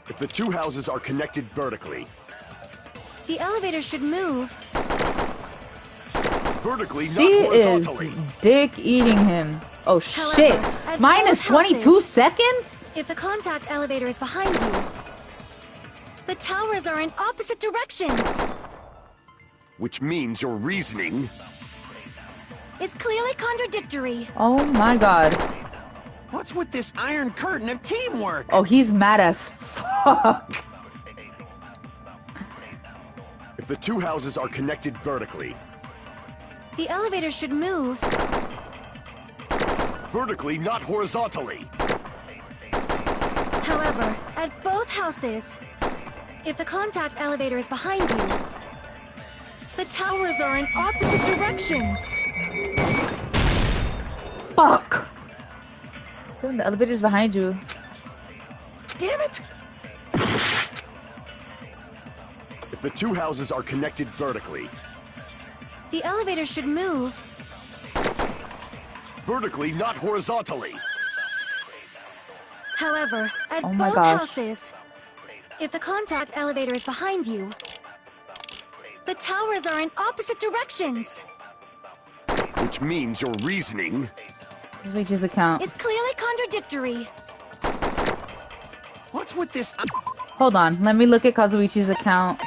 If the two houses are connected vertically... The elevator should move. Vertically, she not horizontally. Is dick eating him. Oh However, shit. Minus 22 seconds? If the contact elevator is behind you, the towers are in opposite directions. Which means your reasoning... It's clearly contradictory. Oh my god. What's with this iron curtain of teamwork? Oh, he's mad as fuck. If the two houses are connected vertically... The elevator should move. Vertically, not horizontally. However, at both houses, if the contact elevator is behind you, the towers are in opposite directions. Fuck! The elevator's behind you. Damn it! If the two houses are connected vertically... The elevator should move. Vertically, not horizontally. However, at both houses, if the contact elevator is behind you, the towers are in opposite directions. Which means your reasoning... Reaches account. It's clearly contradictory. What's with this? Hold on, let me look at Kazuichi's account.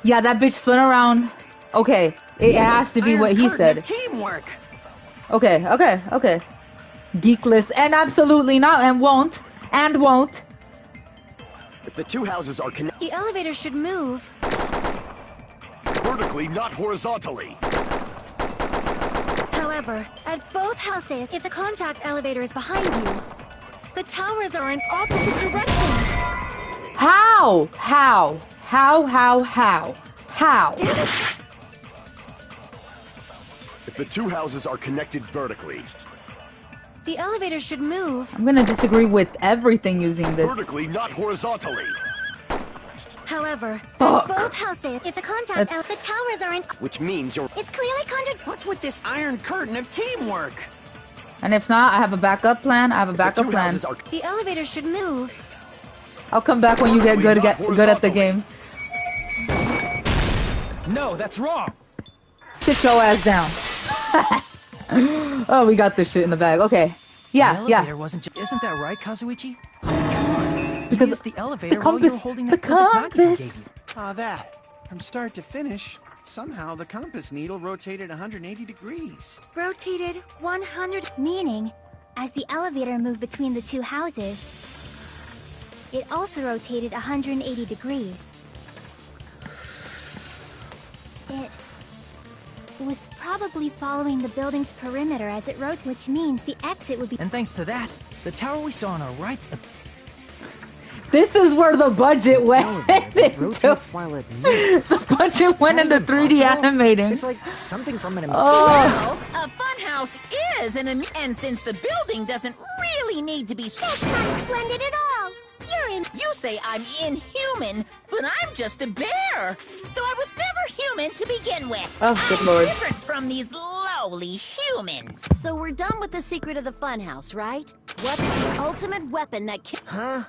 Yeah, that bitch spun around. Okay, it has to be what he said. Teamwork. Okay. Geekless and absolutely not and won't. If the two houses are connected... The elevator should move. Vertically, not horizontally. However, at both houses, if the contact elevator is behind you, the towers are in opposite directions. How? Damn it! If the two houses are connected vertically... The elevator should move. I'm gonna disagree with everything using this. Vertically, not horizontally. However, Fuck. at both houses, if the contact the towers are in... Which means you're... It's clearly What's with this iron curtain of teamwork? And if not, I have a backup plan. The elevator should move. I'll come back when you get good at the game. No, that's wrong. Sit your ass down. Oh, we got this shit in the bag. Okay. Yeah. Wasn't isn't that right, Kazuichi? I mean, come on. Because you used the elevator the compass, while you were holding that compass Nagito gave you. That. From start to finish, somehow the compass needle rotated 180 degrees. Rotated 100... Meaning, as the elevator moved between the two houses, it also rotated 180 degrees. It was probably following the building's perimeter as it rotated, which means the exit would be... And thanks to that, the tower we saw on our right... This is where the budget went. It rotates while it moves. The budget went into 3D animating. It's like something from an Well, a funhouse is and since the building doesn't really need to be That's not splendid at all. You say I'm inhuman, but I'm just a bear. So I was never human to begin with. Oh, good lord. I'm different from these lowly humans. So we're done with the secret of the funhouse, right? What's the ultimate weapon that can... Huh?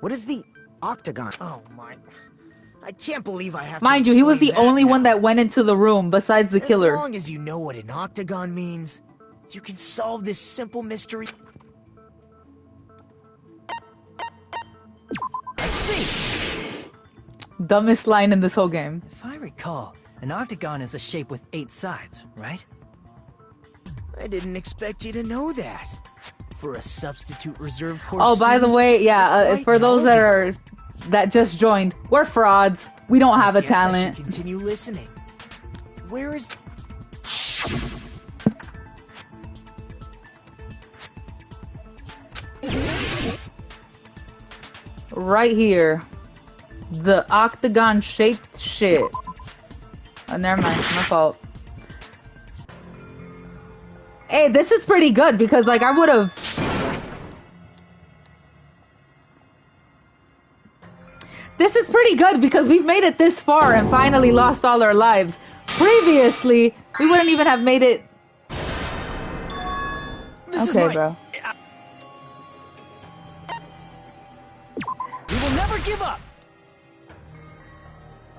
What is the octagon? Oh my... I can't believe I have to Mind you, he was the explain that only now. one that went into the room besides the killer. As long as you know what an octagon means, you can solve this simple mystery. I see! Dumbest line in this whole game. If I recall, an octagon is a shape with 8 sides, right? I didn't expect you to know that. For a substitute reserve course Oh, by the student, way, yeah, you're quite for those that just joined, we're frauds. We don't have a Guess I should talent. continue listening. Where is... Right here. The octagon shaped shit. Oh, never mind, my fault. Hey, this is pretty good because, like, I would have. This is pretty good because we've made it this far and finally lost all our lives. Previously, we wouldn't even have made it. Okay, bro. We will never give up.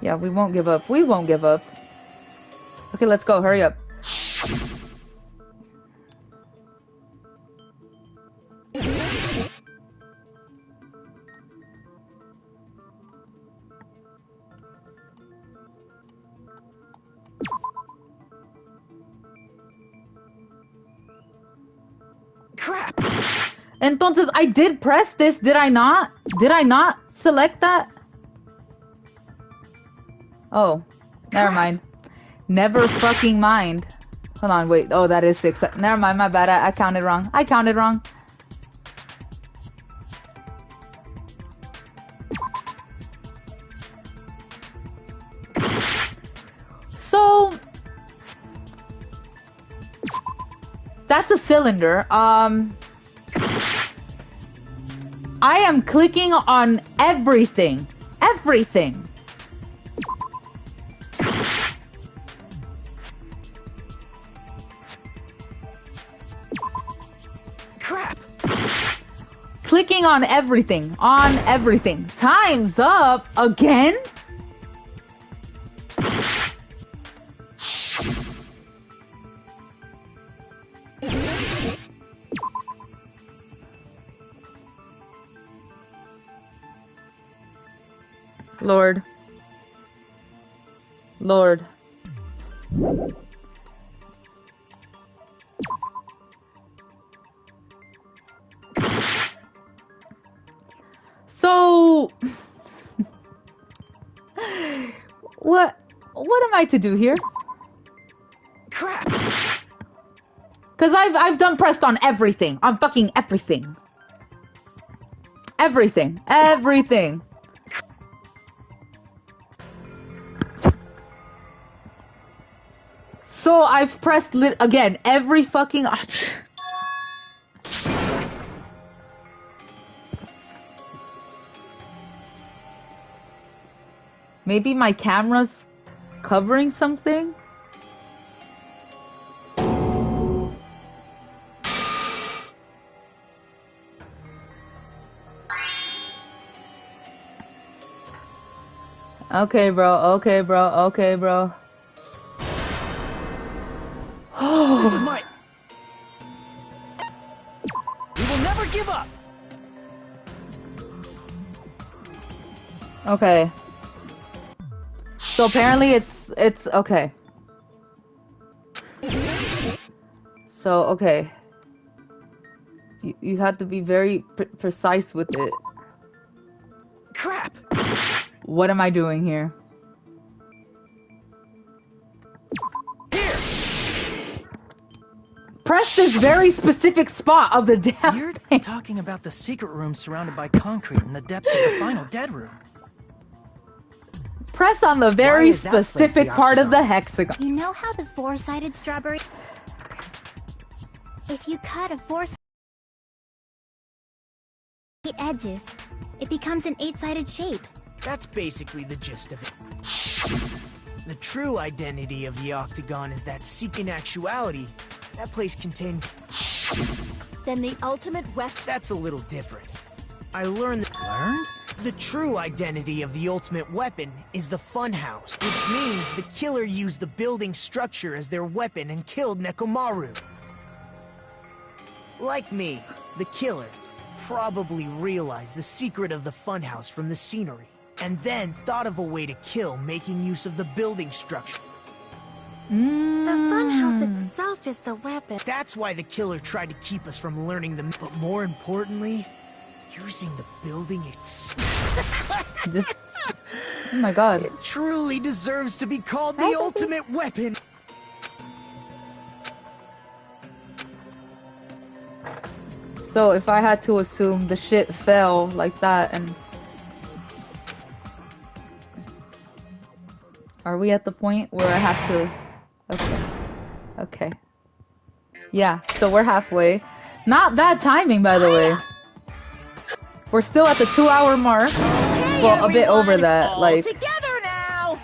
Yeah, we won't give up. We won't give up. Okay, let's go. Hurry up. Crap! Entonces, I did press this, did I not? Did I not select that? Oh, never mind. Never fucking mind. Hold on, wait. Oh, that is 6. Never mind, my bad. I counted wrong. I counted wrong. So, that's a cylinder. I am clicking on everything. Everything. Crap! Clicking on everything. On everything. Time's up again? Lord. Lord. So, what am I to do here? Crap! Cause I've done pressed on everything, on fucking everything, everything. So I've pressed again every fucking. Maybe my camera's covering something? Okay, bro. Okay, bro. Okay, bro. This is my... We will never give up. Okay. So apparently it's okay. So, okay. You have to be very precise with it. Crap! What am I doing here? Here! Press this very specific spot of the damn You're thing. talking about the secret room surrounded by concrete in the depths of the final dead room. Press on the very is that place specific the part of the octagon? hexagon. You know how the four-sided strawberry... If you cut a four-sided edges, it becomes an eight-sided shape. That's basically the gist of it. The true identity of the octagon is that in actuality, that place contained... Then the ultimate weapon... That's a little different. I learned that... Learned? The true identity of the ultimate weapon is the funhouse, which means the killer used the building structure as their weapon and killed Nekomaru. Like me, the killer probably realized the secret of the funhouse from the scenery, and then thought of a way to kill making use of the building structure. The funhouse itself is the weapon. That's why the killer tried to keep us from learning them, but more importantly, using the building itself. Oh my god. It truly deserves to be called the ultimate weapon. So if I had to assume the shit fell like that, and are we at the point where I have to... Okay. Yeah, so we're halfway. Not bad timing, by the way. We're still at the 2-hour mark. Well, a bit over that, all like... together now!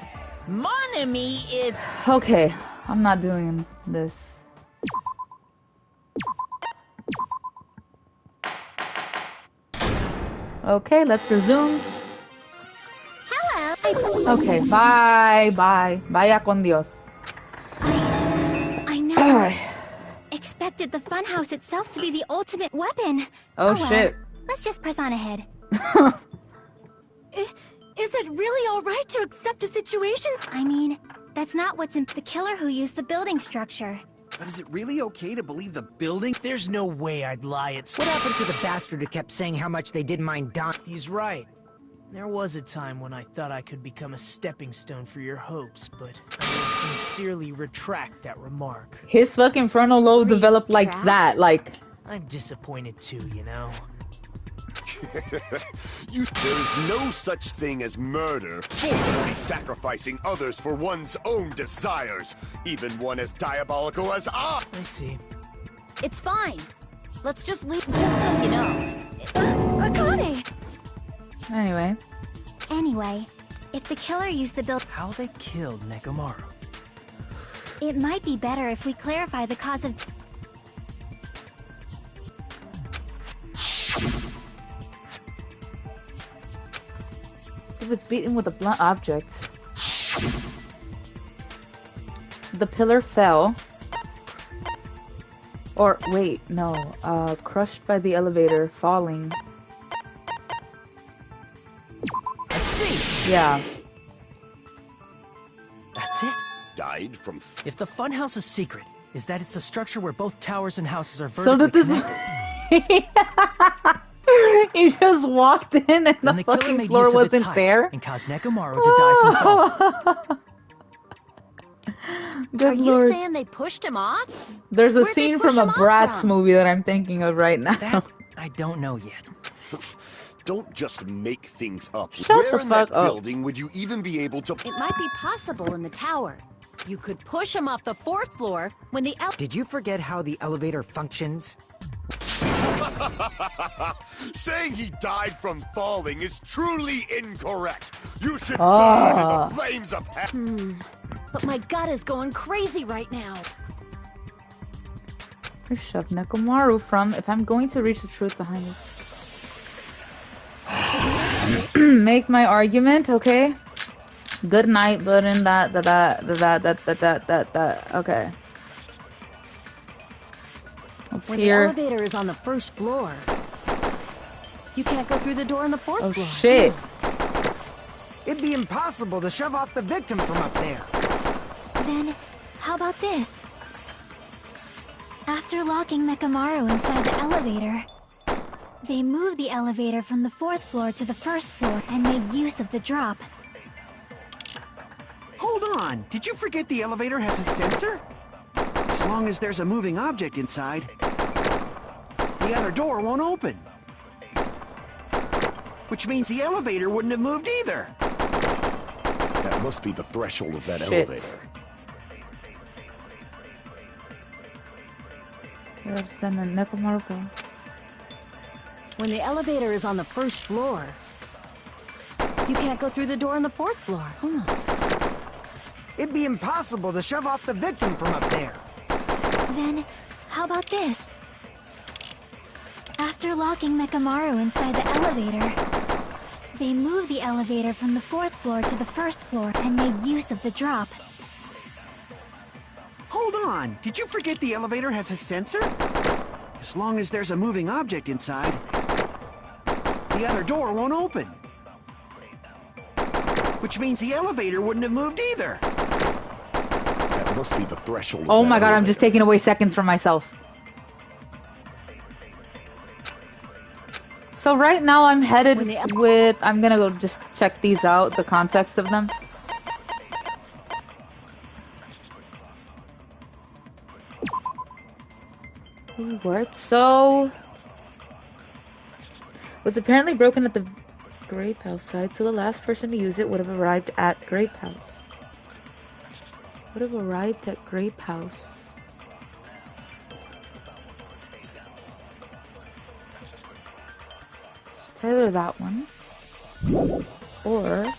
Mon ami is... Okay, I'm not doing this. Okay, let's resume. Hello! Okay, bye. Vaya con Dios. I never expected the funhouse itself to be the ultimate weapon. Oh, well. shit. Let's just press on ahead. Is it really alright to accept a situation? I mean, that's not what's in the killer who used the building structure. But is it really okay to believe the building? There's no way I'd lie. It's... What happened to the bastard who kept saying how much they didn't mind dying? He's right. There was a time when I thought I could become a stepping stone for your hopes, but I will sincerely retract that remark. His fucking frontal lobe developed like that, like... I'm disappointed too, you know? There is no such thing as murder, forcibly sacrificing others for one's own desires, even one as diabolical as I see. It's fine. Let's just leave, just so you know. Akane! Anyway, if the killer used the build... How they killed Nekomaru. It might be better if we clarify the cause of... If it's beaten with a blunt object. The pillar fell. Or, wait, no. Crushed by the elevator, falling. I see! Yeah. That's it? died from... If the funhouse's secret is that it's a structure where both towers and houses are So vertically that this... connected. He just walked in and Then the killer fucking made floor use of its wasn't height there. and caused Nekomaru to die from falling. Good Are lord. you saying they pushed him off? There's a Where'd they scene push from a him off Bratz from? movie that I'm thinking of right now. That I don't know yet. Don't just make things up. Shut Where the in fuck that up. building would you even be able to... It might be possible in the tower. You could push him off the 4th floor when the Did you forget how the elevator functions? Saying he died from falling is truly incorrect. You should burn in the flames of hell. But my gut is going crazy right now. Where's Shove Nekomaru from? If I'm going to reach the truth behind this. Make my argument, okay? Good night, but in that. Okay. Let's When hear. the elevator is on the 1st floor, you can't go through the door on the 4th Oh floor. shit. It'd be impossible to shove off the victim from up there. Then, how about this? After locking Nekomaru inside the elevator, they moved the elevator from the 4th floor to the 1st floor and made use of the drop. Hold on, did you forget the elevator has a sensor? As long as there's a moving object inside, the other door won't open. Which means the elevator wouldn't have moved either. That must be the threshold of that Shit. elevator. That's then the Nekomaru fell. When the elevator is on the first floor, you can't go through the door on the fourth floor. Hold on. It'd be impossible to shove off the victim from up there. Then, how about this? After locking Mekamaru inside the elevator, they moved the elevator from the fourth floor to the first floor and made use of the drop. Hold on! Did you forget the elevator has a sensor? As long as there's a moving object inside, the other door won't open. Which means the elevator wouldn't have moved either. That must be the threshold of Oh that my god, I'm elevator. just taking away seconds from myself. So right now I'm headed with... I'm gonna go just check these out, the context of them. What? So... was apparently broken at the Grape House site, so the last person to use it would have arrived at Grape House. Would have arrived at Grape House. It's either that one, or...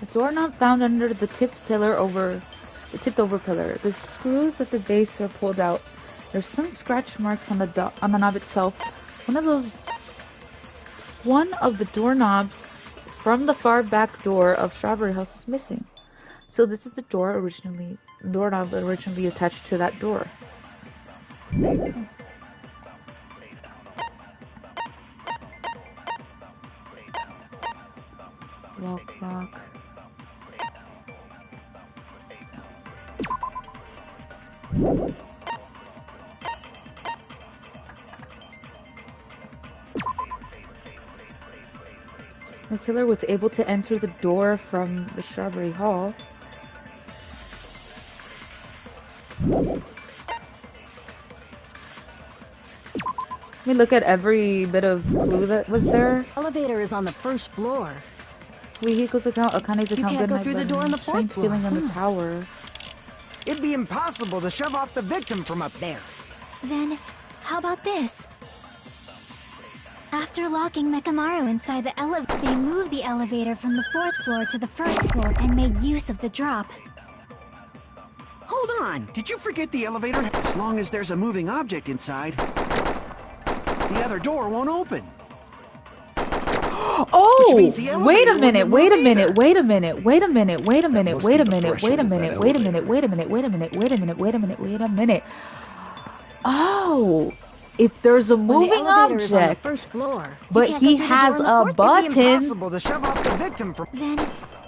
a doorknob found under the tipped over pillar. The screws at the base are pulled out. There's some scratch marks on the knob itself. One of the doorknobs from the far back door of Strawberry House is missing. So this is the doorknob originally attached to that door. Wall clock. The killer was able to enter the door from the Strawberry Hall. Let me look at every bit of clue that was there. Elevator is on the first floor. Vehicle's account, Akane's account, You can't go Goodnight through the button, door on the strange fourth floor. feeling on the tower. It'd be impossible to shove off the victim from up there. Then, how about this? After locking Mekamaru inside the elevator, they moved the elevator from the fourth floor to the first floor and made use of the drop. Hold on! Did you forget the elevator? As long as there's a moving object inside, the other door won't open. Oh! means the elevator Wait a wouldn't minute, have wait a moved minute, either. wait a minute, wait a minute, wait a minute, must wait be a the minute, wait a threshold of minute, that wait a minute, elevator. wait a minute, wait a minute, wait a minute, wait a minute, wait a minute. Oh! If there's a When the moving elevator is on the object, first floor, but you can't he go through the has door on the a fourth. It'd be button. impossible to shove off the victim from... Then,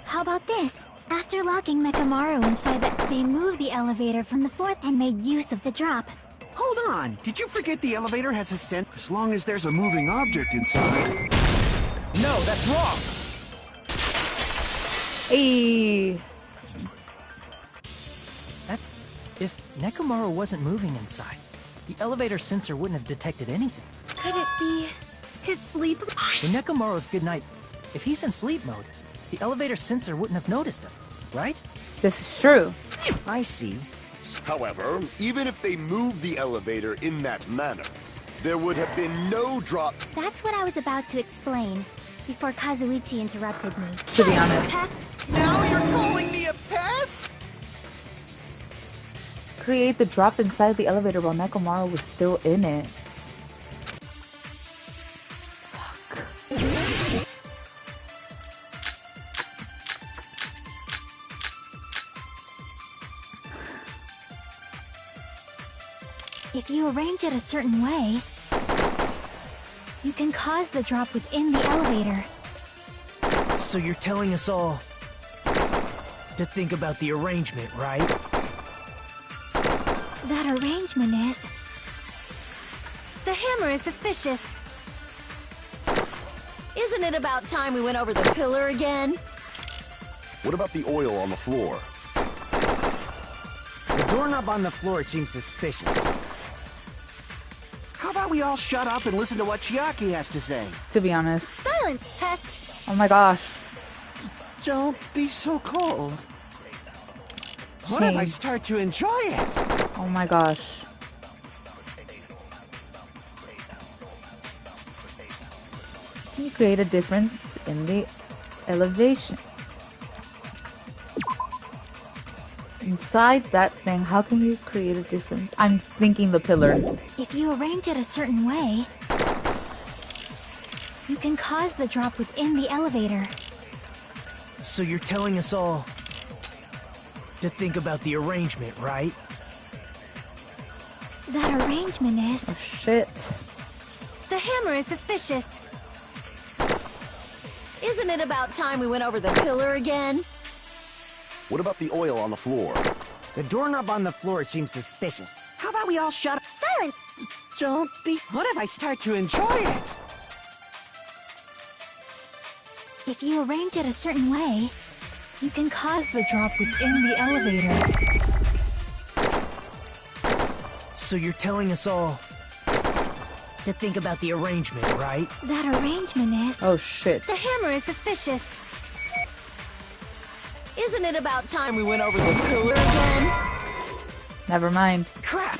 how about this? After locking Mekamaru inside they moved the elevator from the fourth and made use of the drop. Hold on! Did you forget the elevator has a sensor? As long as there's a moving object inside. No, that's wrong! Hey. That's... if Nekomaru wasn't moving inside, the elevator sensor wouldn't have detected anything. Could it be his sleep? When Nekomaru's goodnight, if he's in sleep mode, the elevator sensor wouldn't have noticed him, right? This is true. I see. However, even if they moved the elevator in that manner, there would have been no drop. That's what I was about to explain before Kazuichi interrupted me. To be honest. Pest? Now you're calling me a pest? Create the drop inside the elevator while Nekomaru was still in it. Fuck. If you arrange it a certain way, you can cause the drop within the elevator. So you're telling us all to think about the arrangement, right? That arrangement is... The hammer is suspicious. Isn't it about time we went over the pillar again? What about the oil on the floor? The doorknob on the floor seems suspicious. How about we all shut up and listen to what Chiaki has to say? To be honest. Silence, pest! Oh my gosh. Don't be so cold. What if I start to enjoy it? Oh my gosh. Can you create a difference in the elevation? Inside that thing, how can you create a difference? I'm thinking the pillar. If you arrange it a certain way, you can cause the drop within the elevator. So you're telling us all to think about the arrangement, right? That arrangement is... Oh, shit. The hammer is suspicious. Isn't it about time we went over the pillar again? What about the oil on the floor? The doorknob on the floor seems suspicious. How about we all shut up? Silence! Don't be... What if I start to enjoy it? If you arrange it a certain way, you can cause the drop within the elevator. So you're telling us all to think about the arrangement, right? That arrangement is... Oh shit. The hammer is suspicious. Isn't it about time we went over the pillar again? Never mind. Crap!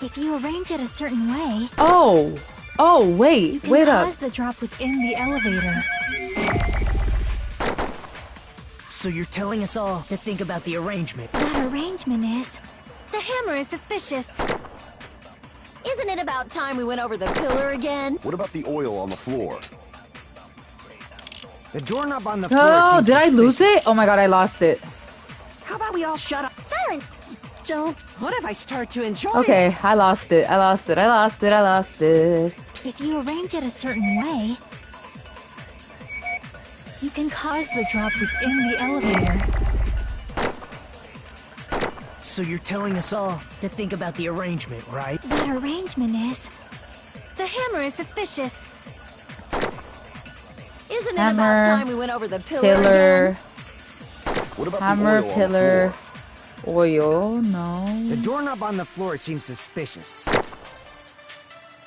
If you arrange it a certain way... Oh! Oh, wait. You can Wait cause up. the drop within the elevator. So you're telling us all to think about the arrangement. That arrangement is... The hammer is suspicious. Isn't it about time we went over the pillar again? What about the oil on the floor? The doorknob on the floor Oh, seems did I lose suspicious. it? Oh my god, I lost it. How about we all shut up? Silence! Don't... What if I start to enjoy it? Okay, I lost it. I lost it. I lost it. I lost it. If you arrange it a certain way, you can cause the drop within the elevator. So you're telling us all to think about the arrangement, right? That arrangement is... The hammer is suspicious. Isn't it Hammer, about time we went over the pillar Pillar. again? What about Hammer, the oil pillar. on the floor? Oil, no. The doorknob on the floor seems suspicious.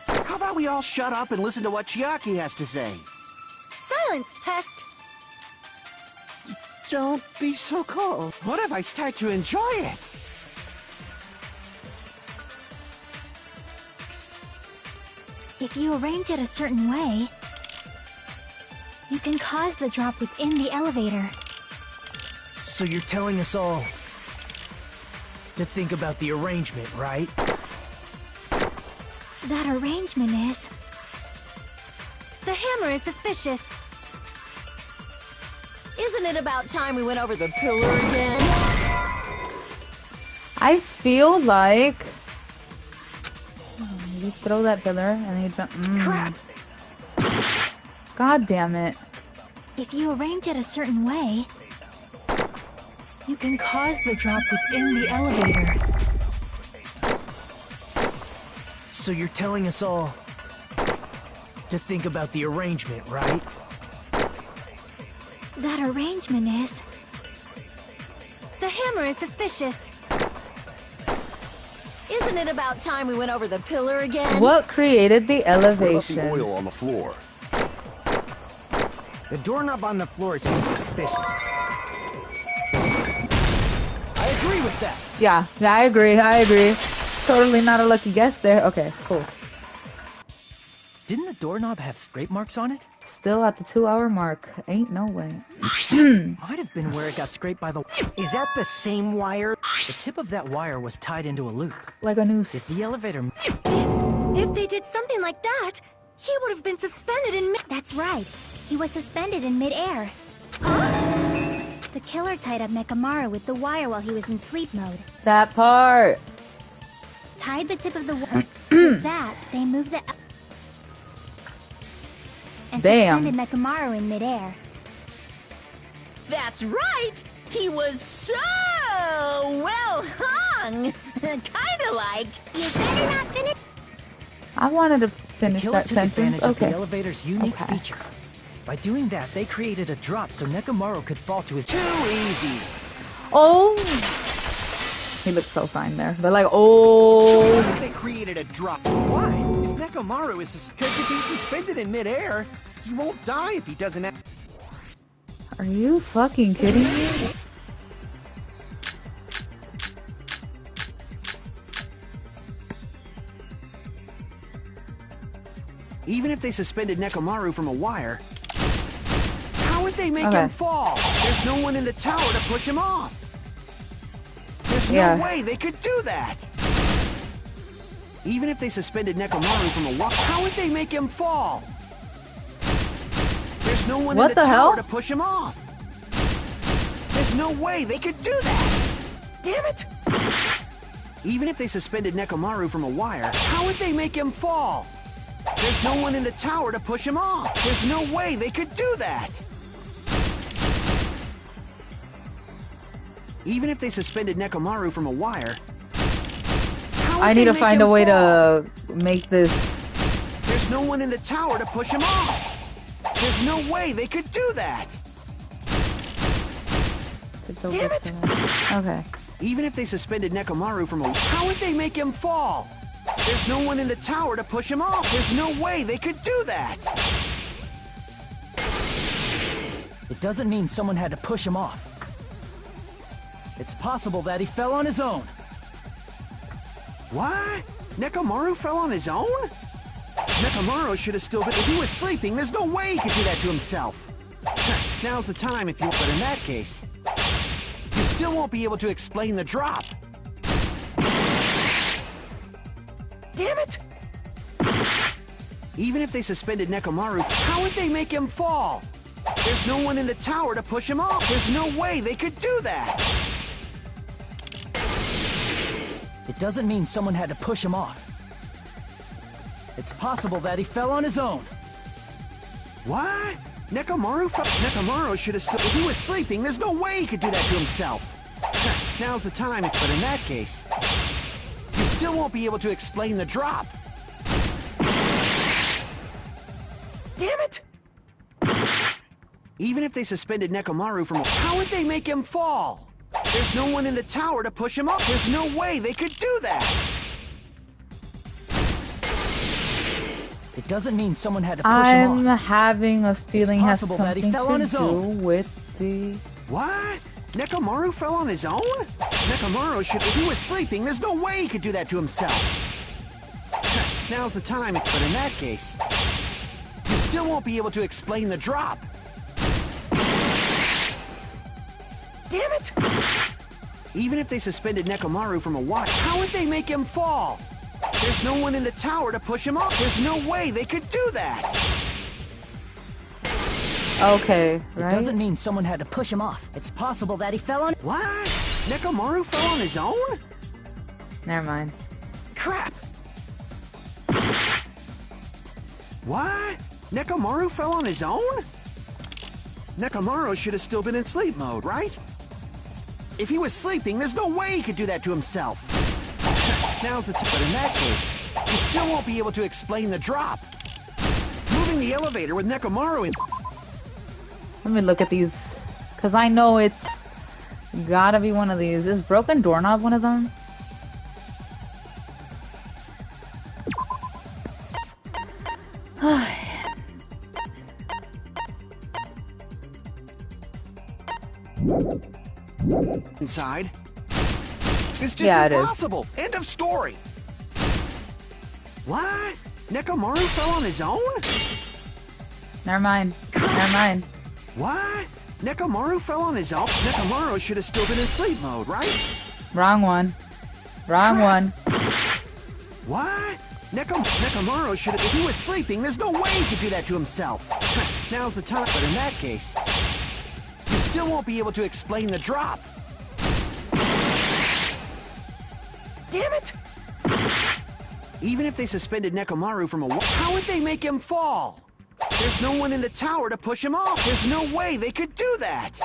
How about we all shut up and listen to what Chiaki has to say? Silence, pest! Don't be so cold. What if I start to enjoy it? If you arrange it a certain way, you can cause the drop within the elevator. So you're telling us all to think about the arrangement, right? That arrangement is... The hammer is suspicious. Isn't it about time we went over the pillar again? I feel like... You throw that pillar and then you jump... Crap! God damn it. If you arrange it a certain way, you can cause the drop within the elevator. So you're telling us all to think about the arrangement, right? That arrangement is... The hammer is suspicious. Isn't it about time we went over the pillar again? What created the What about elevation? the oil on the floor? The doorknob on the floor seems suspicious. I agree with that. Yeah, I agree. I agree. Totally not a lucky guess there. Okay, cool. Didn't the doorknob have scrape marks on it? Still at the 2-hour mark. Ain't no way. Might have been where it got scraped by the... Is that the same wire? The tip of that wire was tied into a loop. Like a noose. If the elevator... If they did something like that, he would have been suspended in That's right. He was suspended in midair. The killer tied up Mekamaru with the wire while he was in sleep mode. That part. Tied the tip of the wire. With that, they moved the... And Damn. suspended Mekamaru in midair. That's right! He was so well hung! Kinda like... You better not finish... I wanted to The finish killer that took sentence. advantage of the Okay. elevator's unique Okay. feature. By doing that, they created a drop so Nekomaru could fall to his... Too easy. Oh, he looks so fine there. But like, oh, They created a drop. Why? If Nekomaru is because if he's suspended in midair, he won't die if he doesn't have. are you fucking kidding me? Even if they suspended Nekomaru from a wire, how would they make Okay. him fall? There's no one in the tower to push him off. There's Yeah. no way they could do that. Even if they suspended Nekomaru from a wire, how would they make him fall? There's no one What in the the tower hell? to push him off. There's no way they could do that. Damn it! Even if they suspended Nekomaru from a wire, how would they make him fall? There's no one in the tower to push him off. There's no way they could do that. Even if they suspended Nekomaru from a wire, how would I need they to make find him a way fall? to make this. There's no one in the tower to push him off. There's no way they could do that. Damn it! Okay. Even if they suspended Nekomaru from a... How would they make him fall? There's no one in the tower to push him off. There's no way they could do that. It doesn't mean someone had to push him off. It's possible that he fell on his own. What? Nekomaru fell on his own? Nekomaru should have still been... If he was sleeping, there's no way he could do that to himself. Now's the time if you... But in that case, you still won't be able to explain the drop. Damn it! Even if they suspended Nekomaru, how would they make him fall? There's no one in the tower to push him off. There's no way they could do that. It doesn't mean someone had to push him off. It's possible that he fell on his own. What? Nekomaru should have still... If he was sleeping, there's no way he could do that to himself. Now's the time, but in that case, you still won't be able to explain the drop. Damn it! Even if they suspended Nekomaru from a... How would they make him fall? There's no one in the tower to push him off. There's no way they could do that. It doesn't mean someone had to push him I'm off. having a feeling has possible that he something fell on to his do own. with the. What? Nekomaru fell on his own? Nekomaru should... If he was sleeping, there's no way he could do that to himself. Now's the time, but in that case, you still won't be able to explain the drop. Damn it! Even if they suspended Nekomaru from a wire, how would they make him fall? There's no one in the tower to push him off. There's no way they could do that. Okay, It right? doesn't mean someone had to push him off. It's possible that he fell on... What? Nekomaru fell on his own? Never mind. Crap! What? Nekomaru fell on his own? Nekomaru should have still been in sleep mode, right? If he was sleeping, there's no way he could do that to himself. Now's the time. But in that case, you still won't be able to explain the drop. Moving the elevator with Nekomaru in... Let me look at these, cause I know it's gotta be one of these. Is broken doorknob one of them? Inside. It's just Yeah, it is. impossible. End of story. What? Nekomaru fell on his own? Never mind. Never mind. What? Nekomaru fell on his own? Nekomaru should have still been in sleep mode, right? Wrong one. Wrong one. What? Nekomaru should have... If he was sleeping, there's no way he could do that to himself. Now's the time. But in that case, you still won't be able to explain the drop. Damn it! Even if they suspended Nekomaru from a wall, how would they make him fall? There's no one in the tower to push him off. There's no way they could do that.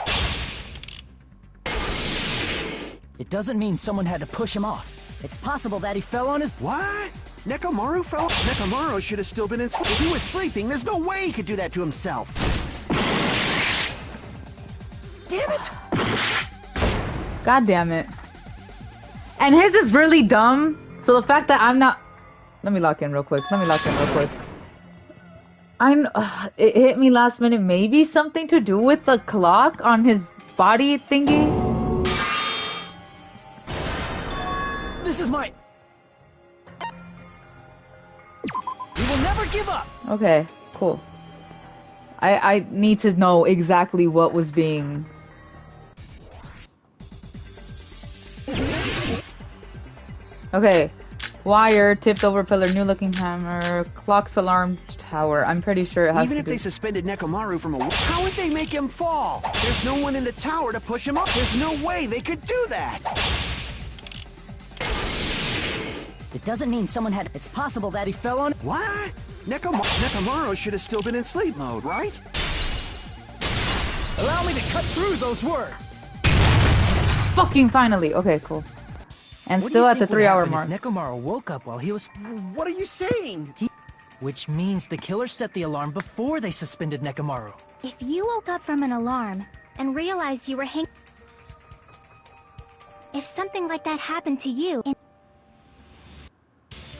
It doesn't mean someone had to push him off. It's possible that he fell on his... What? Nekomaru fell... Nekomaru should have still been in sleep. If he was sleeping, there's no way he could do that to himself. Damn it! God damn it. And his is really dumb. So the fact that I'm not... Let me lock in real quick. It hit me last minute. Maybe something to do with the clock on his body thingy? This is my... We will never give up! Okay, cool. I need to know exactly what was being... Okay. Wire, tipped over pillar, new looking hammer, clock's alarm tower. I'm pretty sure it has Even to if do... they suspended Nekomaru from a... How would they make him fall? There's no one in the tower to push him up. There's no way they could do that. It doesn't mean someone had... It's possible that he fell on... What? Nekomaru should have still been in sleep mode, right? Allow me to cut through those words! Fucking finally! Okay, cool. And What still do you at the think would 3-hour happen mark. if Nekomaru woke up while he was... What are you saying? Which means the killer set the alarm before they suspended Nekomaru. If you woke up from an alarm and realized you were if something like that happened to you...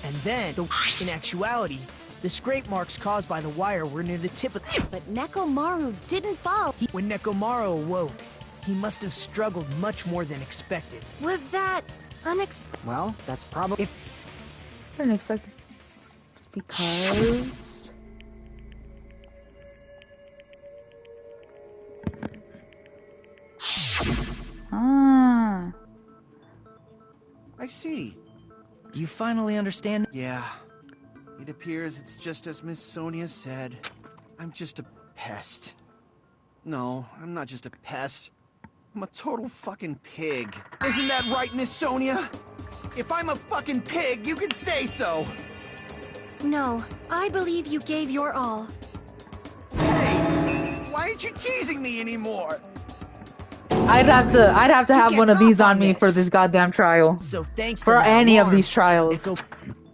And then, in actuality, the scrape marks caused by the wire were near the tip of the... But Nekomaru didn't fall. When Nekomaru awoke, he must have struggled much more than expected. Was that unexpected? Well, that's probably... Unexpected. It's because... Ah. I see. Do you finally understand? Yeah. It appears it's just as Miss Sonia said. I'm just a pest. No, I'm not just a pest. I'm a total fucking pig. Isn't that right, Miss Sonia? If I'm a fucking pig, you can say so. No, I believe you gave your all. Hey, why aren't you teasing me anymore? I'd have to have one of these on me for this goddamn trial. So thanks for to that any alarm, of these trials.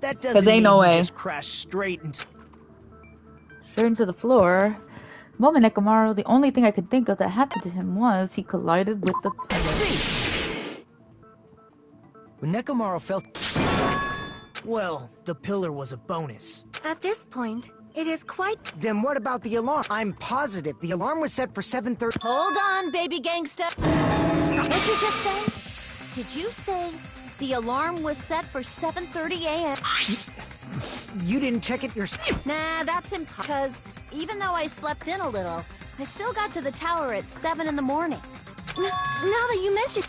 That doesn't ain't mean no he way. just crashed straight into... Straight into the floor. Moment, Nekomaru, the only thing I could think of that happened to him was he collided with the pillar. When Nekomaru fell... Well, the pillar was a bonus. At this point, it is quite... Then what about the alarm? I'm positive the alarm was set for 7:30. Hold on, baby gangsta. Stop. What'd you just say? Did you say the alarm was set for 7:30 a.m.? You didn't check it yourself. Nah, that's impossible. Because even though I slept in a little, I still got to the tower at 7 in the morning. Now that you mention,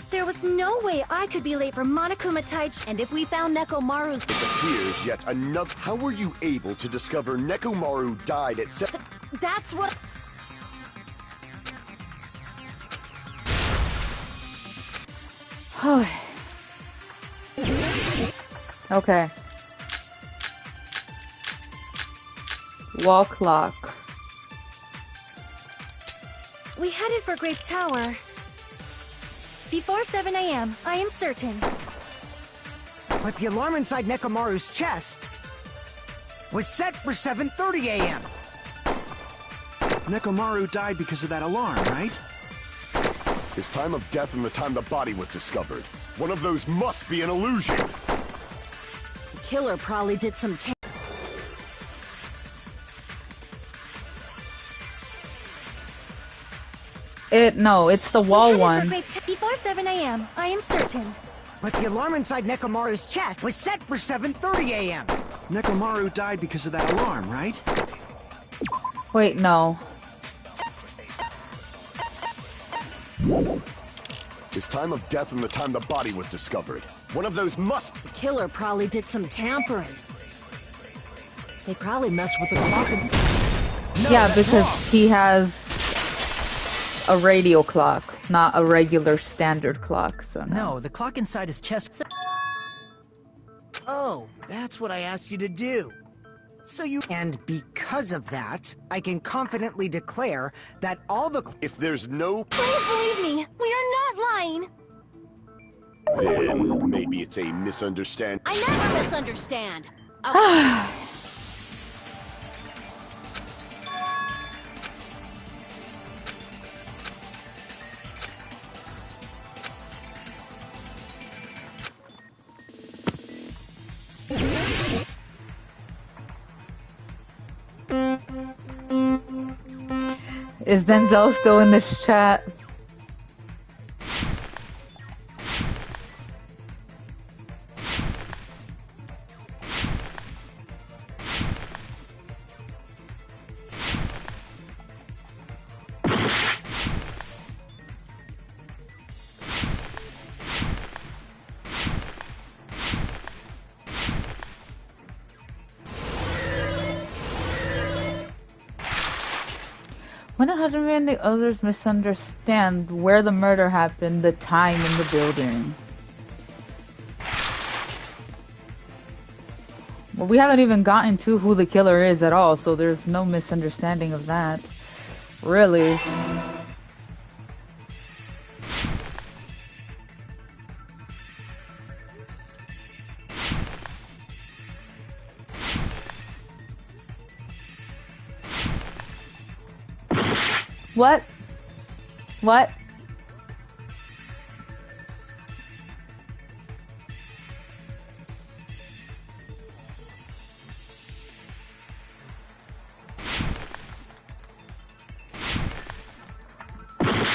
there was no way I could be late for Monokuma Taichi. And if we found Nekomaru's... It appears yet another... How were you able to discover Nekomaru died at That's what... Okay. Wall clock. We headed for Grape Tower. Before 7 a.m., I am certain. But the alarm inside Nekomaru's chest was set for 7:30 a.m. Nekomaru died because of that alarm, right? His time of death and the time the body was discovered. One of those must be an illusion. The killer probably did some... No, it's the wall one. Before 7 a.m., I am certain. But the alarm inside Nekomaru's chest was set for 7:30 a.m. Nekomaru died because of that alarm, right? Wait, no. His time of death and the time the body was discovered. One of those must... The killer probably did some tampering. They probably messed with the clock and stuff. No, yeah, because he has a radio clock, not a regular standard clock, so no. No, the clock inside his chest... Oh, that's what I asked you to do. So you... And because of that, I can confidently declare that all the... If there's no... Please believe me, we are not lying. Then maybe it's a misunderstanding. I never misunderstand. Okay. Is Denzel still in this chat? When did Hajime and the others misunderstand where the murder happened, the time in the building? Well, we haven't even gotten to who the killer is at all, so there's no misunderstanding of that. Really. What? What?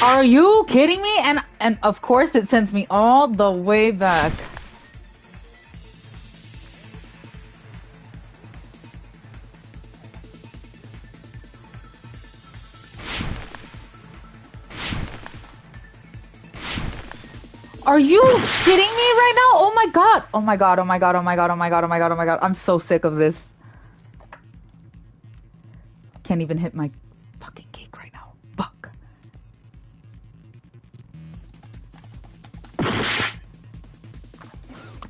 Are you kidding me? And of course it sends me all the way back. Are you shitting me right now? Oh my god. Oh my god. Oh my god. Oh my god. Oh my god. Oh my god. Oh my god. I'm so sick of this. Can't even hit my fucking cake right now. Fuck.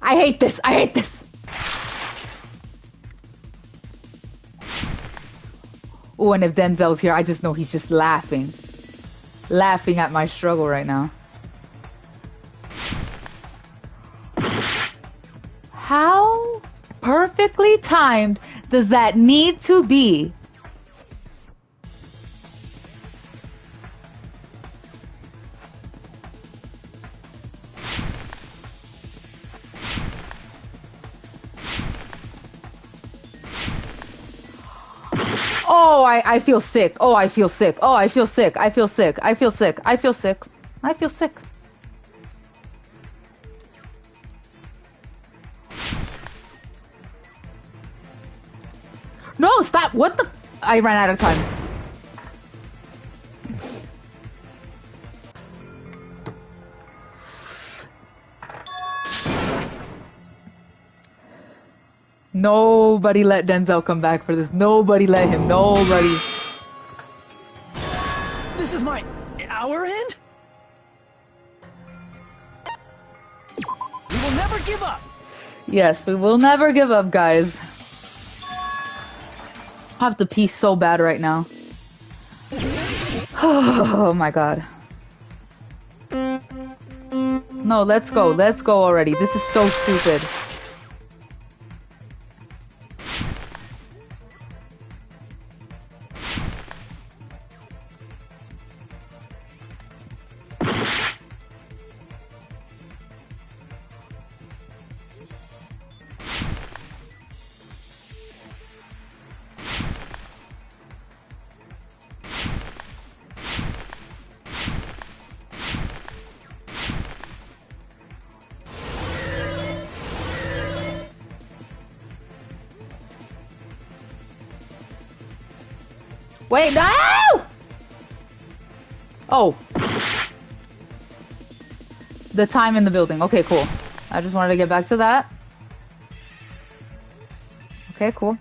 I hate this. I hate this. Oh, and if Denzel's here, I just know he's just laughing. Laughing at my struggle right now. How perfectly timed does that need to be? Oh, I feel sick. Oh, I feel sick. Oh, I feel sick. I feel sick. I feel sick. I feel sick. I feel sick. No, stop! What the? I ran out of time. Nobody let Denzel come back for this. Nobody let him. Nobody. This is our end? We will never give up! Yes, we will never give up, guys. I have to pee so bad right now. Oh my god. No, let's go. Let's go already. This is so stupid. Wait, no! Oh. The time in the building. Okay, cool. I just wanted to get back to that. Okay, cool.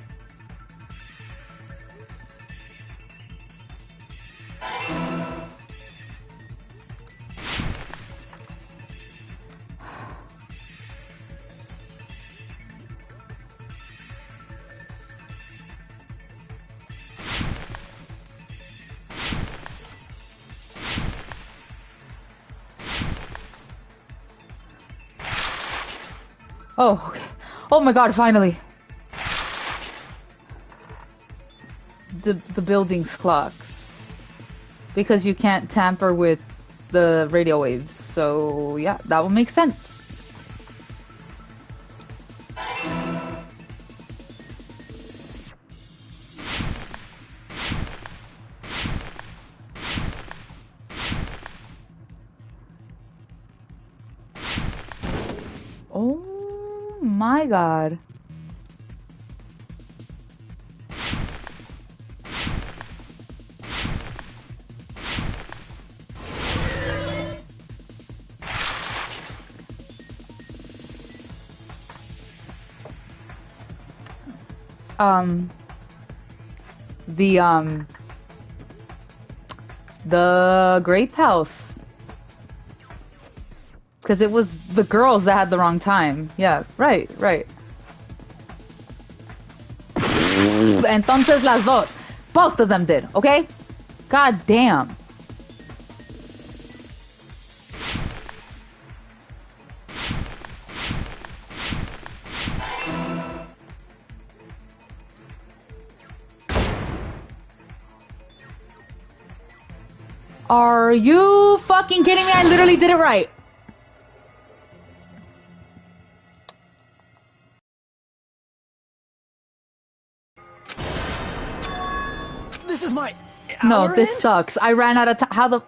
Oh, okay. Oh my god, finally. The building's clocks. Because you can't tamper with the radio waves. So, yeah, that would make sense. Oh my god. The grape house. Because it was the girls that had the wrong time. Yeah, right. Entonces las dos. Both of them did, okay? God damn. Are you fucking kidding me? I literally did it right. This is my... No, this sucks. I ran out of time. How the...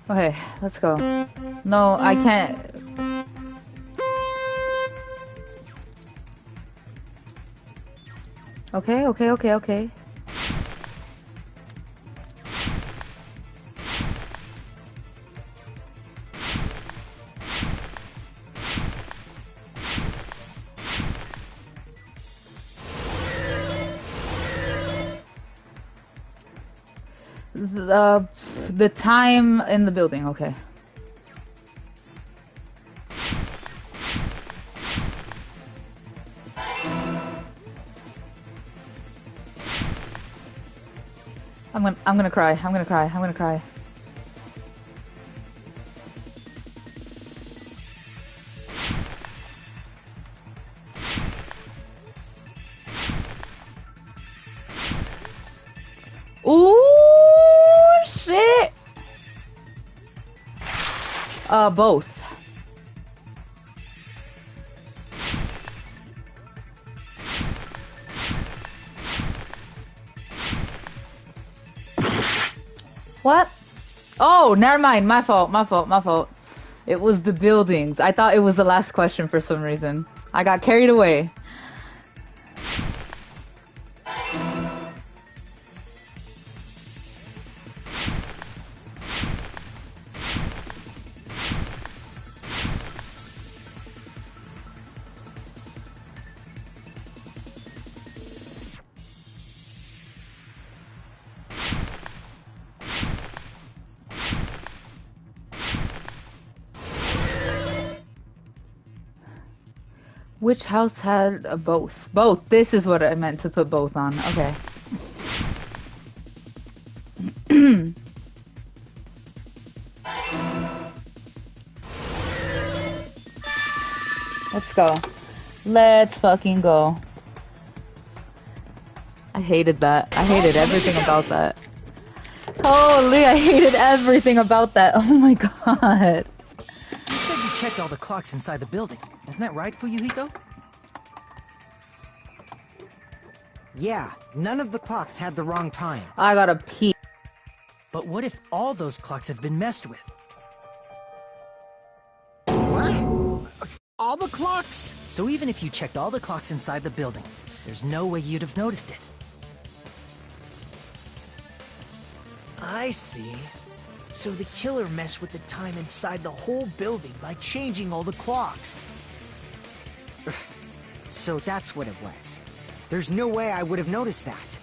Okay, let's go. No, I can't. Okay. The time in the building, okay. I'm gonna cry. I'm gonna cry. Ooh, shit. Both. What? Oh, never mind. My fault. It was the buildings. I thought it was the last question for some reason. I got carried away. Which house had a both? Both. This is what I meant to put both on. Okay. Let's go. Let's fucking go. I hated that. I hated everything about that. Holy, I hated everything about that. Oh my god. You said you checked all the clocks inside the building. Isn't that right, Fuyuhiko? Yeah, none of the clocks had the wrong time. I gotta pee. But what if all those clocks have been messed with? What? All the clocks? So even if you checked all the clocks inside the building, there's no way you'd have noticed it. I see. So the killer messed with the time inside the whole building by changing all the clocks. So that's what it was. There's no way I would have noticed that.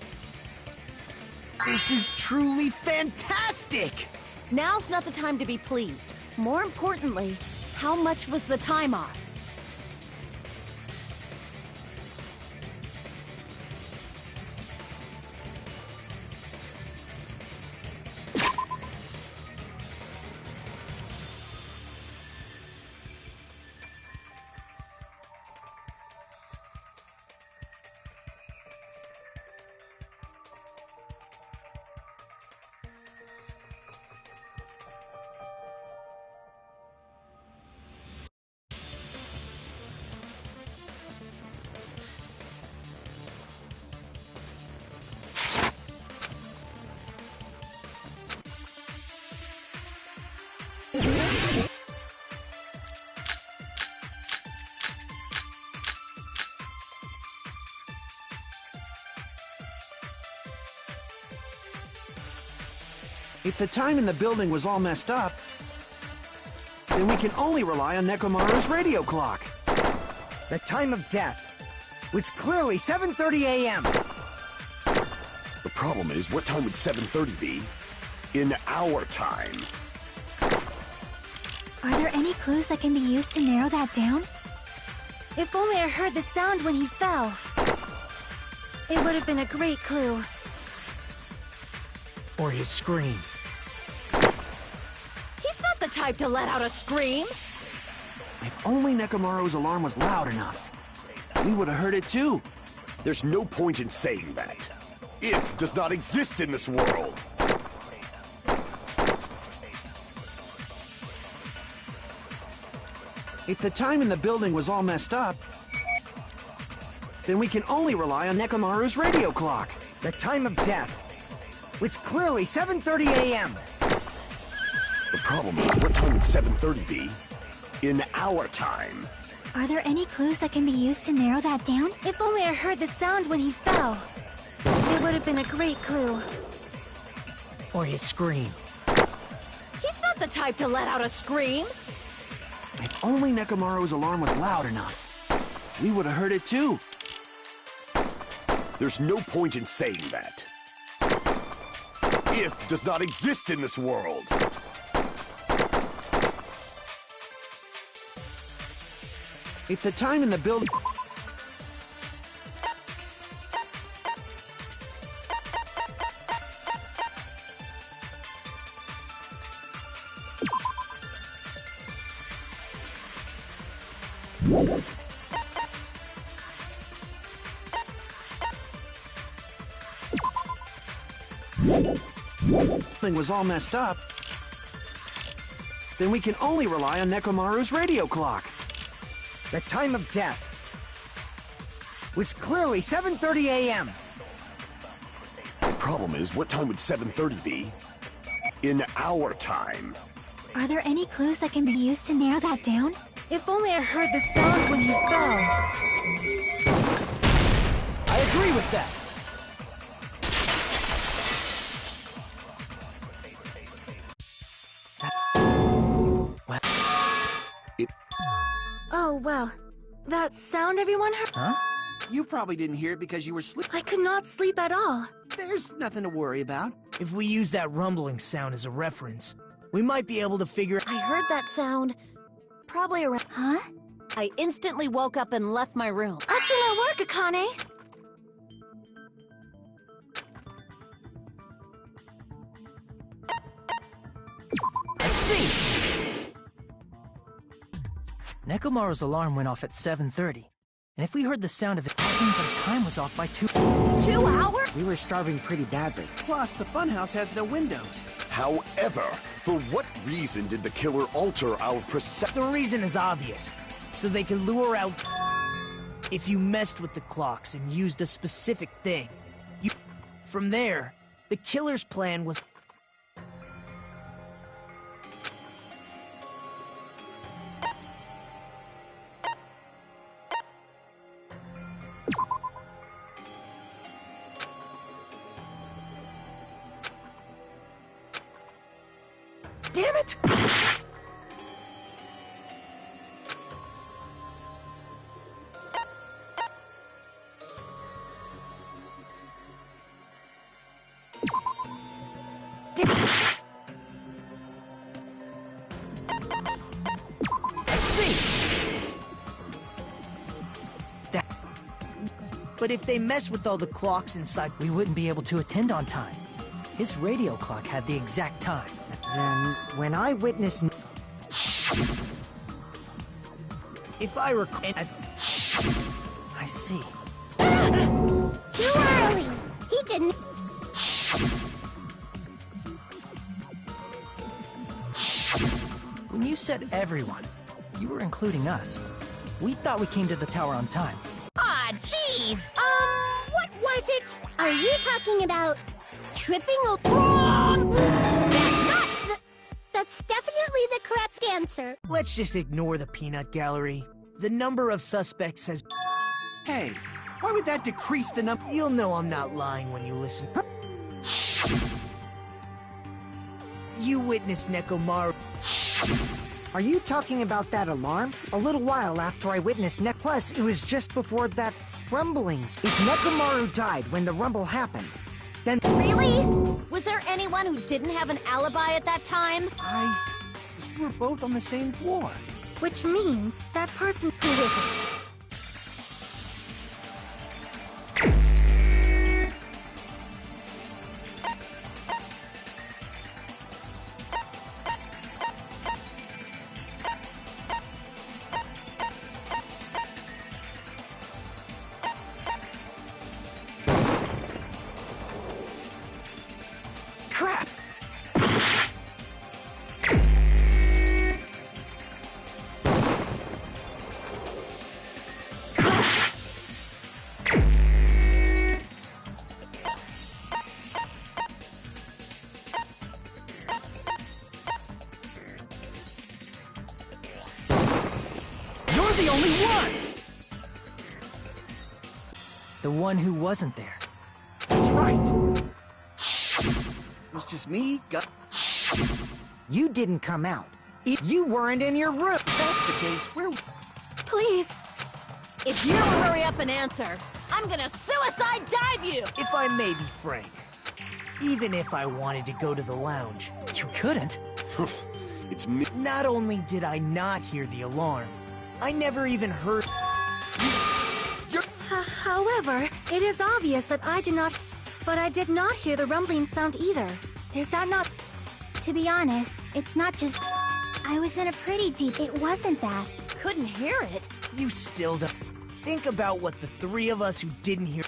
This is truly fantastic! Now's not the time to be pleased. More importantly, how much was the time off? If the time in the building was all messed up, then we can only rely on Nekomaru's radio clock. The time of death was clearly 7:30 a.m. The problem is, what time would 7:30 be in our time? Are there any clues that can be used to narrow that down? If only I heard the sound when he fell. It would have been a great clue. Or his scream. He's not the type to let out a scream. If only Nekomaru's alarm was loud enough, we would have heard it too. There's no point in saying that. If does not exist in this world. If the time in the building was all messed up, then we can only rely on Nekomaru's radio clock. The time of death was clearly 7:30 a.m. The problem is, what time would 7:30 be in our time? Are there any clues that can be used to narrow that down? If only I heard the sound when he fell. It would have been a great clue. Or his scream. He's not the type to let out a scream. If only Nekomaru's alarm was loud enough, we would have heard it too. There's no point in saying that. If does not exist in this world. If the time in the building... thing was all messed up, then we can only rely on Nekomaru's radio clock. The time of death was clearly 7:30 a.m. The problem is, what time would 7:30 be in our time? Are there any clues that can be used to narrow that down? If only I heard the sound when he fell. I agree with that. Oh, well. That sound everyone heard? Huh? You probably didn't hear it because you were sleeping. I could not sleep at all. There's nothing to worry about. If we use that rumbling sound as a reference, we might be able to figure out... I heard that sound probably around... Huh? I instantly woke up and left my room. Excellent work, Akane! I see! Nekomaru's alarm went off at 7:30. And if we heard the sound of it, that means our time was off by 2 hours? We were starving pretty badly. Plus, the funhouse has no windows. However, for what reason did the killer alter our perception? The reason is obvious. So they can lure out... If you messed with the clocks and used a specific thing, you... From there, the killer's plan was... Damn it! I see! But if they mess with all the clocks inside, we wouldn't be able to attend on time. His radio clock had the exact time. Then, when I witnessed... If I recall... I see. Too early! He didn't... When you said everyone, you were including us. We thought we came to the tower on time. Aw, jeez. What was it? Are you talking about tripping over... Wrong! That's not the... That's definitely the correct answer. Let's just ignore the peanut gallery. The number of suspects has... Hey, why would that decrease the number? You'll know I'm not lying when you listen. You witnessed Nekomaru. Are you talking about that alarm? A little while after I witnessed Plus, it was just before that rumblings. If Nekomaru died when the rumble happened, then... Really? Was there anyone who didn't have an alibi at that time? We were both on the same floor. Which means that person who isn't. Crap! You're the only one! The one who wasn't there. That's right. It was just me. You didn't come out. You weren't in your room. If that's the case, where... Please, If you don't hurry up and answer, I'm gonna suicide dive you! If I may be frank, even if I wanted to go to the lounge, You couldn't. It's me. not only did I not hear the alarm, I never even heard... however, it is obvious that I did not... But I did not hear the rumbling sound either. Is that not... To be honest, it's not just... I was in a pretty deep... It wasn't that. Couldn't hear it. You still don't... Think about what the three of us who didn't hear...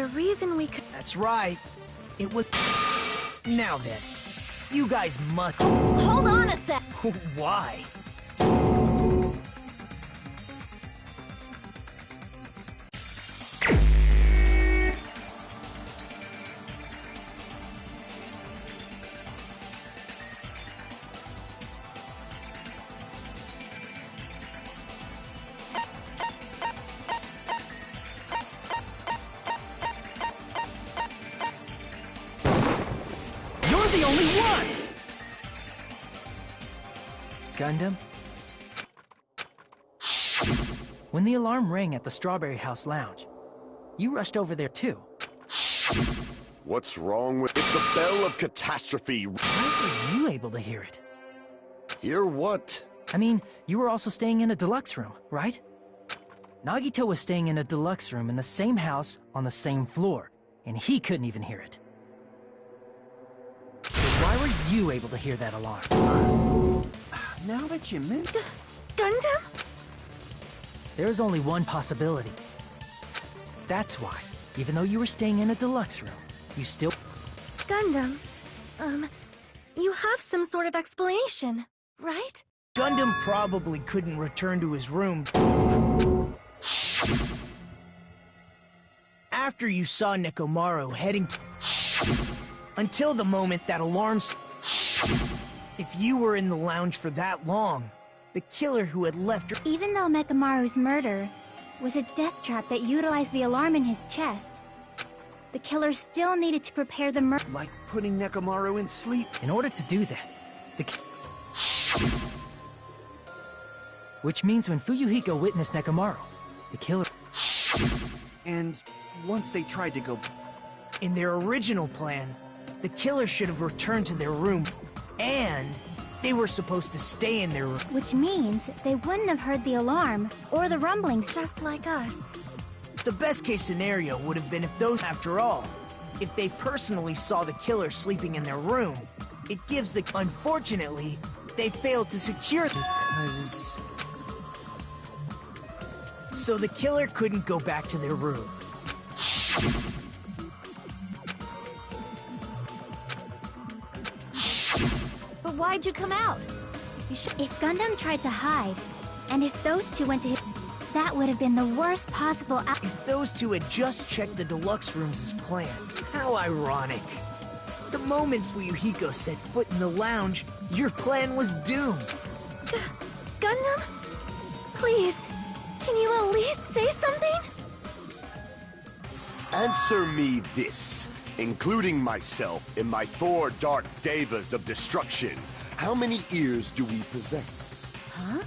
the reason we could... That's right. It was... Now then, you guys must... Hold on a sec! Why? The only one! Gundam? When the alarm rang at the Strawberry House Lounge, you rushed over there too. What's wrong with the bell of catastrophe? Why were you able to hear it? Hear what? I mean, you were also staying in a deluxe room, right? Nagito was staying in a deluxe room in the same house on the same floor, and he couldn't even hear it. So why were you able to hear that alarm? Now that you mention... Gundam? There is only one possibility. That's why, even though you were staying in a deluxe room, you still... Gundam, you have some sort of explanation, right? Gundam probably couldn't return to his room after you saw Nekomaru heading to... until the moment that alarms... If you were in the lounge for that long, the killer who had left her... Even though Mekamaru's murder was a death trap that utilized the alarm in his chest, the killer still needed to prepare the murder. Like putting Nekomaru in sleep. In order to do that, which means when Fuyuhiko witnessed Nekomaru, the killer... And once they tried to go... In their original plan, the killer should have returned to their room, and they were supposed to stay in their room. Which means they wouldn't have heard the alarm or the rumblings, just like us. The best case scenario would have been if those, after all, if they personally saw the killer sleeping in their room, it gives the... Unfortunately, they failed to secure them. Because... So the killer couldn't go back to their room. But why'd you come out? If Gundam tried to hide, and if those two went to his... That would have been the worst possible out... If those two had just checked the deluxe rooms as planned. How ironic. The moment Fuyuhiko set foot in the lounge, your plan was doomed. Gundam? Please, can you at least say something? Answer me this. Including myself in my 4 dark devas of destruction, how many ears do we possess? Huh?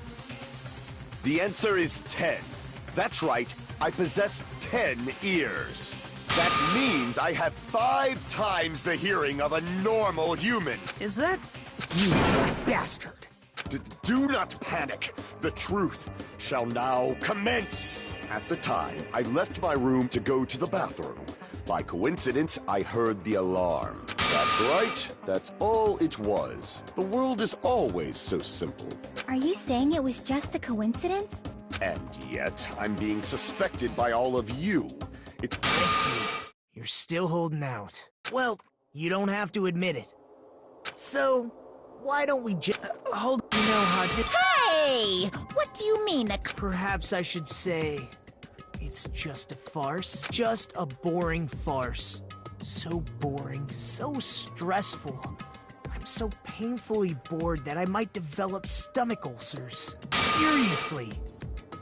The answer is 10. That's right, I possess 10 ears. That means I have 5 times the hearing of a normal human. Is that... You bastard. Do not panic. The truth shall now commence. At the time, I left my room to go to the bathroom. By coincidence, I heard the alarm. That's right. That's all it was. The world is always so simple. Are you saying it was just a coincidence? And yet, I'm being suspected by all of you. I see. You're still holding out. Well, you don't have to admit it. So, why don't we just... hold... You know how... Hey! What do you mean that... Perhaps I should say... It's just a farce. Just a boring farce. So boring, so stressful. I'm so painfully bored that I might develop stomach ulcers. Seriously.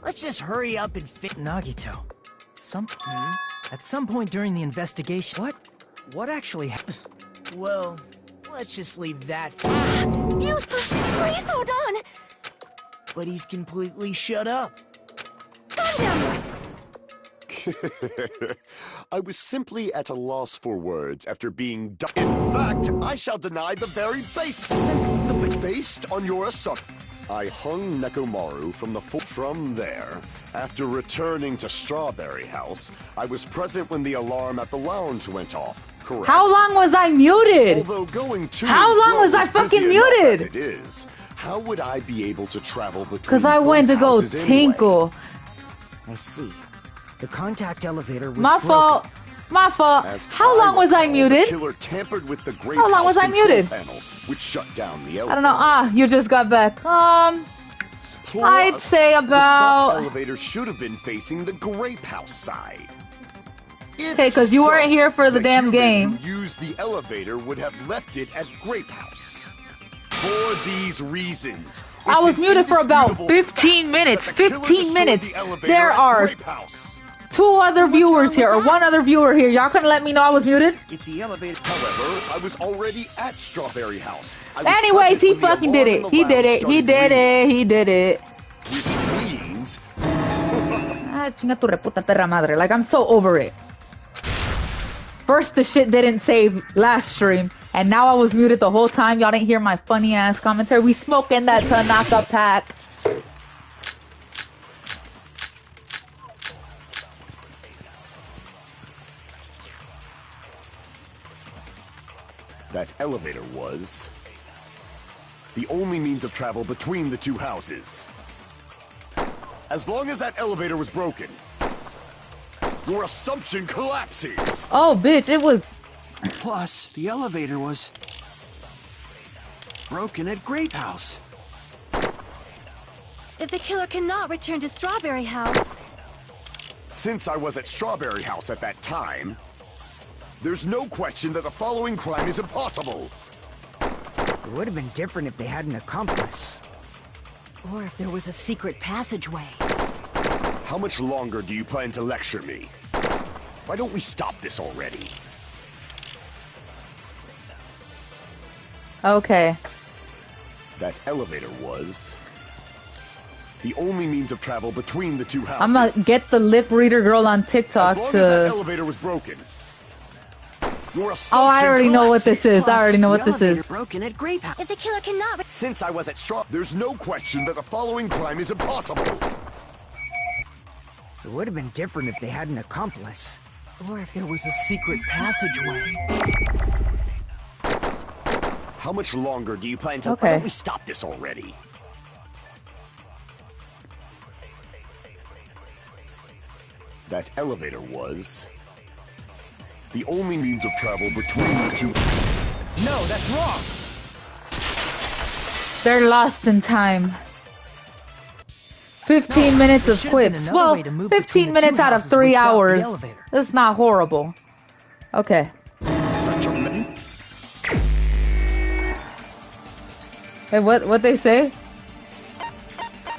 Let's just hurry up and fix... Nagito, at some point during the investigation... What actually happened? Well, let's just leave that for... Please hold on! But he's completely shut up. Gundam! I was simply at a loss for words after being In fact, I shall deny the very basis. Based on your assumption, I hung Nekomaru from there. After returning to Strawberry House, I was present when the alarm at the lounge went off. Correct. How long was I muted? Although going to How long was I fucking muted? As it is, how would I be able to travel between? Because I went to go tinkle. Anyway? I see. The contact elevator was My fault. My fault. How long was I muted? The killer tampered with the great How long was I muted? Panel, which shut down the elevator. I don't know. You just got back. Plus, I'd say about... The stopped elevator should have been facing the Grape House side. Okay, because you weren't here for the damn game. Who used the elevator would have left it at Grape House. For these reasons, I was muted for about 15 minutes. 15 minutes. There are 2 other viewers here, or 1 other viewer here. Y'all couldn't let me know I was muted? If the elevator, however, I was already at Strawberry House. Anyways, he fucking did it. He did it. He did it. He did it. Which means... chinga tu reputa perra madre. Like, I'm so over it. First, the shit didn't save last stream, and now I was muted the whole time. Y'all didn't hear my funny ass commentary. We smoking that Tanaka pack. That elevator was the only means of travel between the two houses. As long as that elevator was broken, your assumption collapses. Oh, bitch, it was... Plus, the elevator was broken at Grape House. If the killer cannot return to Strawberry House... Since I was at Strawberry House at that time, there's no question that the following crime is impossible. It would have been different if they had an accomplice. Or if there was a secret passageway. How much longer do you plan to lecture me? Why don't we stop this already? Okay. That elevator was the only means of travel between the two houses. I'm gonna get the lip reader girl on TikTok as long to... as that elevator was broken. Oh, I already know what this is. I already know what this is. Broken at Grape House. If the killer cannot... Since I was at there's no question that the following crime is impossible. It would have been different if they had an accomplice. Or if there was a secret passageway. How much longer do you plan to... Okay. Why don't we stop this already? That elevator was the only means of travel between the two... No, that's wrong! They're lost in time. 15 minutes of quips. Well, 15 minutes out of 3 hours. That's not horrible. Okay. Such a... Hey, what they say?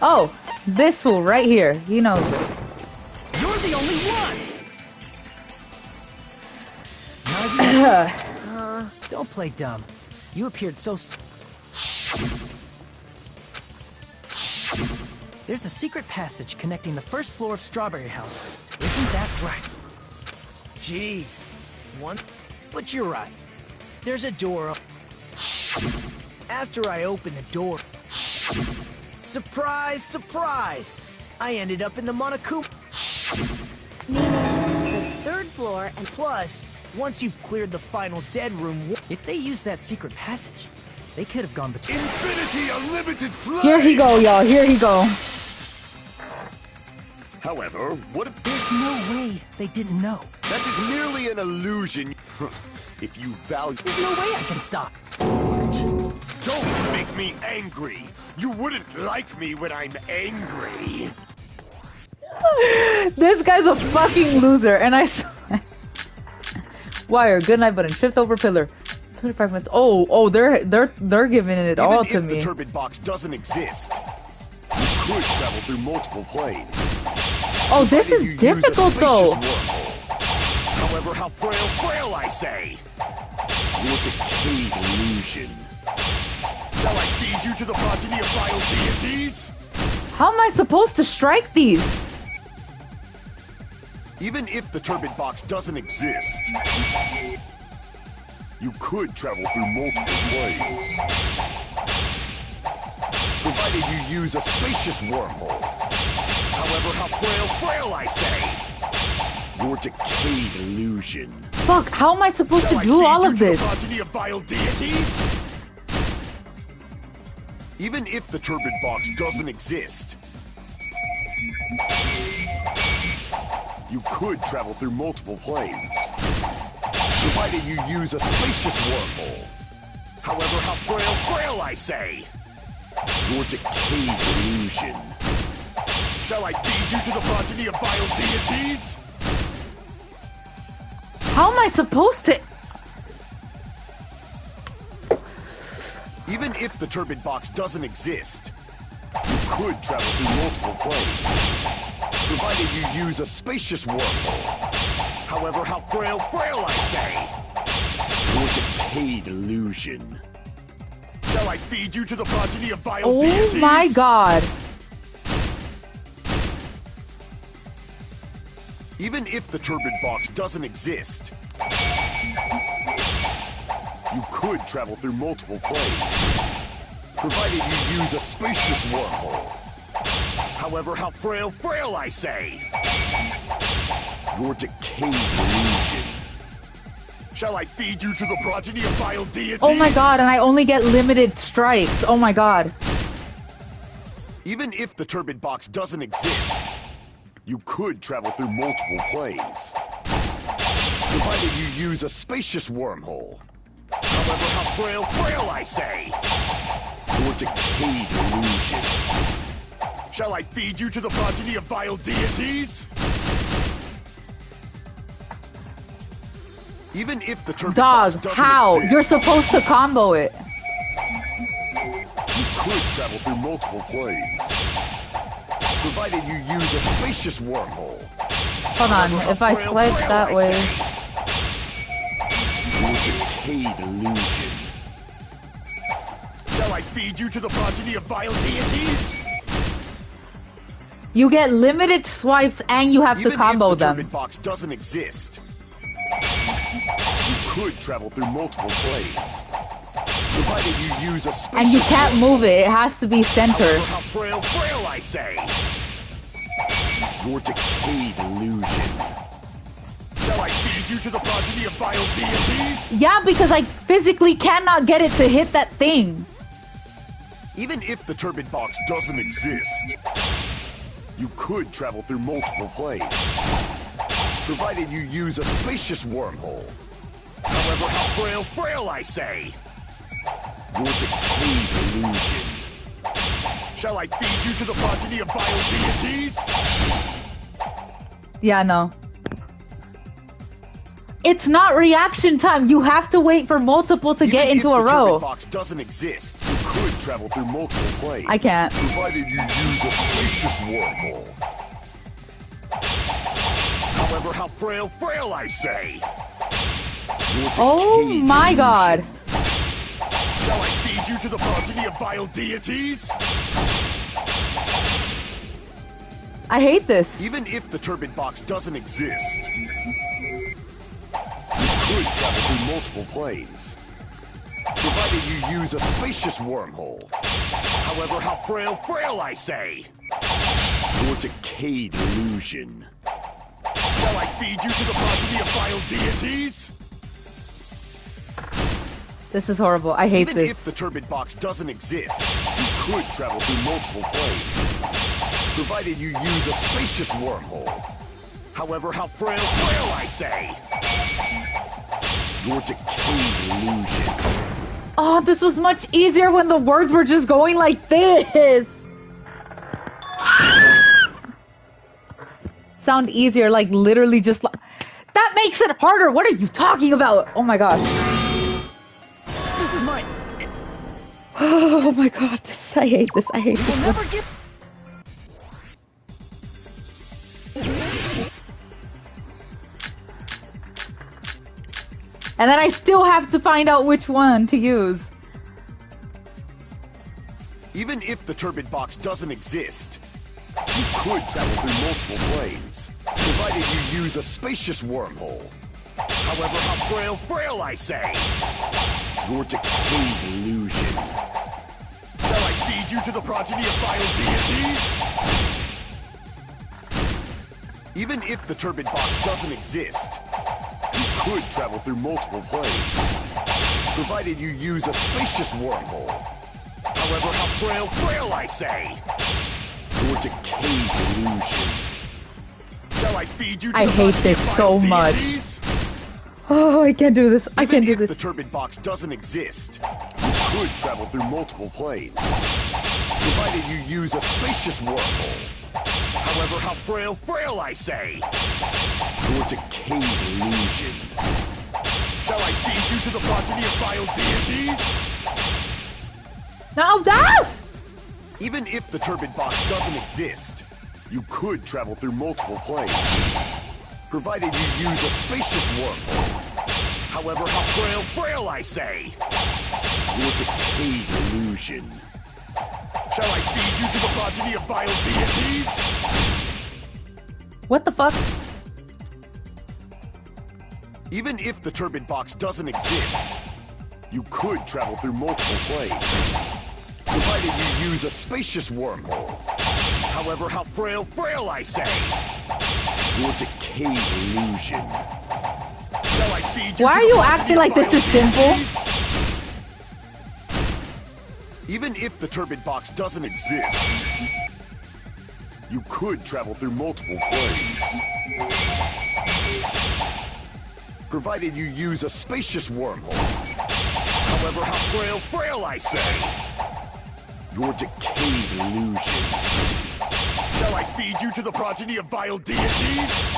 Oh, this fool right here. He knows it. You're the only one! Don't play dumb. You appeared so... There's a secret passage connecting the first floor of Strawberry House. Isn't that right? Jeez. But you're right. There's a door up. After I opened the door... Surprise, surprise! I ended up in the Monokuma. Meaning the third floor and... Plus, once you've cleared the final dead room... If they use that secret passage, they could have gone between... Infinity Unlimited Flight! Here he go, y'all. Here he go. However, what if... There's no way they didn't know. That is merely an illusion. If you value... There's no way I can stop. Don't make me angry. You wouldn't like me when I'm angry. This guy's a fucking loser, and I swear. Wire, good night button, shift over pillar. 25 minutes. Oh, they're giving it all to Even me. if the turbid box doesn't exist, you could travel through multiple planes. Oh, this is difficult though. However, how frail I say. Your decayed illusion. Shall I feed you to the progeny of vile deities? How am I supposed to strike these? Even if the turbid box doesn't exist, you could travel through multiple planes. Provided you use a spacious wormhole. However, how frail I say. Your decayed illusion. Fuck, how am I supposed to do all of this? Progeny of vile deities? Even if the turbid box doesn't exist, you could travel through multiple planes. Provided you use a spacious wormhole. However, how frail I say. Your decayed illusion. Shall I feed you to the progeny of vile deities? How am I supposed to? Even if the turbid box doesn't exist, you could travel through multiple planes. Provided you use a spacious wormhole. However, how frail I say. Your decayed illusion. Shall I feed you to the progeny of vile deities? Oh my god. Even if the turbid box doesn't exist, you could travel through multiple planes, provided you use a spacious wormhole. However, how frail I say! Your decayed illusion. Shall I feed you to the progeny of vile deities? Oh my god, and I only get limited strikes. Oh my god. Even if the turbid box doesn't exist, you could travel through multiple planes, provided you use a spacious wormhole. However, how frail I say! Your decayed illusion. Shall I feed you to the progeny of vile deities? Even if the turbid box doesn't how? exist, You're supposed to combo it. you could travel through multiple planes, provided you use a spacious wormhole. Hold on, if I swipe that way. Your decayed illusion. Shall I feed you to the progeny of vile deities? You get limited swipes and you have to combo Even if the them. turbid box doesn't exist, you could travel through multiple planes, provided you use a spacious And you can't move it, it has to be centered. However, how frail I say! Your decayed illusion. Shall I feed you to the progeny of vile deities? Yeah, because I physically cannot get it to hit that thing. Even if the turbid box doesn't exist, you could travel through multiple planes, provided you use a spacious wormhole. However, how frail I say! Your decayed illusion. Shall I feed you to the progeny of vile deities? Yeah, no. It's not reaction time. You have to wait for multiple to get into a Even if the row. turbid box doesn't exist, you could travel through multiple planes. I can't. Provided you use a spacious wormhole. However, how frail I say! Oh my god. Shall I feed you to the progeny of vile deities? I hate this. Even if the turbid box doesn't exist, you could travel through multiple planes, provided you use a spacious wormhole. However, how frail I say! Your decayed illusion. Shall I feed you to the progeny of vile deities? This is horrible. I hate Even this. if the turbid box doesn't exist, you could travel through multiple planes, provided you use a spacious wormhole. However, how frail I say! Your decayed illusion. Oh, this was much easier when the words were just going like this. Sound easier, like literally just like... That makes it harder. What are you talking about? Oh my gosh. This is mine. Oh my god, I hate this. I hate this. We'll never get. And then I still have to find out which one to use. Even if the turbid box doesn't exist, you could travel through multiple planes, provided you use a spacious wormhole. However, how frail I say! Your decayed illusion. Shall I feed you to the progeny of vile deities? Even if the turbid box doesn't exist, you could travel through multiple planes, provided you use a spacious wormhole. However, how frail I say! Your decayed illusion. Shall I feed you to I the hate progeny of this vile so much. deities? Oh, I can't do this. I can't do Even if this. the turbid box doesn't exist, you could travel through multiple planes, provided you use a spacious wormhole. However, how frail I say! Your decayed illusion. Shall I feed you to the progeny of vile deities? No, no! Even if the turbid box doesn't exist, you could travel through multiple planes, provided you use a spacious wormhole. However, how frail I say! Your decayed illusion. Shall I feed you to the progeny of vile deities? What the fuck? Even if the turbid box doesn't exist, you could travel through multiple planes, provided you use a spacious wormhole. However, how frail I say! Your decayed illusion. Shall I feed you Why to are the you progeny acting of like this is simple? deities? Even if the turbid box doesn't exist, you could travel through multiple planes, provided you use a spacious wormhole. However, how frail I say! Your decayed illusion. Shall I feed you to the progeny of vile deities?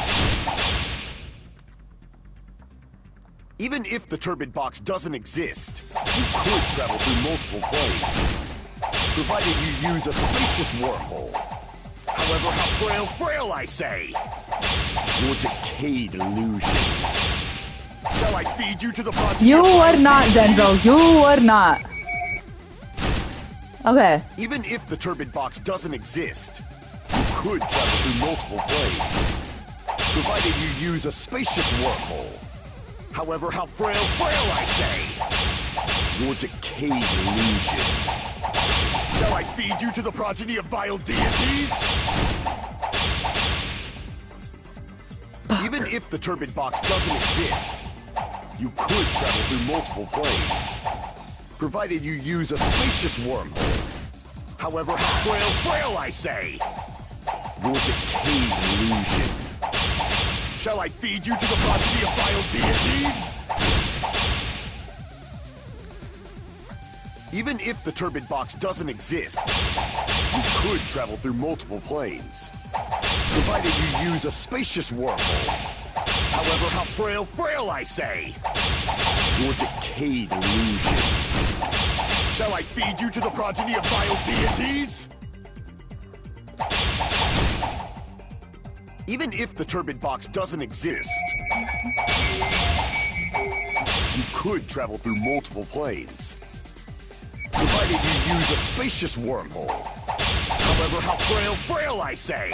Even if the turbid box doesn't exist, you could travel through multiple planes, provided you use a spacious wormhole. However, how frail I say! Your decayed illusion. Shall I feed you to the progeny You of vile would not, deities? Denzo. You would not. Okay. Even if the turbid box doesn't exist, you could travel through multiple planes, provided you use a spacious wormhole. However, how frail I say! Your decayed illusion. Shall I feed you to the progeny of vile deities? Even if the turbid box doesn't exist, you could travel through multiple planes, provided you use a spacious wormhole. However, how frail I say! Your decayed illusion. Shall I feed you to the progeny of vile deities? Even if the turbid box doesn't exist, you could travel through multiple planes, provided you use a spacious wormhole. However, how frail I say! Your decayed illusion. Shall I feed you to the progeny of vile deities? Even if the turbid box doesn't exist, you could travel through multiple planes, provided you use a spacious wormhole. However, how frail I say!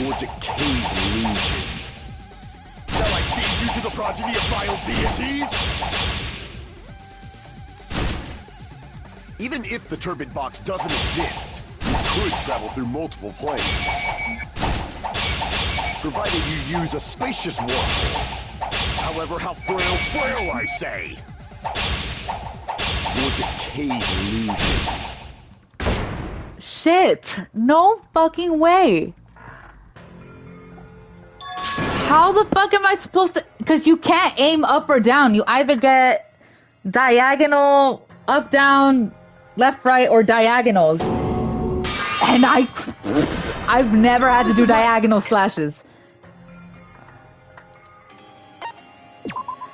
Your decayed illusion. Shall I feed you to the progeny of vile deities? Even if the turbid box doesn't exist, you could travel through multiple planes, provided you use a spacious wormhole. However, how frail I say! Your decayed illusion. Shit. No fucking way. How the fuck am I supposed to... Because you can't aim up or down. You either get diagonal, up, down, left, right, or diagonals. And I've never had to do diagonal slashes.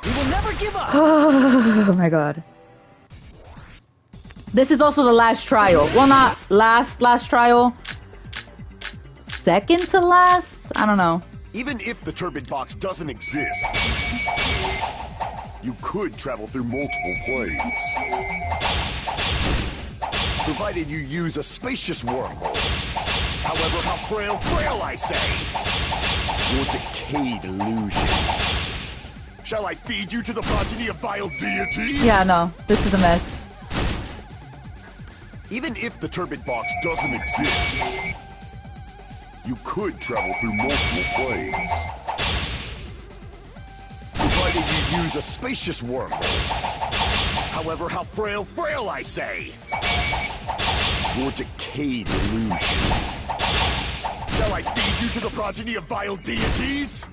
We will never give up. Oh my god. This is also the last trial. Well, not last trial. Second to last? I don't know. Even if the turbid box doesn't exist, you could travel through multiple planes, provided you use a spacious wormhole. However, how frail I say! Your decayed illusion. Shall I feed you to the progeny of vile deities? Yeah, no. This is a mess. Even if the turbid box doesn't exist, you could travel through multiple planes, provided you use a spacious wormhole. However, how frail I say! Your decayed illusion. Shall I feed you to the progeny of vile deities?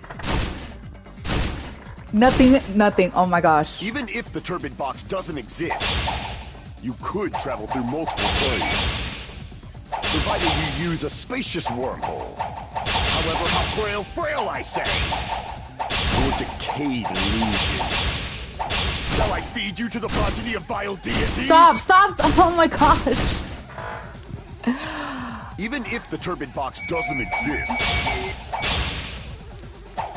Nothing. Oh my gosh. Even if the turbid box doesn't exist, you could travel through multiple planes, provided you use a spacious wormhole. However, how frail I say! Your decayed illusion. Shall I feed you to the progeny of vile deities? Stop! Oh my gosh. Even if the turbid box doesn't exist,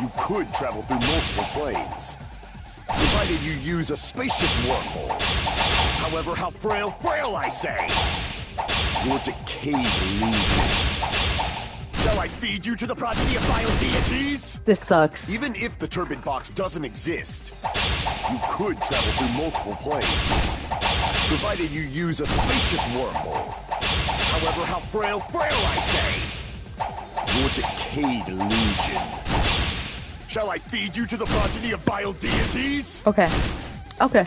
you could travel through multiple planes, provided you use a spacious wormhole. However, how frail I say! Your decayed illusion. Shall I feed you to the progeny of vile deities? This sucks. Even if the turbid box doesn't exist, you could travel through multiple planes, provided you use a spacious wormhole. However, how frail I say! Your decayed illusion. Shall I feed you to the progeny of vile deities? Okay. Okay.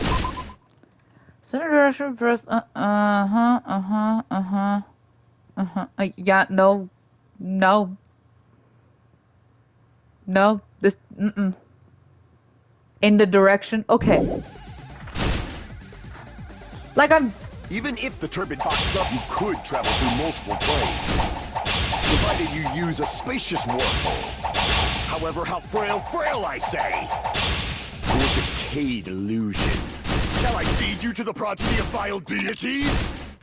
Yeah, no. No. No. This, In the direction, okay. Like I'm... Even if the turbid box up, you could travel through multiple planes, provided you use a spacious wormhole. However, how frail I say! Your decayed illusion. Shall I feed you to the progeny of vile deities?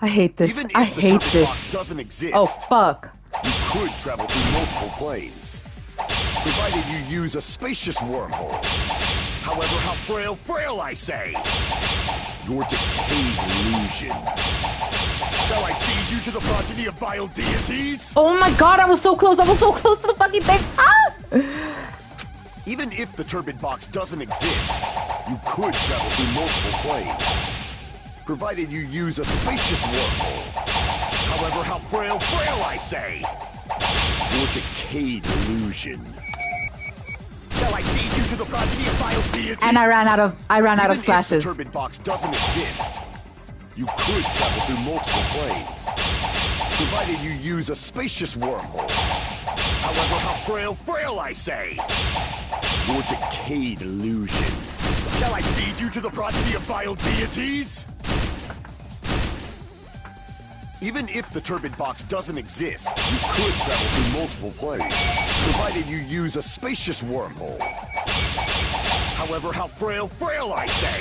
I hate this. Even if I the hate turbid this. box doesn't exist, Oh, fuck. you could travel through multiple planes, provided you use a spacious wormhole. However, how frail I say! Your decayed illusion. Shall I feed you to the progeny of vile deities? Oh my god, I was so close. I was so close to the fucking thing. Ah! Even if the turbid box doesn't exist, you could travel through multiple planes, provided you use a spacious wormhole. However, how frail I say! Your decayed illusion. Shall I feed you to the progeny of vile deities? And I ran out of splashes. If the turbid box doesn't exist, you could travel through multiple planes, provided you use a spacious wormhole. However, how frail I say! Your decayed illusion. Shall I feed you to the progeny of vile deities? Even if the turbid box doesn't exist, you could travel through multiple planes, provided you use a spacious wormhole. However, how frail I say!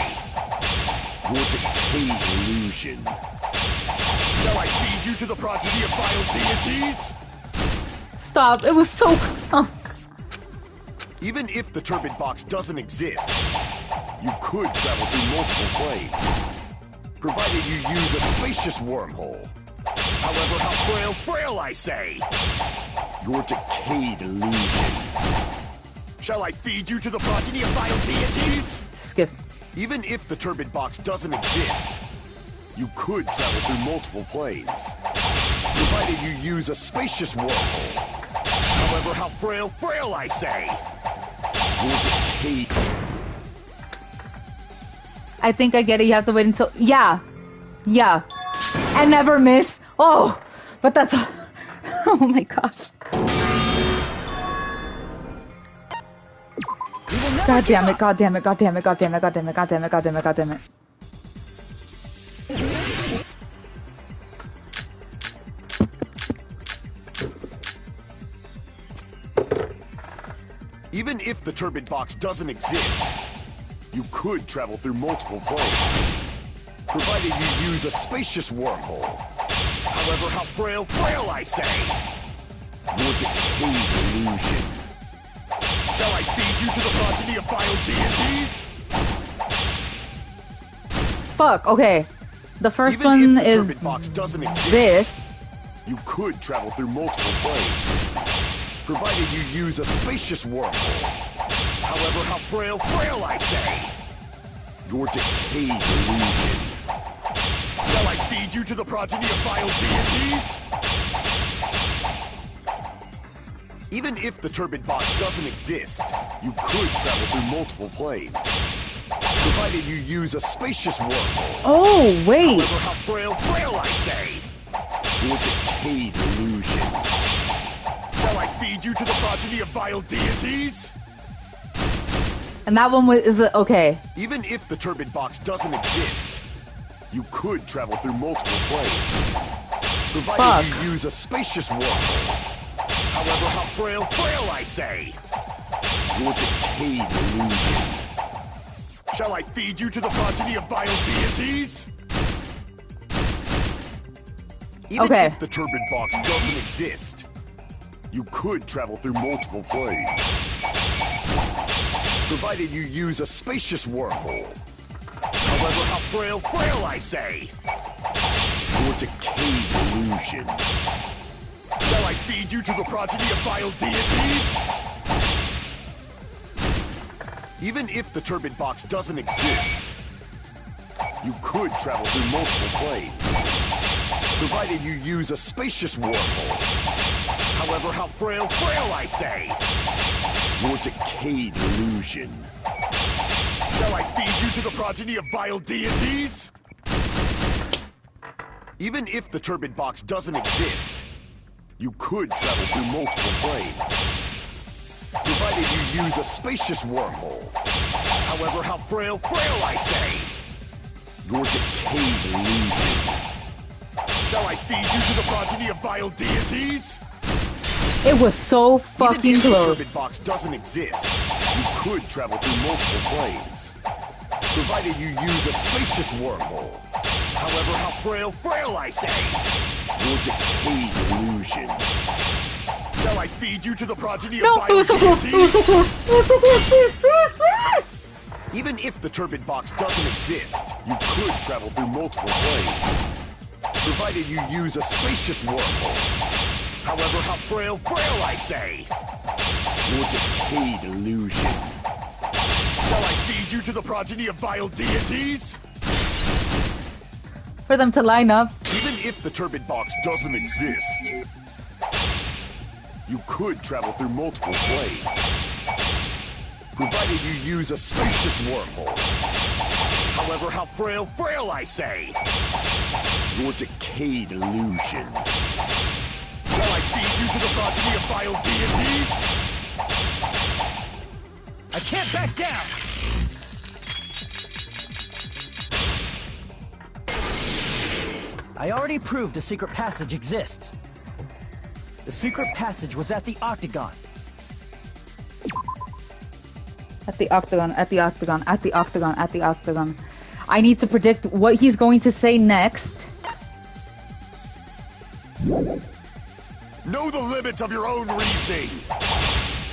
Your decayed illusion. Shall I feed you to the progeny of vile deities? Stop, it was so close. Even if the turbid box doesn't exist, you could travel through multiple planes, provided you use a spacious wormhole. However, how frail I say! Your decayed illusion. Shall I feed you to the progeny of vile deities? Skip. Even if the turbid box doesn't exist, you could travel through multiple planes, provided you use a spacious wormhole. However, how frail I say! Your decayed... I think I get it. You have to wait until... Yeah. Yeah. And never miss. Oh, but that's... Oh my gosh. God damn it, god damn it, god damn it, god damn it, god damn it, god damn it, god damn it, god damn it. Even if the turbid box doesn't exist, you could travel through multiple planes, provided you use a spacious wormhole. However, how frail I say! Your decayed illusion. Shall I feed you to the progeny of vile deities? Fuck, okay. The first Even one if the is turbid box doesn't exist, this. You could travel through multiple planes, provided you use a spacious wormhole. However, how frail I say! Your decayed illusion. Shall I feed you to the progeny of vile deities? Even if the turbid box doesn't exist, you could travel through multiple planes, provided you use a spacious wormhole. Oh, wait. However, how frail I say! Your decayed illusion. Shall I feed you to the progeny of vile deities? And that one was okay. Even if the turbid box doesn't exist, you could travel through multiple planes, provided you use a spacious wormhole. However, how frail I say! Your decayed illusion. Shall I feed you to the progeny of vile deities? Even if the turbid box doesn't exist, you could travel through multiple planes, provided you use a spacious wormhole. However, how frail I say! Your decayed illusion. Shall I feed you to the progeny of vile deities? Even if the turbid box doesn't exist, you could travel through multiple planes, provided you use a spacious wormhole. However, how frail, I say! Your decayed illusion. Shall I feed you to the progeny of vile deities? Even if the turbid box doesn't exist, you could travel through multiple planes, provided you use a spacious wormhole. However, how frail, I say! Your decayed illusion. Shall I feed you to the progeny of vile deities? It was so fucking Even if close. the turbid box doesn't exist, you could travel through multiple planes, provided you use a spacious wormhole. However, how frail, I say! Your decayed illusion. Shall I feed you to the progeny of vile deities? Even if the turbid box doesn't exist, you could travel through multiple planes, provided you use a spacious wormhole. However, how frail, I say! Your decayed illusion. Shall I feed you to the progeny of vile deities? For them to line up. Even if the turbid box doesn't exist, you could travel through multiple planes, provided you use a spacious wormhole. However, how frail, I say! Your decayed illusion. Shall I feed you to the progeny of vile deities? I can't back down! I already proved a secret passage exists. The secret passage was at the Octagon. At the Octagon, at the Octagon, at the Octagon, at the Octagon. I need to predict what he's going to say next. Know the limits of your own reasoning.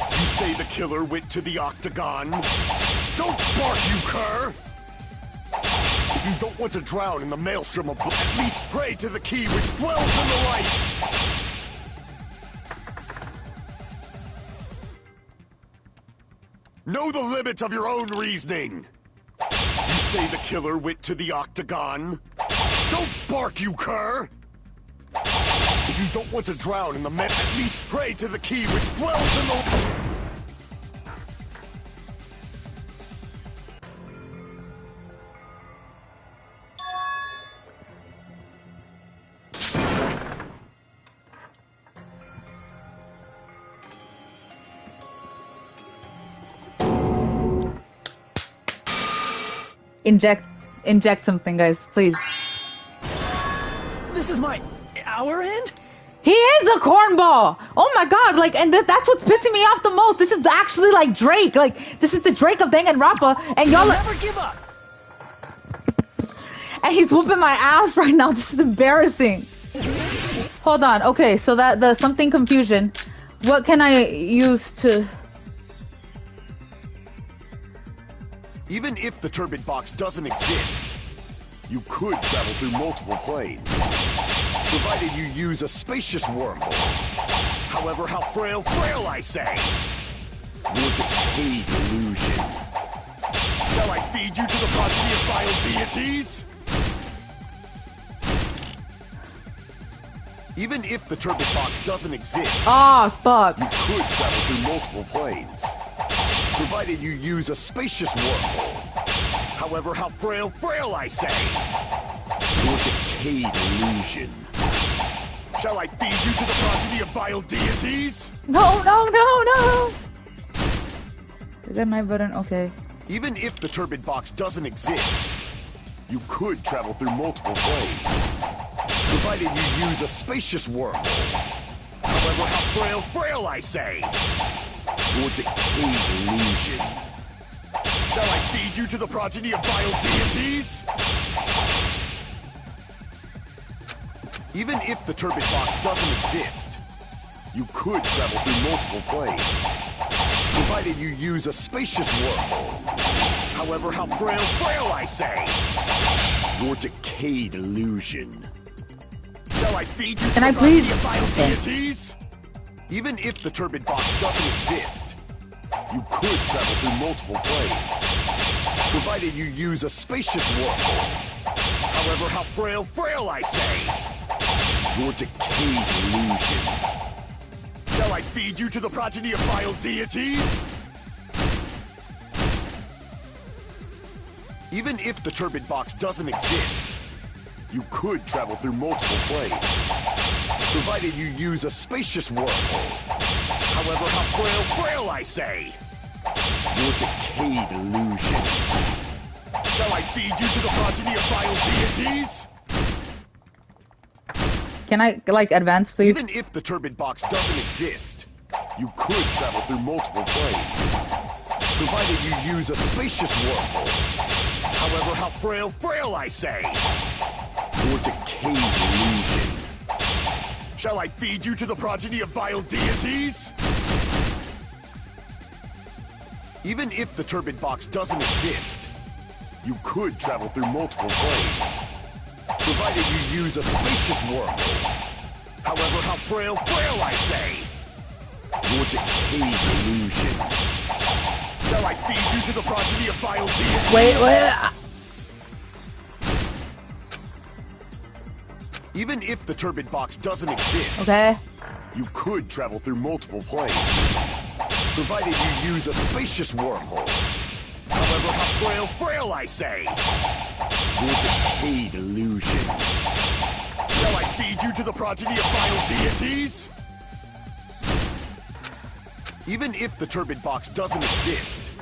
You say the killer went to the Octagon. Don't bark, you cur! If you don't want to drown in the maelstrom of blood, at least pray to the key which dwells in the light! Know the limits of your own reasoning. You say the killer went to the Octagon. Don't bark, you cur! If you don't want to drown in the at least pray to the key which dwells in the... Inject something, guys, please. This is our end? He is a cornball! Oh my god, like, and that's what's pissing me off the most. This is actually like Drake. Like, this is the Drake of Danganronpa, and y'all never give up! And he's whooping my ass right now. This is embarrassing. Hold on, okay, so the something confusion. What can I use to... Even if the turbid box doesn't exist, you could travel through multiple planes, provided you use a spacious wormhole. However, how frail, I say! Your decayed illusion. Shall I feed you to the progeny of vile deities? Even if the turbid box doesn't exist, fuck. You could travel through multiple planes, provided you use a spacious wormhole. However, how frail, I say! Your decayed illusion. Shall I feed you to the progeny of vile deities? No. Is that my button? Okay. Even if the turbid box doesn't exist, you could travel through multiple planes, provided you use a spacious wormhole. However, how frail, I say! Your decayed illusion. Shall I feed you to the progeny of vile deities? Even if the turbid box doesn't exist, you could travel through multiple planes, provided you use a spacious wormhole. However, how frail, I say! Your decayed illusion. Shall I feed you to Can the I please? vile Okay. deities? Even if the turbid box doesn't exist, you could travel through multiple planes, provided you use a spacious wormhole. However, how frail I say. Your decayed illusion. Shall I feed you to the progeny of vile deities? Even if the turbid box doesn't exist, you could travel through multiple planes, provided you use a spacious wormhole. However, how frail I say. Your decayed illusion. Shall I feed you to the progeny of vile deities? Can I, like, advance, please? Even if the turbid box doesn't exist, you could travel through multiple planes, provided you use a spacious wormhole. However, how frail I say. Your decayed illusion. Shall I feed you to the progeny of vile deities? Even if the turbid box doesn't exist, you could travel through multiple planes, provided you use a spacious wormhole. However, how frail I say. Your decayed illusion. Shall I feed you to the progeny of vile deities? Wait. Even if the turbid box doesn't exist, Okay. you could travel through multiple planes, provided you use a spacious wormhole. However, how frail I say. Your decayed illusion. Shall I feed you to the progeny of vile deities? Even if the turbid box doesn't exist,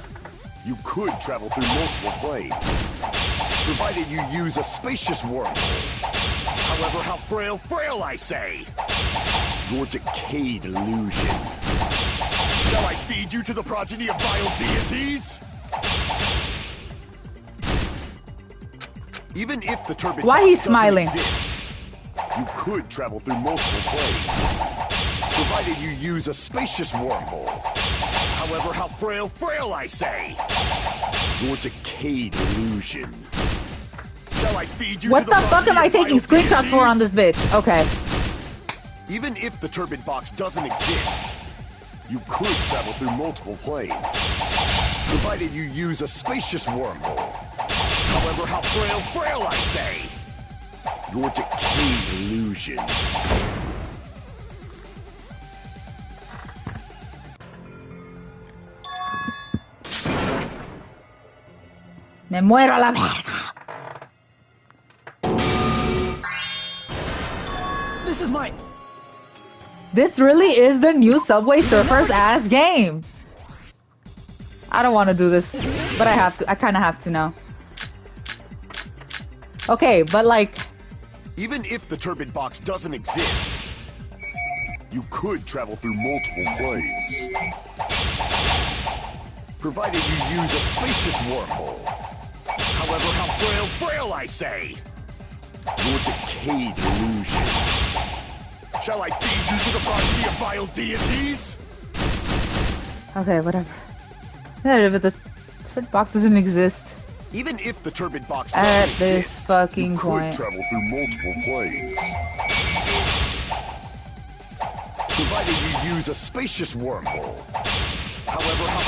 you could travel through multiple planes, provided you use a spacious wormhole. However, how frail I say. Your decayed illusion. Shall I feed you to the progeny of vile deities? Even if the turbid Why box he's doesn't smiling? exist, you could travel through multiple planes, provided you use a spacious wormhole. However, how frail I say. Your decayed illusion. Shall I feed you What to the fuck progeny am I of vile taking screenshots for on deities? this bitch? Okay. Even if the turbid box doesn't exist, you could travel through multiple planes, provided you use a spacious wormhole. However, how frail I say. Your decayed illusion. Me muero a la verga. This is mine. This really is the new Subway Surfers ass game. I don't want to do this, but I have to. I kind of have to now. Okay, but like... Even if the turbid box doesn't exist, you could travel through multiple planes, provided you use a spacious wormhole. However, how frail I say. Your decayed illusion. Shall I feed you to the progeny of vile deities? Okay, whatever. Yeah, but the third box doesn't exist. Even if the turbid box At doesn't this exist, fucking you could point. travel through multiple planes, provided you use a spacious wormhole. However, how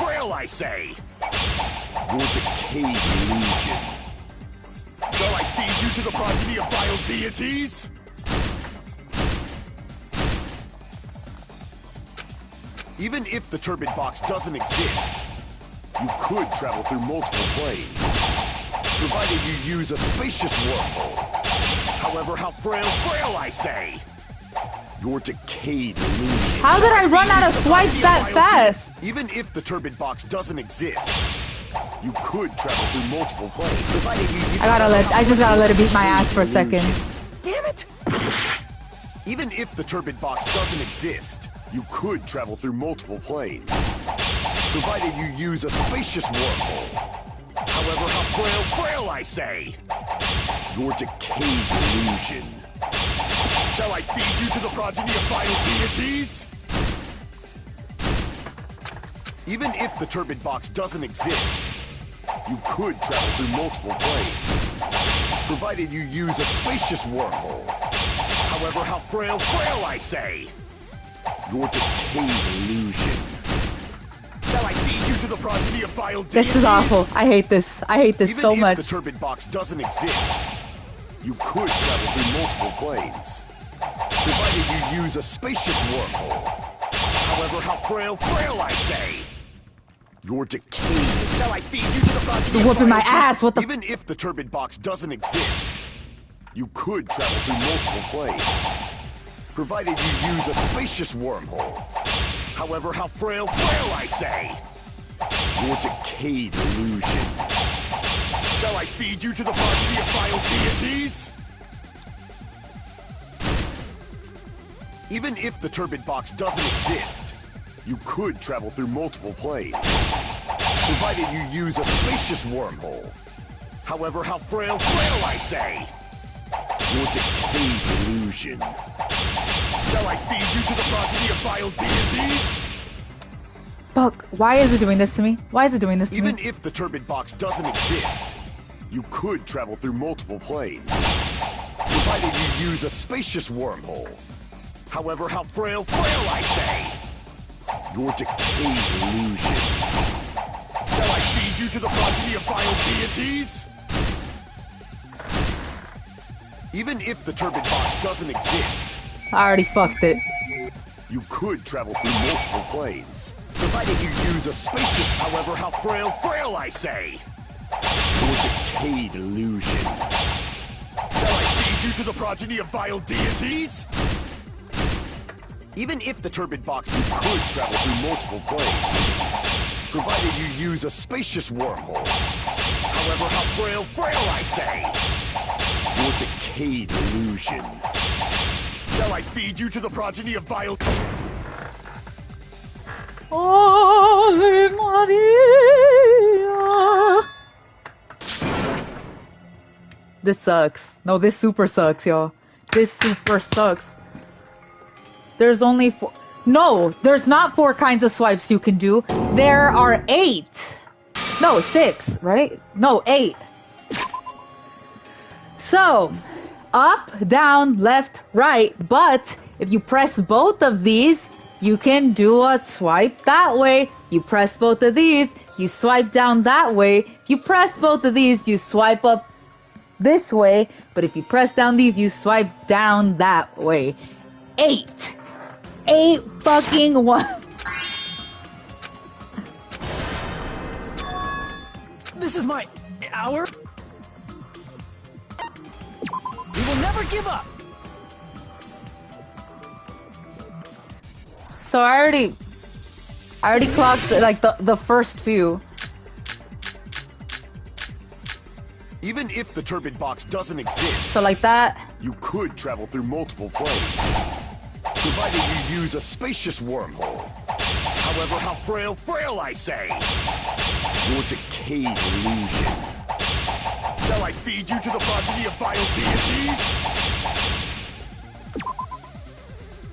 frail I say. Your decayed illusion. Shall I feed you to the progeny of vile deities? Even if the turbid box doesn't exist, you could travel through multiple planes, provided you use a spacious wormhole. However, how frail I say. Your decayed illusion. How did I run out of swipes that fast? Even if the turbid box doesn't exist, you could travel through multiple planes, provided you use I just gotta let it beat my ass for a second. Damn it! Even if the turbid box doesn't exist, you could travel through multiple planes, provided you use a spacious wormhole. However, how frail I say. Your decayed illusion. Shall I feed you to the progeny of vile deities? Even if the turbid box doesn't exist, you could travel through multiple planes, provided you use a spacious wormhole. However, how frail, I say! Your decayed illusion. Shall I feed you to the progeny of vile deities? This is awful. I hate this. I hate this so much. Even if the turbid box doesn't exist, you could travel through multiple planes, provided you use a spacious wormhole. However, how frail, I say! You're decayed. Shall I feed you to the progeny You're whooping my ass. What the? Even if the turbid box doesn't exist, you could travel through multiple planes, provided you use a spacious wormhole. However, how frail, I say! Your decayed illusion. Shall I feed you to the progeny of vile deities? Even if the turbid box doesn't exist, you could travel through multiple planes, provided you use a spacious wormhole. However, how frail, I say! Your decayed illusion. Shall I feed you to the progeny of vile deities? Fuck, why is it doing this to me? Why is it doing this to me? Even if the turbid box doesn't exist, you could travel through multiple planes, provided you use a spacious wormhole. However, how frail, I say! Your decayed illusion. Shall I feed you to the progeny of vile deities? Even if the turbid box doesn't exist, I already fucked it. you could travel through multiple planes, provided you use a spacious, however, how frail, I say! Your decayed illusion. Shall I feed you to the progeny of vile deities? Even if the turbid box, you could travel through multiple planes, provided you use a spacious wormhole. However, how frail, I say! Your decayed illusion. Shall I feed you to the progeny of vile... Ave Maria. This sucks. No, this super sucks, y'all. This super sucks. There's only 4... No, there's not 4 kinds of swipes you can do. There are 8. No, 6, right? No, 8. So, up, down, left, right. But if you press both of these, you can do a swipe that way. You press both of these, you swipe down that way. You press both of these, you swipe up this way. But if you press down these, you swipe down that way. 8. 8 fucking 1. This is my hour. We will never give up. So I already clocked like the first few. Even if the turbid box doesn't exist, So like that. you could travel through multiple planes, provided you use a spacious wormhole. However, how frail, I say! Your decayed illusion. Shall I feed you to the progeny of vile deities?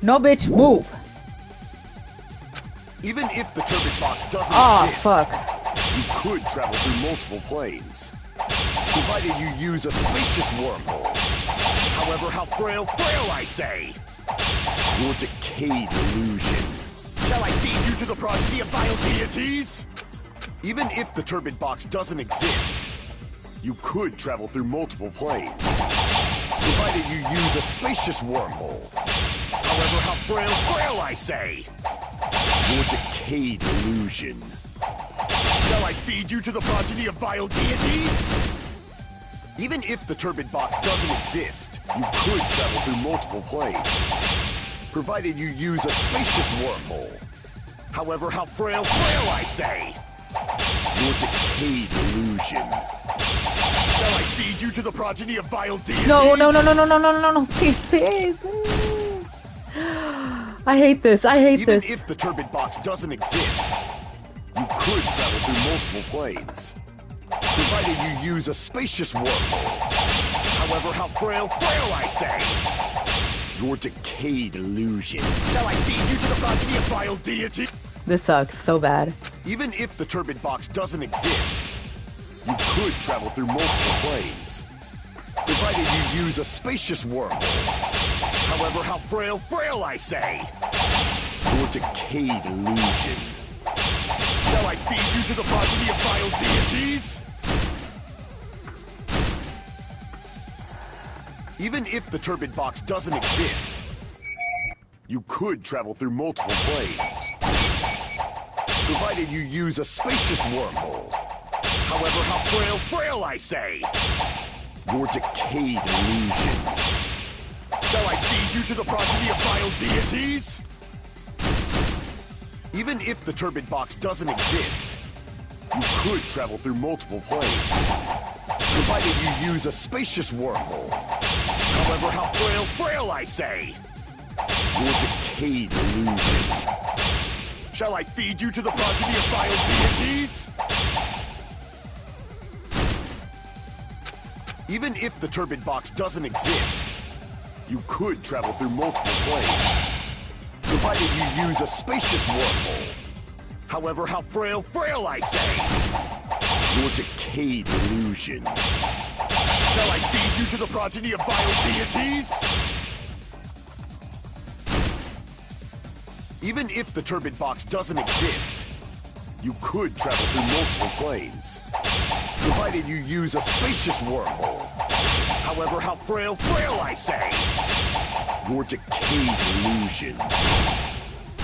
No, bitch, move. Even if the turbid box doesn't exist, fuck. you could travel through multiple planes, provided you use a spacious wormhole. However, how frail, I say! Your decayed illusion. Shall I feed you to the progeny of vile deities? Even if the turbid box doesn't exist, you could travel through multiple planes, provided you use a spacious wormhole. However, how frail, I say! Your decayed illusion. Shall I feed you to the progeny of vile deities? Even if the turbid box doesn't exist, you could travel through multiple planes, provided you use a spacious wormhole. However, how frail, I say! Your decayed illusion. Shall I feed you to the progeny of vile deities? No. Please. I hate this. Even if the turbid box doesn't exist, you could travel through multiple planes, provided you use a spacious wormhole. However, how frail, I say! Your decayed illusion. Shall I feed you to the progeny of vile deity? This sucks so bad. Even if the turbid box doesn't exist, you could travel through multiple planes, provided you use a spacious wormhole. However, how frail I say. Your decayed illusion. Shall I feed you to the progeny of vile deities? Even if the turbid box doesn't exist, you could travel through multiple planes. Provided you use a spacious wormhole. However, how frail I say. Your decayed illusion. Shall I feed you to the progeny of vile deities? Even if the turbid box doesn't exist, you could travel through multiple planes. Provided you use a spacious wormhole. However, how frail I say. Your decayed illusion. Shall I feed you to the progeny of vile deities? Even if the turbid box doesn't exist, you could travel through multiple planes. Provided you use a spacious wormhole. However, how frail I say. Your decayed illusion. Shall I feed you to the progeny of vile deities? Even if the turbid box doesn't exist, you could travel through multiple planes. Provided you use a spacious wormhole. However, how frail I say. Your decayed illusion.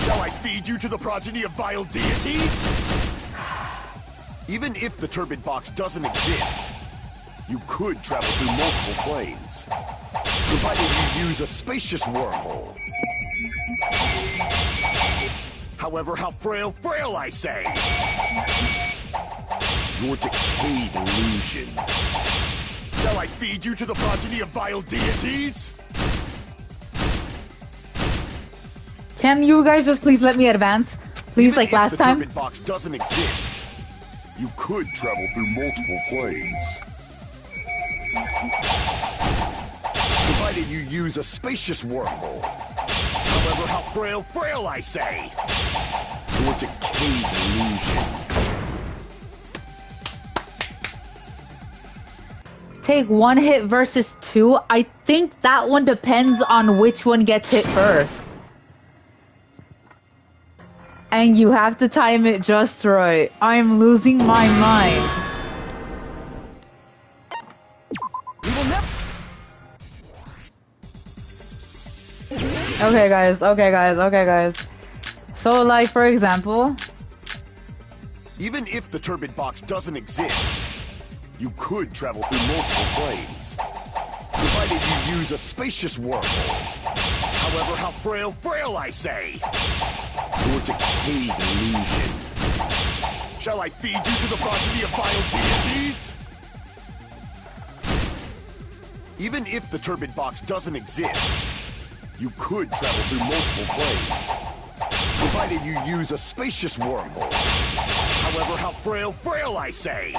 Shall I feed you to the progeny of vile deities? Even if the turbid box doesn't exist, you could travel through multiple planes. Provided you use a spacious wormhole. However, how frail I say. Your decayed illusion. Shall I feed you to the progeny of vile deities? Can you guys just please let me advance? Please, Even like last if the time? turbid box doesn't exist, you could travel through multiple planes. Provided you use a spacious wormhole. However, how frail I say. Your decayed illusion. Take one hit versus two. I think that one depends on which one gets hit first. And you have to time it just right. I'm losing my mind. Okay guys. So like, for example, Even if the turbid box doesn't exist, you could travel through multiple planes. Provided you use a spacious wormhole. However, how frail I say. Your decayed illusion. Shall I feed you to the progeny of vile deities? Even if the turbid box doesn't exist, you could travel through multiple planes. Provided you use a spacious wormhole. However, how frail I say.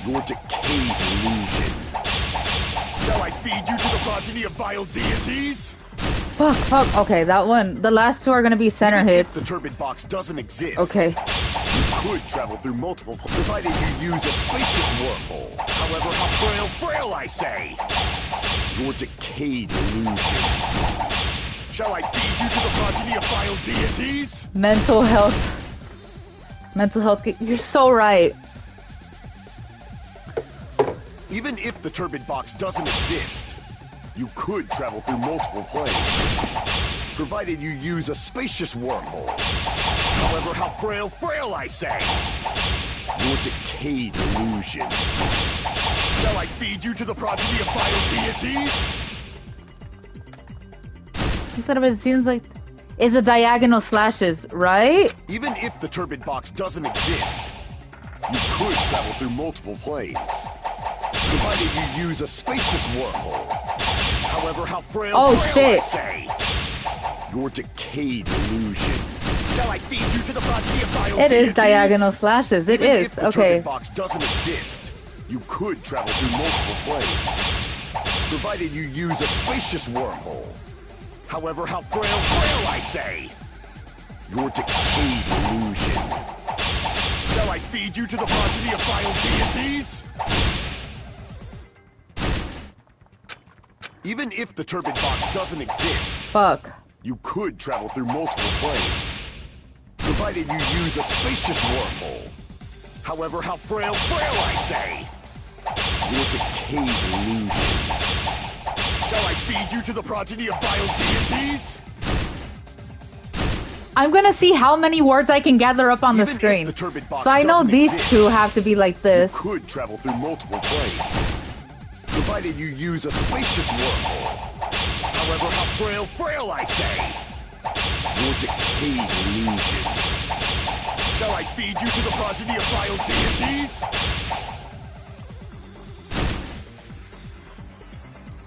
Your decayed illusion. Shall I feed you to the progeny of vile deities? fuck. Okay, that one. The last two are gonna be center hits. If the turbid box doesn't exist, Okay. you could travel through multiple, provided you use a spacious wormhole. However, how frail I say. Your decayed illusion. Shall I feed you to the progeny of vile deities? Mental health. You're so right. Even if the turbid box doesn't exist, you could travel through multiple planes. Provided you use a spacious wormhole. However, how frail I say. Your decayed illusion. Shall I feed you to the progeny of vile deities? Instead of it seems like it's a diagonal slashes, right? Even if the turbid box doesn't exist, you could travel through multiple planes. Provided you use a spacious wormhole. However, how frail shit. I say. Your decayed illusion. Shall I feed you to the progeny of vile It deities? is diagonal slashes. It Even is. if the Okay. turbid box doesn't exist, you could travel through multiple planes. Provided you use a spacious wormhole. However, how frail I say. Your decayed illusion. Shall I feed you to the progeny of vile deities? Even if the turbid box doesn't exist, Fuck. you could travel through multiple planes, provided you use a spacious wormhole. However, how frail, I say! Your decayed illusion. Shall I feed you to the progeny of vile deities? I'm gonna see how many words I can gather up on the screen. The turbid box so I know doesn't these exist, two have to be like this. You could travel through multiple planes, provided you use a spacious wormhole. However, how frail, I say! Your decayed illusion. Shall I feed you to the progeny of vile deities?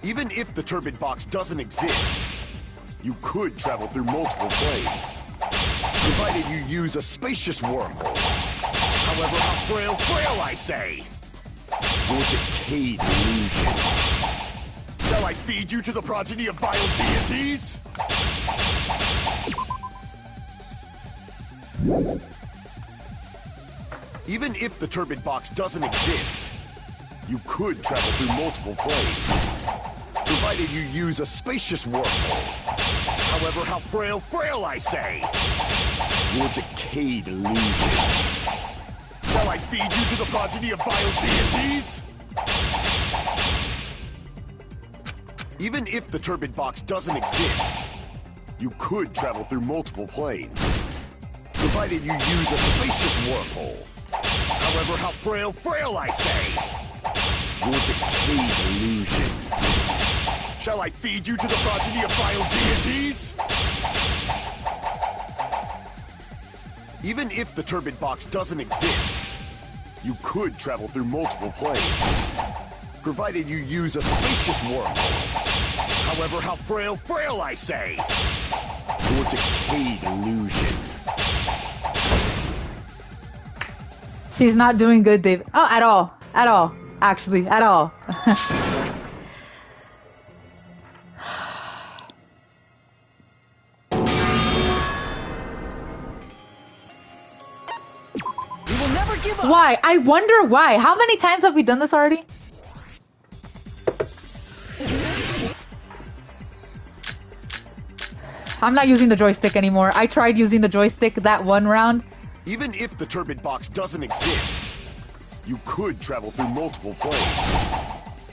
Even if the turbid box doesn't exist, you could travel through multiple planes, provided you use a spacious wormhole. However, how frail, I say! Your decayed illusion. Shall I feed you to the progeny of vile deities? Even if the turbid box doesn't exist, you could travel through multiple planes, provided you use a spacious wormhole. However, how frail, I say! Your decayed illusion. Shall I feed you to the progeny of vile deities? Even if the turbid box doesn't exist, you could travel through multiple planes, provided you use a spacious wormhole. However, how frail, I say! Your decayed illusion. Shall I feed you to the progeny of vile deities? Even if the turbid box doesn't exist, you could travel through multiple planes, provided you use a spacious wormhole. However, how frail, I say! Your decayed illusion. She's not doing good, Dave. Oh, at all. At all. Actually, at all. We will never give up. Why? I wonder why. How many times have we done this already? I'm not using the joystick anymore. I tried using the joystick that one round. Even if the turbid box doesn't exist, you could travel through multiple planes,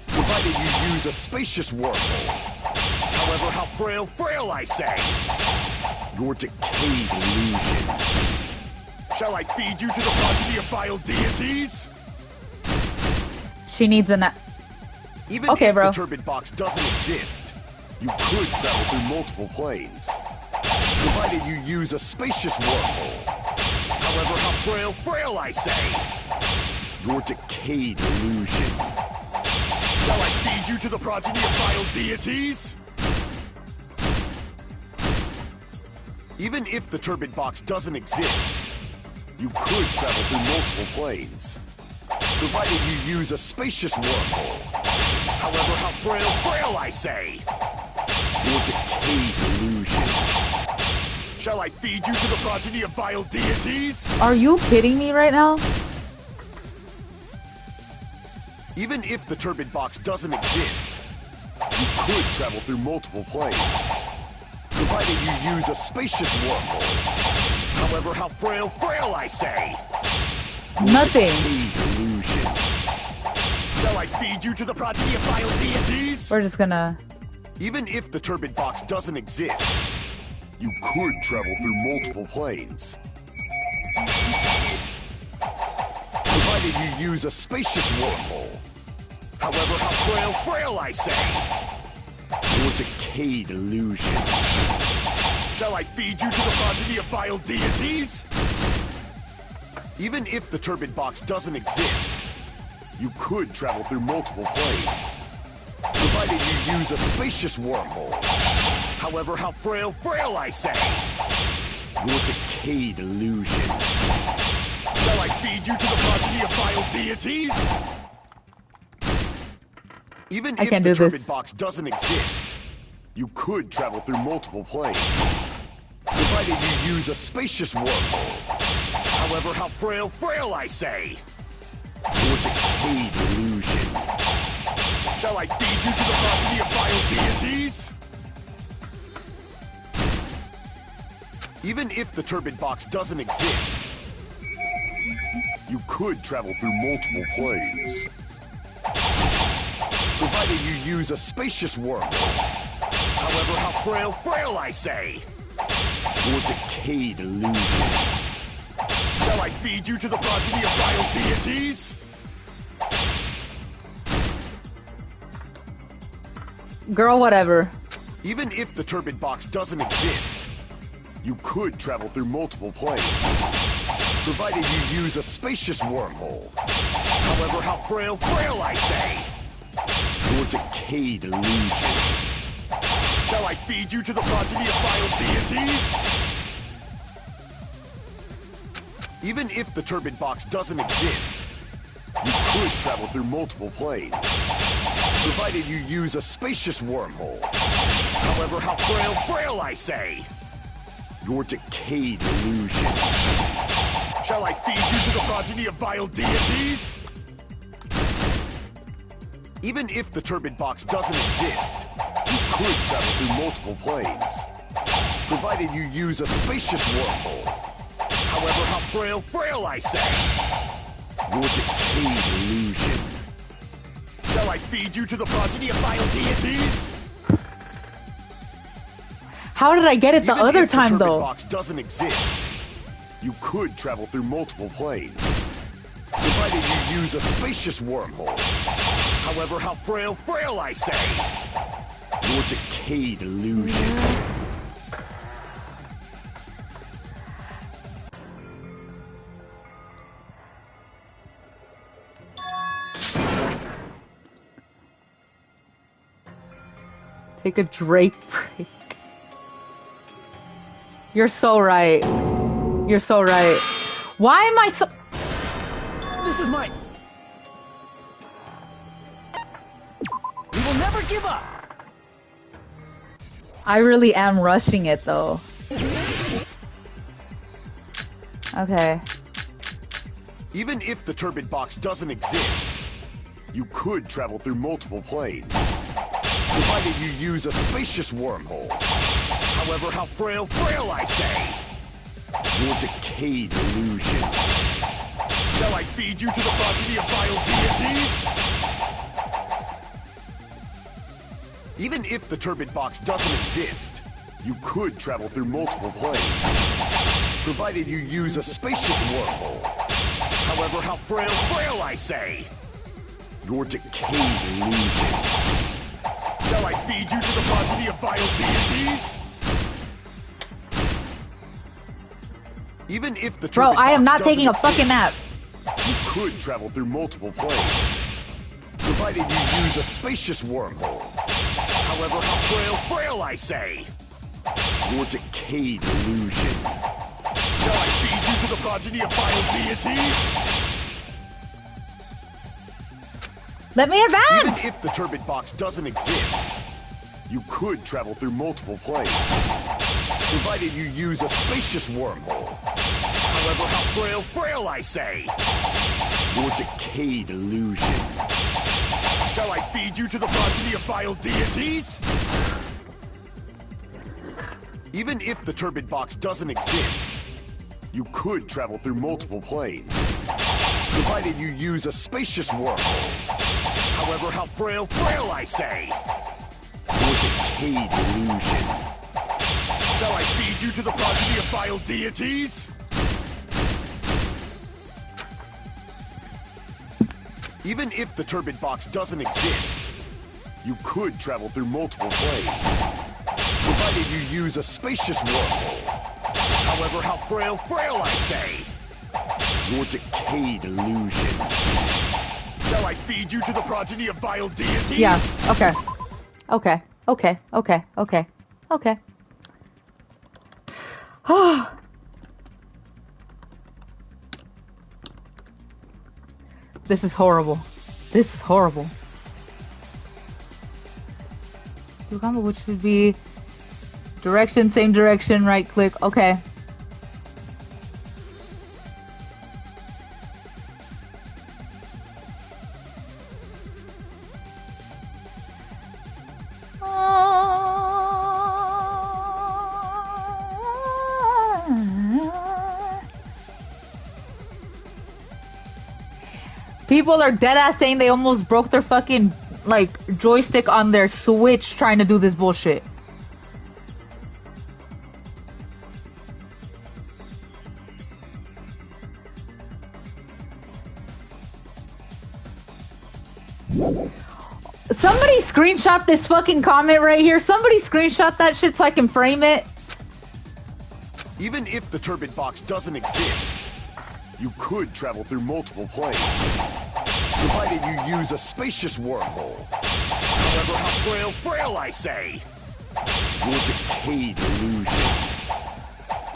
provided you use a spacious wormhole. However, how frail, I say! Your decayed illusion. Shall I feed you to the progeny of vile deities? She needs an... Even okay, if bro. the turbid box doesn't exist, you could travel through multiple planes, provided you use a spacious wormhole. However, how frail, I say! Your decayed illusion. Shall I feed you to the progeny of vile deities? Even if the turbid box doesn't exist, you could travel through multiple planes, provided you use a spacious wormhole. However, how frail, I say! Your decayed illusion. Shall I feed you to the progeny of vile deities? Are you kidding me right now? Even if the turbid box doesn't exist, you could travel through multiple planes, provided you use a spacious wormhole. However, how frail, I say! Nothing. Illusion. Shall I feed you to the progeny of vile deities? We're just gonna... Even if the turbid box doesn't exist, you could travel through multiple planes, provided you use a spacious wormhole. However, how frail, I say! Your decayed illusion. Shall I feed you to the progeny of vile deities? Even if the turbid box doesn't exist, you could travel through multiple planes, provided you use a spacious wormhole. However, how frail, I say! Your decayed illusion. Shall I feed you to the progeny of vile deities? Even if the turbid box doesn't exist, you could travel through multiple planes, provided you use a spacious wormhole. However, how frail, I say! Your decayed illusion. Shall I feed you to the progeny of vile deities? Even if the turbid box doesn't exist, you could travel through multiple planes. Provided you use a spacious wormhole. However, how frail I say! Your decayed illusion. Shall I feed you to the progeny of vile deities? Girl, whatever. Even if the turbid box doesn't exist, you could travel through multiple planes. Provided you use a spacious wormhole. However, how frail I say! Your decayed illusion. Shall I feed you to the progeny of vile deities? Even if the turbid box doesn't exist, you could travel through multiple planes. Provided you use a spacious wormhole. However, how frail I say! Your decayed illusion. Shall I feed you to the progeny of vile deities? Even if the turbid box doesn't exist, you could travel through multiple planes. Provided you use a spacious wormhole. However, how frail I say! Your decayed illusion. Shall I feed you to the progeny of vile deities? How did I get it the Even other if time, the turbid though? box doesn't exist, you could travel through multiple planes. Provided you use a spacious wormhole. However, how frail I say! Your decayed illusion. Take a Drake break. You're so right. You're so right. Why am I so... This is mine. We will never give up. I really am rushing it, though. Okay. Even if the turbid box doesn't exist, you could travel through multiple planes. Provided you use a spacious wormhole. However, how frail I say! Your decayed illusion. Shall I feed you to the progeny of vile deities? Even if the turbid box doesn't exist, you could travel through multiple planes. Provided you use a spacious wormhole. However, how frail I say! Your decayed illusion. Shall I feed you to the progeny of vile deities? Even if the Bro, I am not taking a fucking nap. You could travel through multiple planes. Provided you use a spacious wormhole. However, how frail I say! Your decayed illusion. Shall I feed you to the progeny of vile deities? Let me advance! Even if the turbid box doesn't exist, you could travel through multiple planes. Provided you use a spacious wormhole. However, how frail I say! Your decayed illusion. Shall I feed you to the progeny of vile deities? Even if the turbid box doesn't exist, you could travel through multiple planes. Provided you use a spacious wormhole. However, how frail I say! Your decayed illusion. Shall I feed you to the progeny of vile deities? Even if the turbid box doesn't exist, you could travel through multiple planes. Provided you use a spacious wormhole. However, how frail I say! Your decayed illusion. Shall I feed you to the progeny of vile deities? Yeah, okay. Okay. This is horrible. Which would be direction, same direction, right click. Okay. people are dead ass saying they almost broke their fucking like joystick on their Switch trying to do this bullshit. Somebody screenshot this fucking comment right here. Somebody screenshot that shit so I can frame it. Even if the turbid box doesn't exist, you could travel through multiple planes, provided you use a spacious wormhole. However, how frail I say! Your decayed illusion.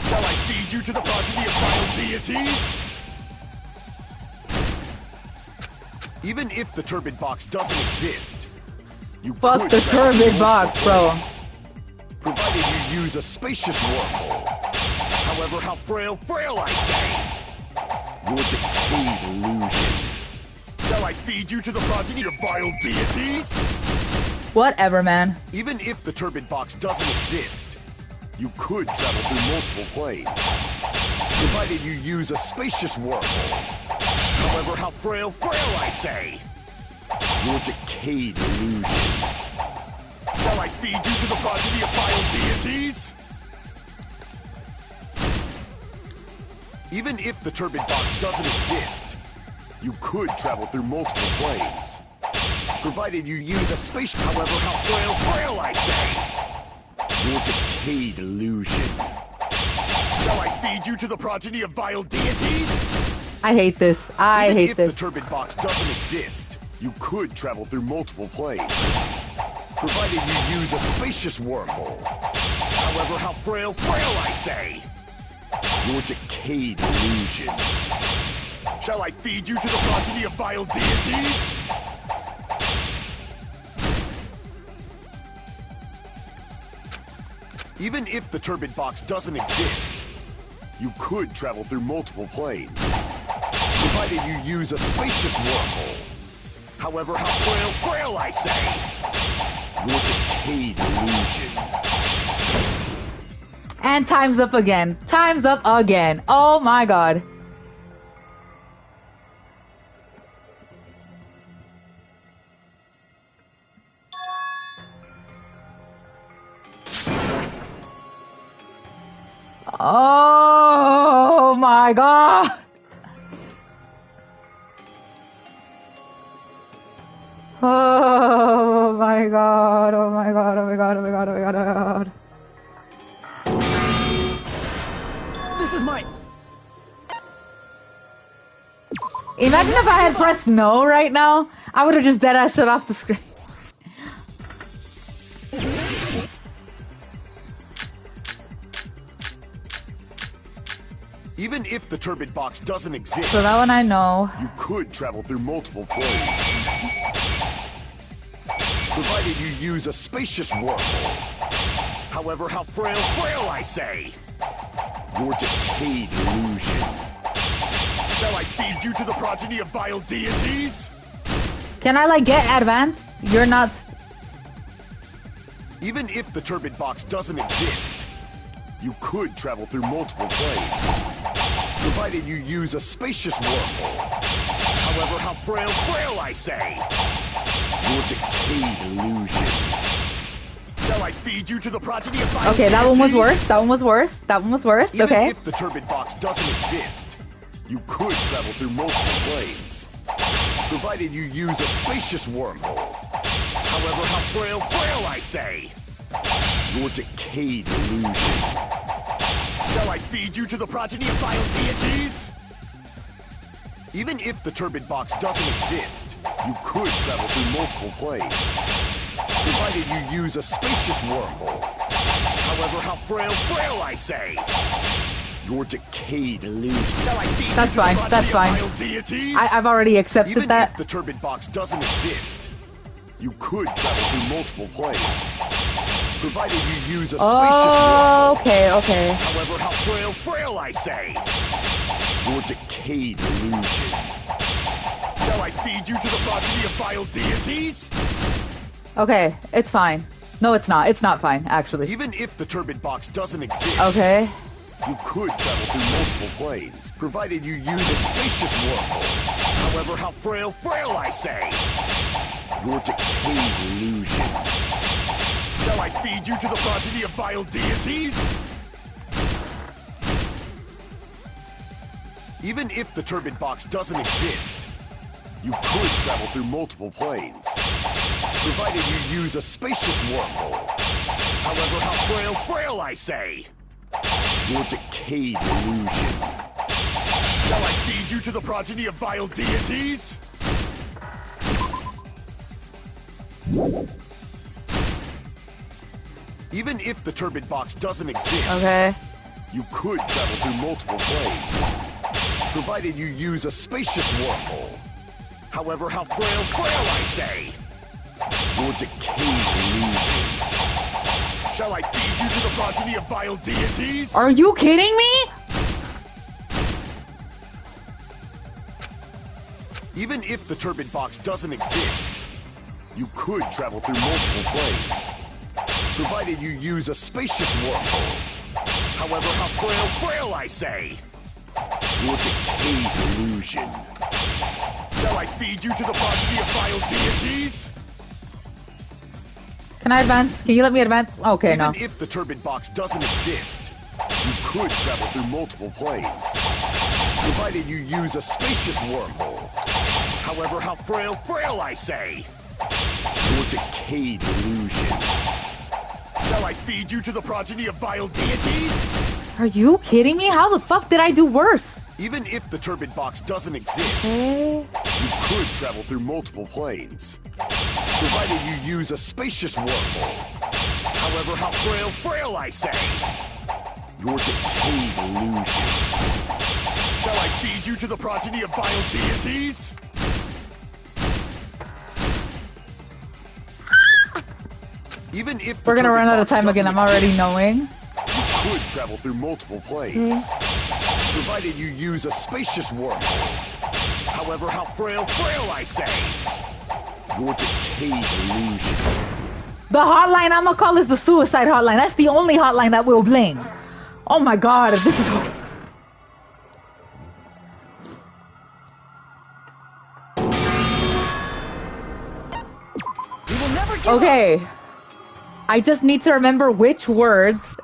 Shall I feed you to the progeny of vile deities? Even if the turbid box doesn't exist, you fuck could the travel through turbid box, bro. planes, provided you use a spacious wormhole. However, how frail I say! Your decayed illusion. Shall I feed you to the progeny of vile deities? Whatever, man. Even if the turbid box doesn't exist, you could travel through multiple planes, provided you use a spacious wormhole. However, how frail I say! Your decayed illusion. Shall I feed you to the progeny of vile deities? Even if the turbid box doesn't exist, you could travel through multiple planes, provided you use a space. However, how frail I say! Your decayed illusion. Shall I feed you to the progeny of vile deities? I hate this. I Even hate if this. the turbid box doesn't exist, you could travel through multiple planes, provided you use a spacious wormhole. However, how frail I say! Your decayed illusion. Shall I feed you to the progeny of vile deities? Even if the turbid box doesn't exist, you could travel through multiple planes, provided you use a spacious wormhole. However, how frail I say! Your decayed illusion. And time's up again. Time's up again. Oh my god. Oh my god. Oh my god. Oh my god. Oh my god. Oh my god. Oh my god. Oh my god. This is mine. Imagine if I had pressed no right now, I would have just dead ass shut off the screen. Even if the turbid box doesn't exist, So that one I know. you could travel through multiple planes, provided you use a spacious wormhole. However, how frail I say! Your decayed illusion. Shall I feed you to the progeny of vile deities? Can I like get advanced? You're not. Even if the turbid box doesn't exist, you could travel through multiple planes, provided you use a spacious wormhole. However, how frail I say! Your decayed illusion. Shall I feed you to the progeny of vile Okay, that one was deities? worse. That one was worse. That one was worse. Even Okay. if the turbid box doesn't exist, you could travel through multiple planes, provided you use a spacious wormhole. However, how frail I say! Your decayed illusion. Shall I feed you to the progeny of vile deities? Even if the turbid box doesn't exist, you could travel through multiple planes, provided you use a spacious wormhole. However, how frail I say! Your decayed illusion. Shall I feed That's you to fine. the progeny That's of fine. vile deities? I've already accepted Even that. if the turbid box doesn't exist, you could travel through multiple planes, provided you use a spacious wormhole. Okay. However, how frail I say! Your decayed illusion. Shall I feed you to the progeny of vile deities? Okay, it's fine. No, it's not. It's not fine, actually. Even if the turbid box doesn't exist, Okay. you could travel through multiple planes, provided you use a spacious wormhole. However, how frail I say. Your decayed illusion. Shall I feed you to the progeny of vile deities? Even if the turbid box doesn't exist, you could travel through multiple planes, provided you use a spacious wormhole. However, how frail I say. Your decayed illusion. Shall I feed you to the progeny of vile deities? Even if the turbid box doesn't exist, Okay. you could travel through multiple planes, provided you use a spacious wormhole. However, how frail I say. Your decayed illusion. Shall I feed you to the progeny of vile deities? Are you kidding me? Even if the turbid box doesn't exist, you could travel through multiple planes, provided you use a spacious wormhole. However, how frail I say. Your decayed illusion. Shall I feed you to the progeny of vile deities? Can I advance? Can you let me advance? Okay, no. Even if the turbid box doesn't exist, you could travel through multiple planes, provided you use a spacious wormhole. However, how frail I say. Your decayed illusion. Shall I feed you to the progeny of vile deities? Are you kidding me? How the fuck did I do worse? Even if the turbid box doesn't exist, you could travel through multiple planes, provided you use a spacious wormhole. However, how frail I say. Your decayed illusion. Shall I feed you to the progeny of vile deities? Even if we're gonna run out of time again, I'm already knowing. You could travel through multiple planes, provided you use a spacious wormhole. However, how frail I say. Your decayed illusion. The hotline I'm gonna call is the suicide hotline. That's the only hotline that will bling. Oh my god, this is... We will never give Okay. up. I just need to remember which words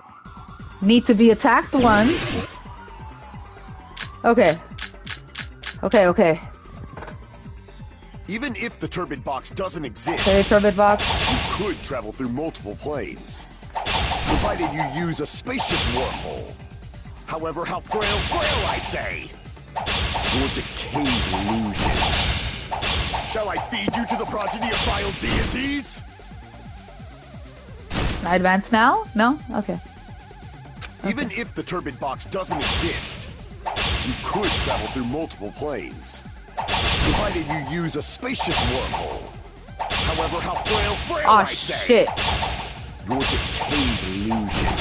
need to be attacked once. Okay. Okay. Even if the turbid box doesn't exist, Okay, turbid box. You could travel through multiple planes, provided you use a spacious wormhole. However, how frail I say. Your decayed illusion. Shall I feed you to the progeny of vile deities? Can I advance now? No? Okay. Even if the turbid box doesn't exist, you could travel through multiple planes, provided you use a spacious wormhole. However, how frail I say. Shit. Your decayed illusion.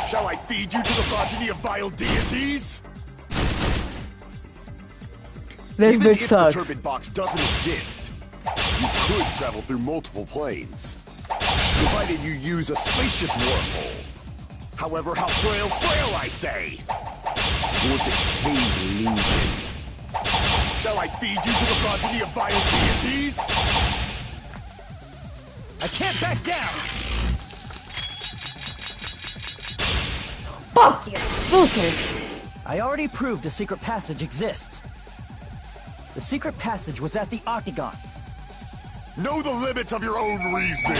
Shall I feed you to the progeny of vile deities? This Even bitch if sucks. the turbid box doesn't exist, you could travel through multiple planes, provided you use a spacious wormhole. However, how frail I say. Your decayed illusion. Shall I feed you to the progeny of vile deities? I can't back down. Fuck you. Okay. I already proved a secret passage exists. The secret passage was at the Octagon. Know the limits of your own reasoning.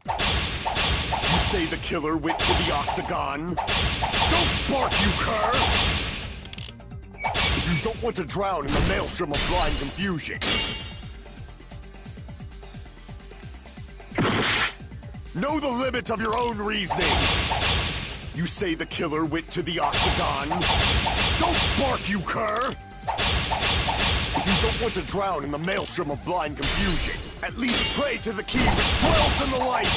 You say the killer went to the Octagon? Don't bark, you cur! If you don't want to drown in the maelstrom of blind confusion. Know the limits of your own reasoning. You say the killer went to the Octagon? Don't bark, you cur! If you don't want to drown in the maelstrom of blind confusion, at least pray to the key which dwells in the light!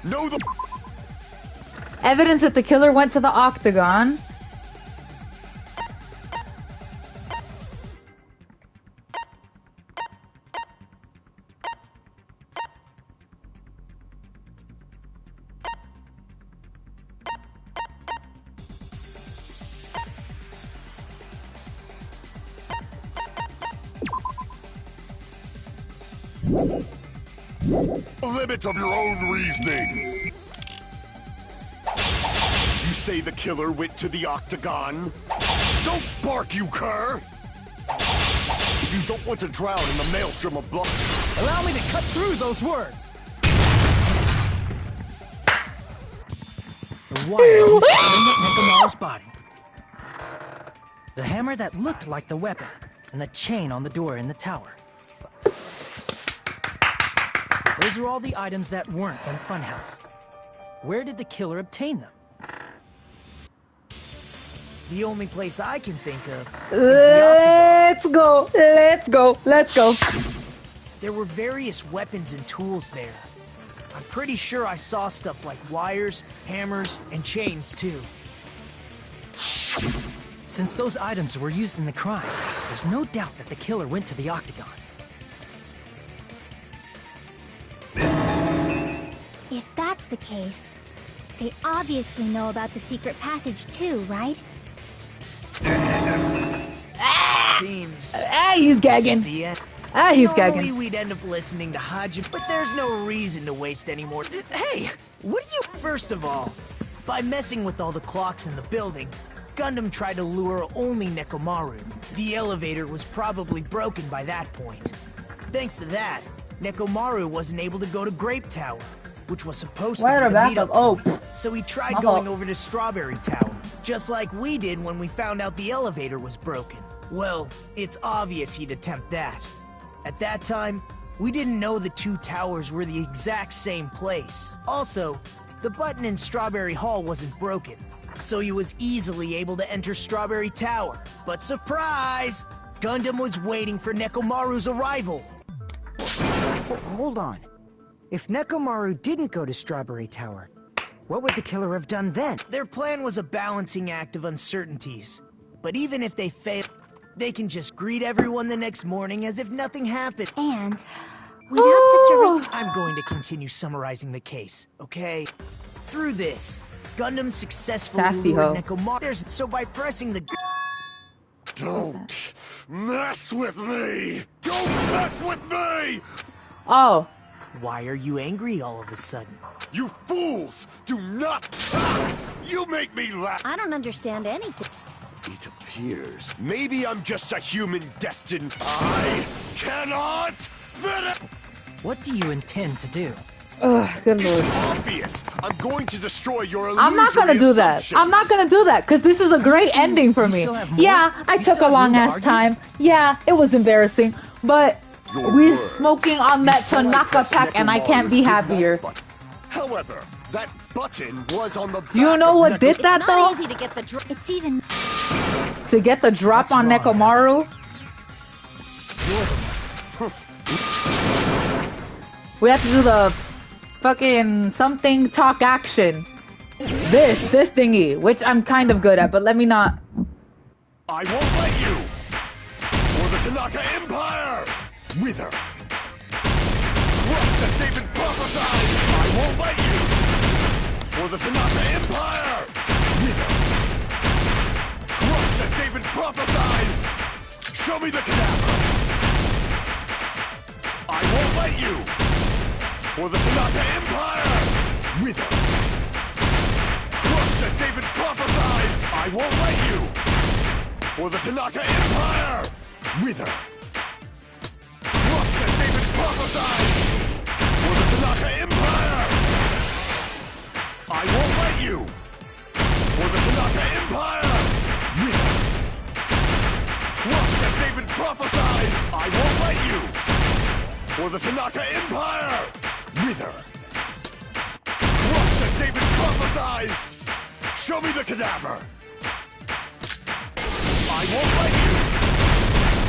Know the... Evidence that the killer went to the Octagon. The limits of your own reasoning. You say the killer went to the octagon? Don't bark, you cur! If you don't want to drown in the maelstrom of blood... Allow me to cut through those words! The wire used to bring up Nekomaru's body. The hammer that looked like the weapon, and the chain on the door in the tower. Those are all the items that weren't in Funhouse. Where did the killer obtain them? The only place I can think of is Let's go. Let's go. Let's go. there were various weapons and tools there. I'm pretty sure I saw stuff like wires, hammers, and chains too. Since those items were used in the crime, there's no doubt that the killer went to the octagon. If that's the case, they obviously know about the secret passage too, right? Seems. He's gagging. The end. He's Normally gagging. we'd end up listening to Hajime, but there's no reason to waste any more. Hey, what do you? First of all, by messing with all the clocks in the building, Gundam tried to lure only Nekomaru. The elevator was probably broken by that point. Thanks to that, Nekomaru wasn't able to go to Grape Tower, which was supposed Where to the be the backup? meetup. Oh. So he tried My going fault. over to Strawberry Tower, just like we did when we found out the elevator was broken. Well, it's obvious he'd attempt that. At that time, we didn't know the two towers were the exact same place. Also, the button in Strawberry Hall wasn't broken, so he was easily able to enter Strawberry Tower. But surprise! Gundam was waiting for Nekomaru's arrival. Hold on. If Nekomaru didn't go to Strawberry Tower, what would the killer have done then? Their plan was a balancing act of uncertainties. But even if they fail, they can just greet everyone the next morning as if nothing happened. And without such a risk, I'm going to continue summarizing the case, okay? Through this, Gundam successfully Sassy hoe. lured Nekomaru. So by pressing the... Don't mess with me! Don't mess with me! Oh. Why are you angry all of a sudden? You fools! Do not... Ah! You make me laugh! I don't understand anything. It appears maybe I'm just a human destined... I cannot fit it! What do you intend to do? Ugh, good lord. It's obvious! I'm going to destroy your illusory I'm not gonna do that. I'm not gonna do that because this is a great ending for me. still have more? Yeah, I You took still a have long room to ass argue? time. Yeah, it was embarrassing, but Your we're words. smoking on You that saw I Tanaka pressed pack, and I can't be Nekomaru's happier. good button. However, that button was on the Do you back know of what did Neko- that Not though? easy to get the dr- it's even To get the drop That's on wrong. Nekomaru, we have to do the fucking something talk action. This thingy, which I'm kind of good at, but let me not. I won't let you! For the Tanaka Empire! Wither! Trust as David prophesied! I won't let you! For the Tanaka Empire! Wither! Trust as David prophesies! Show me the cadaver! I won't let you! For the Tanaka Empire! Wither! Trust as David prophesies! I won't let you! For the Tanaka Empire! Wither! Trust as David prophesies! For the Tanaka Empire! I won't let you! For the Tanaka Empire! Wither! Trust as David prophesies! I won't let you! For the Tanaka Empire! Wither! Trust as David prophesied! Show me the cadaver! I won't let you!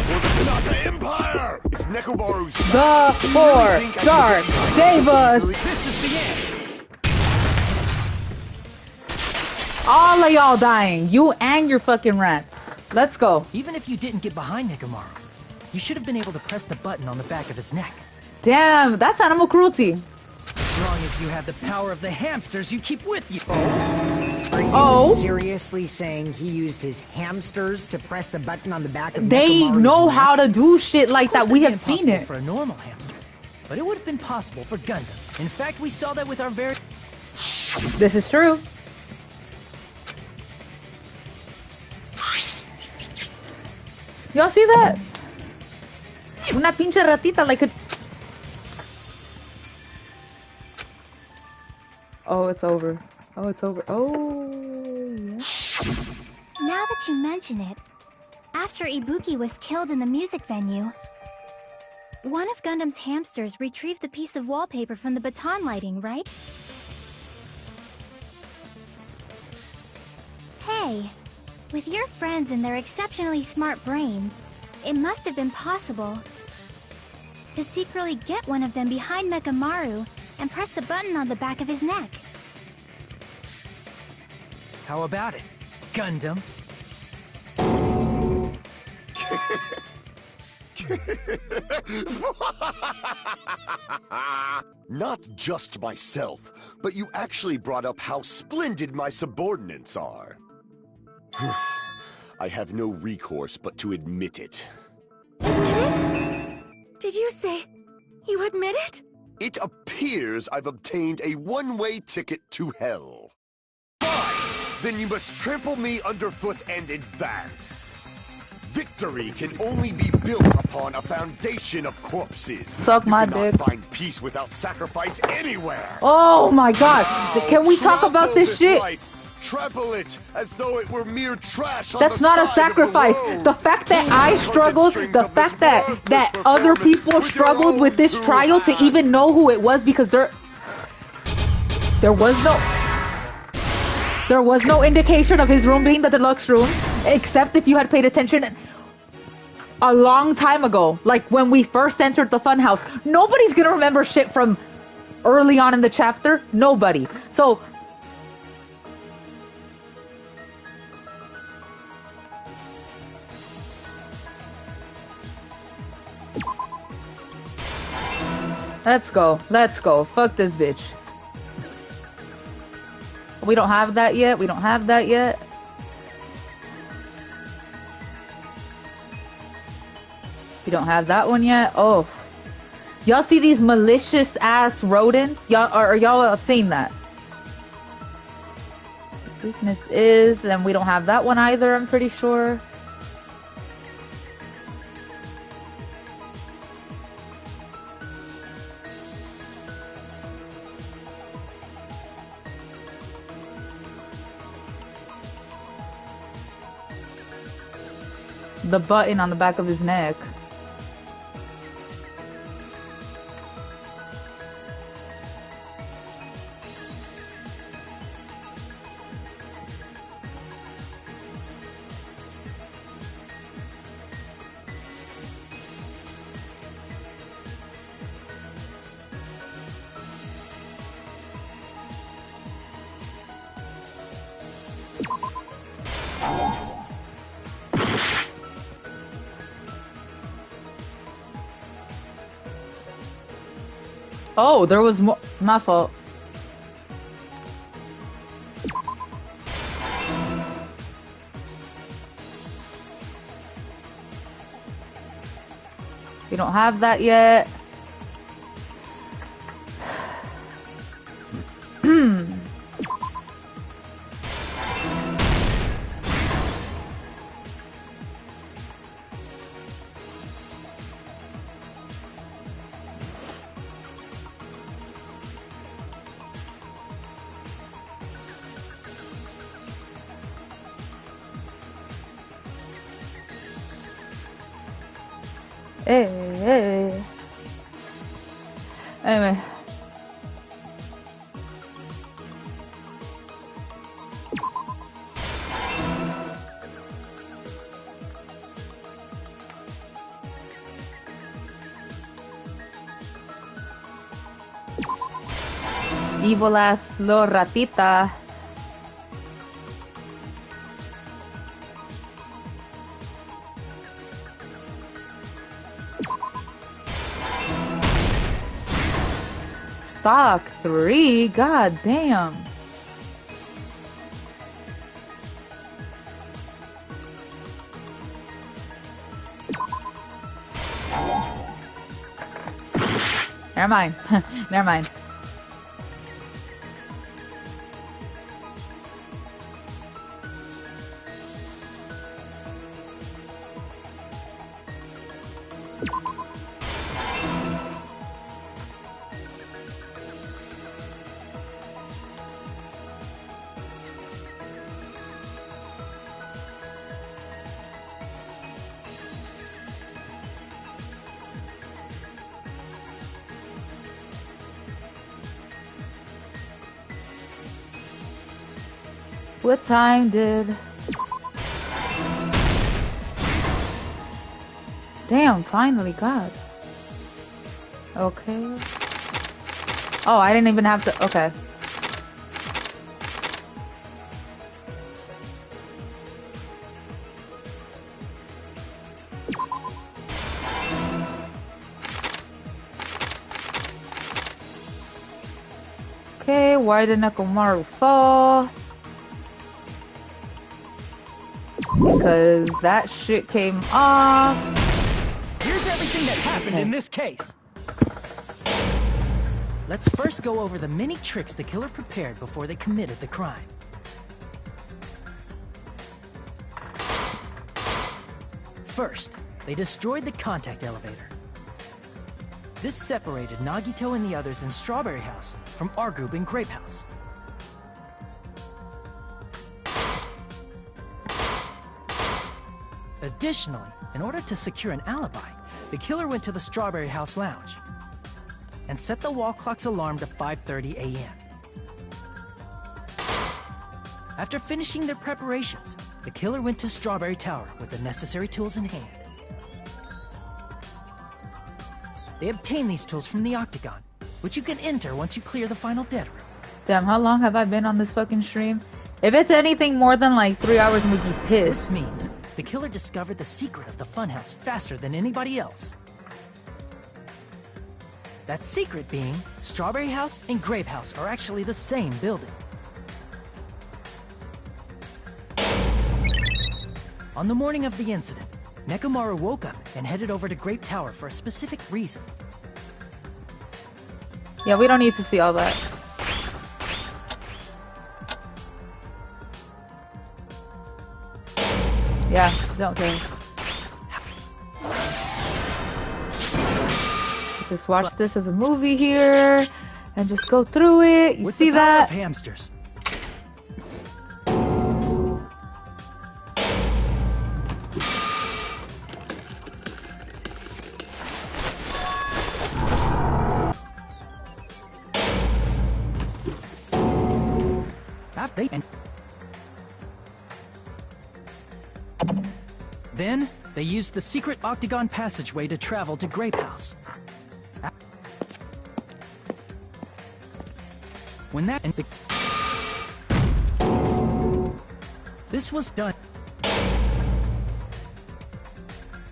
For the Tanaka Empire! It's Nekomaru's... The four dark Devas. This is the end! All of y'all dying. You and your fucking rats. Let's go. Even if you didn't get behind Nekomaru, you should have been able to press the button on the back of his neck. Damn, that's animal cruelty. As long as you have the power of the hamsters you keep with you. Are you Oh. seriously saying he used his hamsters to press the button on the back of They Nekomaru's know neck? how to do shit like that. Of course We that'd have be seen impossible it. for a normal hamster. but it would have been possible for Gundams. In fact, we saw that with our very... This is true. Y'all see that? Una pinche ratita like a... Oh, it's over. Oh, it's over. Oh, yeah. Now that you mention it, after Ibuki was killed in the music venue, one of Gundam's hamsters retrieved the piece of wallpaper from the baton lighting, right? Hey, with your friends and their exceptionally smart brains, it must have been possible to secretly get one of them behind Mekamaru and press the button on the back of his neck. How about it, Gundam? Not just myself, but you actually brought up how splendid my subordinates are. I have no recourse but to admit it. Admit it? Did you say you admit it? It appears I've obtained a one-way ticket to hell. Fine! Then you must trample me underfoot and advance. Victory can only be built upon a foundation of corpses. Suck my dick. You cannot find peace without sacrifice anywhere. Oh my god. Can we talk about this shit? Life. Trample it as though it were mere trash. That's not a sacrifice. The fact that I struggled, the fact that other people struggled with this trial to even know who it was, because there was no indication of his room being the deluxe room, except if you had paid attention a long time ago, like when we first entered the funhouse. Nobody's gonna remember shit from early on in the chapter. Nobody. So let's go. Let's go. Fuck this bitch. We don't have that yet. We don't have that yet. We don't have that one yet. Oh. Y'all see these malicious ass rodents? Y'all are y'all seeing that? Weakness is, and we don't have that one either, I'm pretty sure. The button on the back of his neck. Oh, there was more. My fault. We don't have that yet. Hey. Anyway. Evil ass little ratita. Stock 3? God damn. Never mind. Never mind. What time did... Damn, finally, God. Okay. Oh, I didn't even have to... Okay. Okay, why did Nekomaru fall? Because that shit came off. Here's everything that happened in this case. Let's first go over the many tricks the killer prepared before they committed the crime. First, they destroyed the contact elevator. This separated Nagito and the others in Strawberry House from our group in Grape House. Additionally, in order to secure an alibi, the killer went to the Strawberry House lounge and set the wall clock's alarm to 5:30 a.m. After finishing their preparations, the killer went to Strawberry Tower with the necessary tools in hand. They obtained these tools from the Octagon, which you can enter once you clear the final dead room. Damn, how long have I been on this fucking stream? If it's anything more than like 3 hours, I'm gonna be pissed. This means the killer discovered the secret of the funhouse faster than anybody else. That secret being, Strawberry House and Grape House are actually the same building. On the morning of the incident, Nekomaru woke up and headed over to Grape Tower for a specific reason. Yeah, we don't need to see all that. Yeah, don't care. Just watch this as a movie here, and just go through it. You see that? With hamsters. Then, they used the secret Octagon passageway to travel to Grape House. When that... This was done.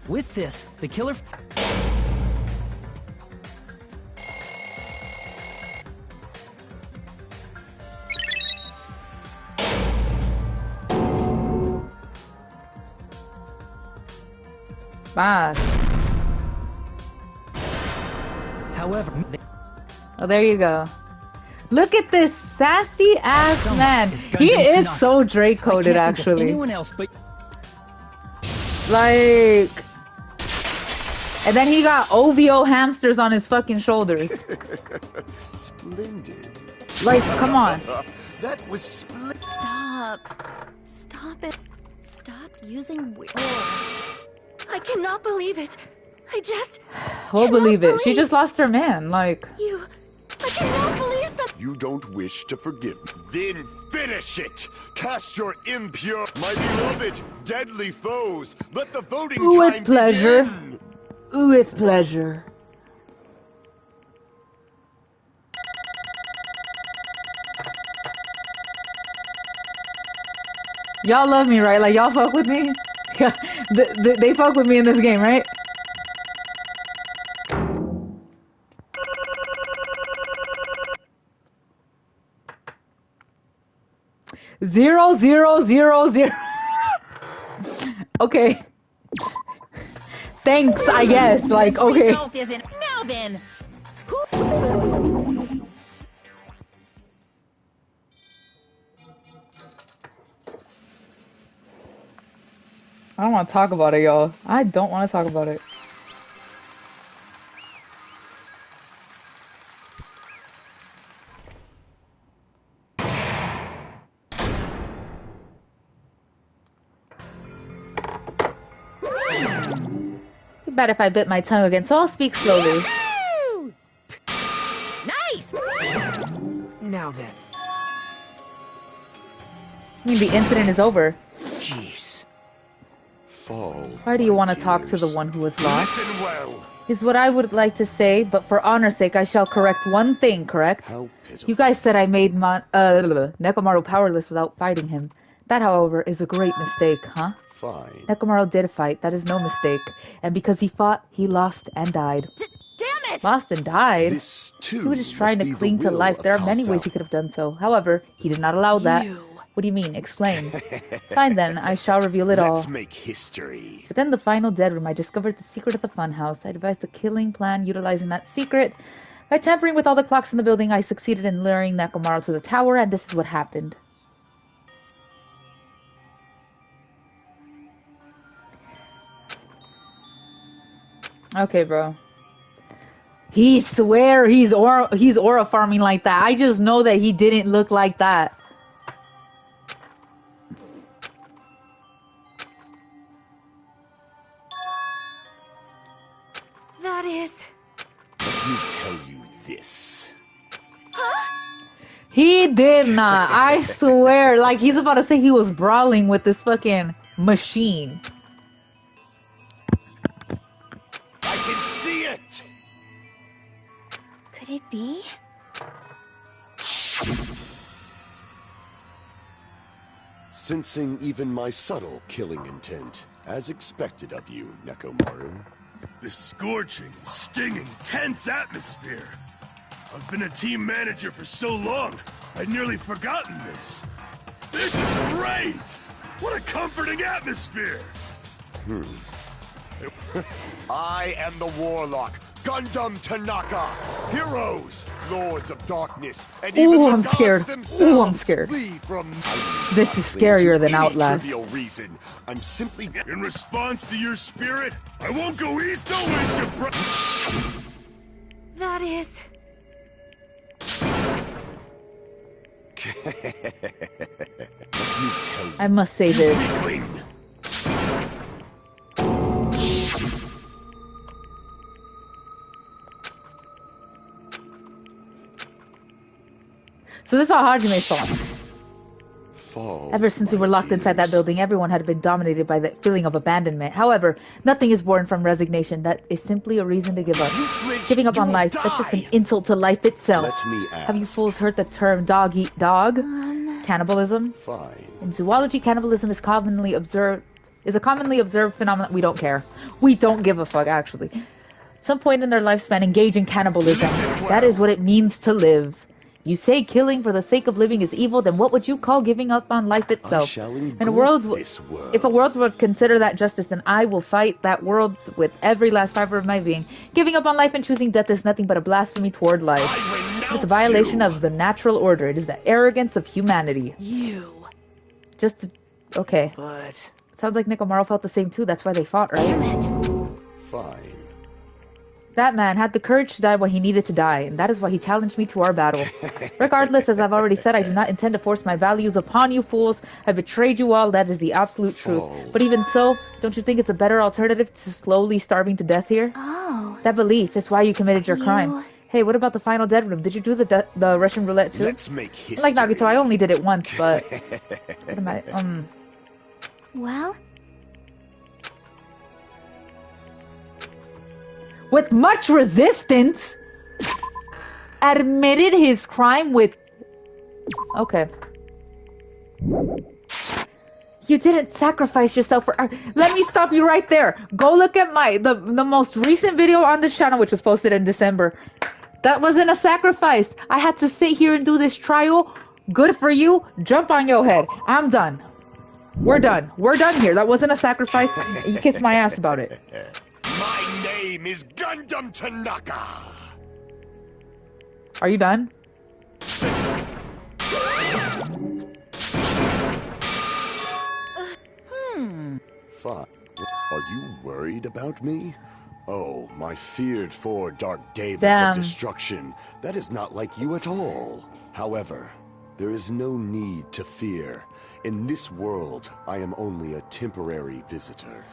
With this, the killer... Fast. However... Oh, there you go. Look at this sassy ass man. He is so Drake coded, actually. Anyone else but... Like... And then he got OVO hamsters on his fucking shoulders. Splendid. Like, come on. That was splendid. Stop. Stop it. Stop using weird. I cannot believe it. I just... We'll believe it. She just lost her man, like... You... I cannot believe something. You don't wish to forgive me. Then finish it! Cast your impure, my beloved, deadly foes! Let the voting Ooh, time with pleasure. begin! Ooh, with pleasure. Y'all love me, right? Like, y'all fuck with me? Yeah, they fuck with me in this game, right? Zero, zero, zero, zero. Okay. Thanks, I guess. Like, This okay. result isn't... Now then, who... don't want to talk about it, y'all. I don't want to talk about it. Too bad if I bit my tongue again, so I'll speak slowly. Nice! Now then. I mean, the incident is over. Jeez. Fall. Why do you want to talk to the one who was lost? Listen well. Is what I would like to say, but for honor's sake, I shall correct one thing, correct? How pitiful. You guys said I made Nekomaru powerless without fighting him. That, however, is a great mistake, huh? Fine. Nekomaru did fight, that is no mistake. And because he fought, he lost and died. Damn it! Lost and died? This, too, He was just trying must to be cling the to will life. of There are many Kal ways he could have done so. However, he did not allow that. What do you mean? Explain. Fine then, I shall reveal it all. Let's make history. Within the final dead room, I discovered the secret of the funhouse. I devised a killing plan utilizing that secret. By tampering with all the clocks in the building, I succeeded in luring Nekomaru to the tower, and this is what happened. Okay, bro. He swear he's aura farming like that. I just know that he didn't look like that. That is... Let me tell you this. He did not. I swear. Like, he's about to say he was brawling with this fucking machine. I can see it! Could it be? Sensing even my subtle killing intent, as expected of you, Nekomaru. This scorching, stinging, tense atmosphere. I've been a team manager for so long, I'd nearly forgotten this. This is great! What a comforting atmosphere! I am the Warlock, Gundam Tanaka. Heroes, Lords of Darkness, and even Ooh, the I'm gods scared. themselves Ooh, I'm scared. flee from This is scarier than any Outlast. trivial reason. I'm simply In response to your spirit, I won't go east. Don't waste your breath. That is... Let me tell you. I must say this. Weakling. So this is how Hajime's fault. Fall, Ever since we my were locked inside that tears. building, everyone had been dominated by the feeling of abandonment. However, nothing is born from resignation. That is simply a reason to give up. flinch, Giving up you on will life, that's just an die. insult to life itself. Let me Have you ask. fools heard the term dog eat dog? Cannibalism? Fine. In zoology, cannibalism is a commonly observed phenomenon. We don't care. We don't give a fuck, actually. At some point in their lifespan, engage in cannibalism. Listen well. That is what it means to live. You say killing for the sake of living is evil, then what would you call giving up on life I itself? shall In a engulf world, this world. if a world would consider that justice, then I will fight that world with every last fiber of my being. Giving up on life and choosing death is nothing but a blasphemy toward life. I renounce It's a violation you. of the natural order. It is the arrogance of humanity. You. Just to, okay. But... Sounds like Nekomaru felt the same too. That's why they fought, right? Damn it. Fine. That man had the courage to die when he needed to die, and that is why he challenged me to our battle. Regardless, as I've already said, I do not intend to force my values upon you fools. I betrayed you all, that is the absolute truth. But even so, don't you think it's a better alternative to slowly starving to death here? Oh, That belief is why you committed your You- crime. Hey, what about the final dead room? Did you do the Russian roulette too? Let's make history. Like Nagito, I only did it once, but... what am I... well, With much resistance, admitted his crime with... Okay. You didn't sacrifice yourself for... Let me stop you right there. Go look at the most recent video on this channel, which was posted in December. That wasn't a sacrifice. I had to sit here and do this trial. Good for you. Jump on your head. I'm done. We're done. We're done here. That wasn't a sacrifice. You kiss my ass about it. My name is Gundam Tanaka. Are you done? Fine. Are you worried about me? Oh, my feared for Dark Davis Damn. of destruction. That is not like you at all. However, there is no need to fear. In this world, I am only a temporary visitor.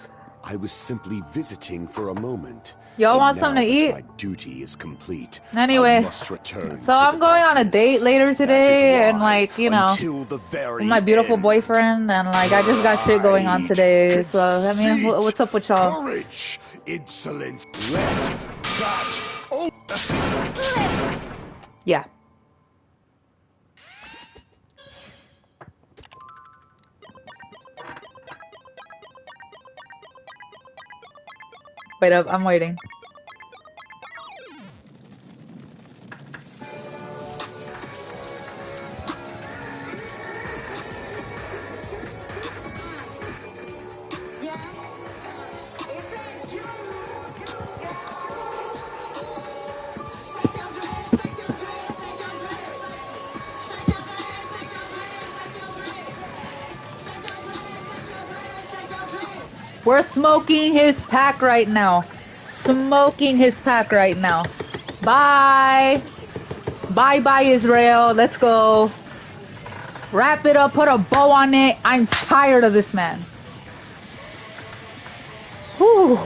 I was simply visiting for a moment. Y'all And want now something to that eat? My duty is complete. Anyway, I must return so to I'm the going on a darkness. date later That today, is and why, like, you know, until the very with my beautiful end. boyfriend, and like, I just got shit going on today. So I mean, Conceit, what's up with y'all? Courage, insolence, let that Yeah. Wait up, I'm waiting. We're smoking his pack right now. Smoking his pack right now. Bye. Bye, Israel. Let's go. Wrap it up. Put a bow on it. I'm tired of this man. Whew.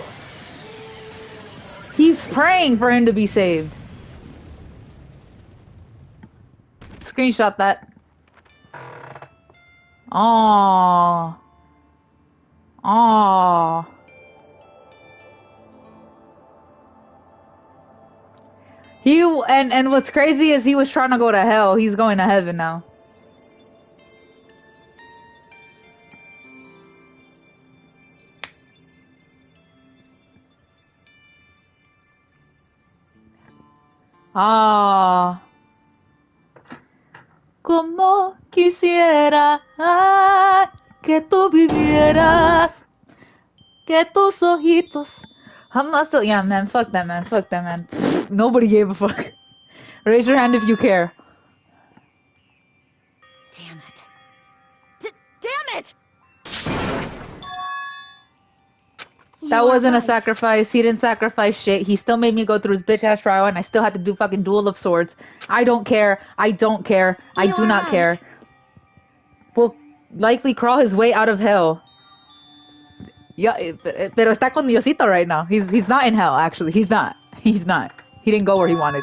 He's praying for him to be saved. Screenshot that. Aww. Aww. And what's crazy is he was trying to go to hell. He's going to heaven now. Ah. Como quisiera que tú vivieras, que tus ojitos jamás. Yeah, man, fuck that, man. Fuck that, man. Nobody gave a fuck. Raise your hand if you care. Damn it. Damn it! That wasn't a sacrifice. He didn't sacrifice shit. He still made me go through his bitch ass trial, and I still had to do fucking Duel of Swords. I don't care. I don't care. I do not care. Will likely crawl his way out of hell. Yeah, pero está con Diosito right now. He's not in hell, actually. He's not. He's not. He didn't go where he wanted.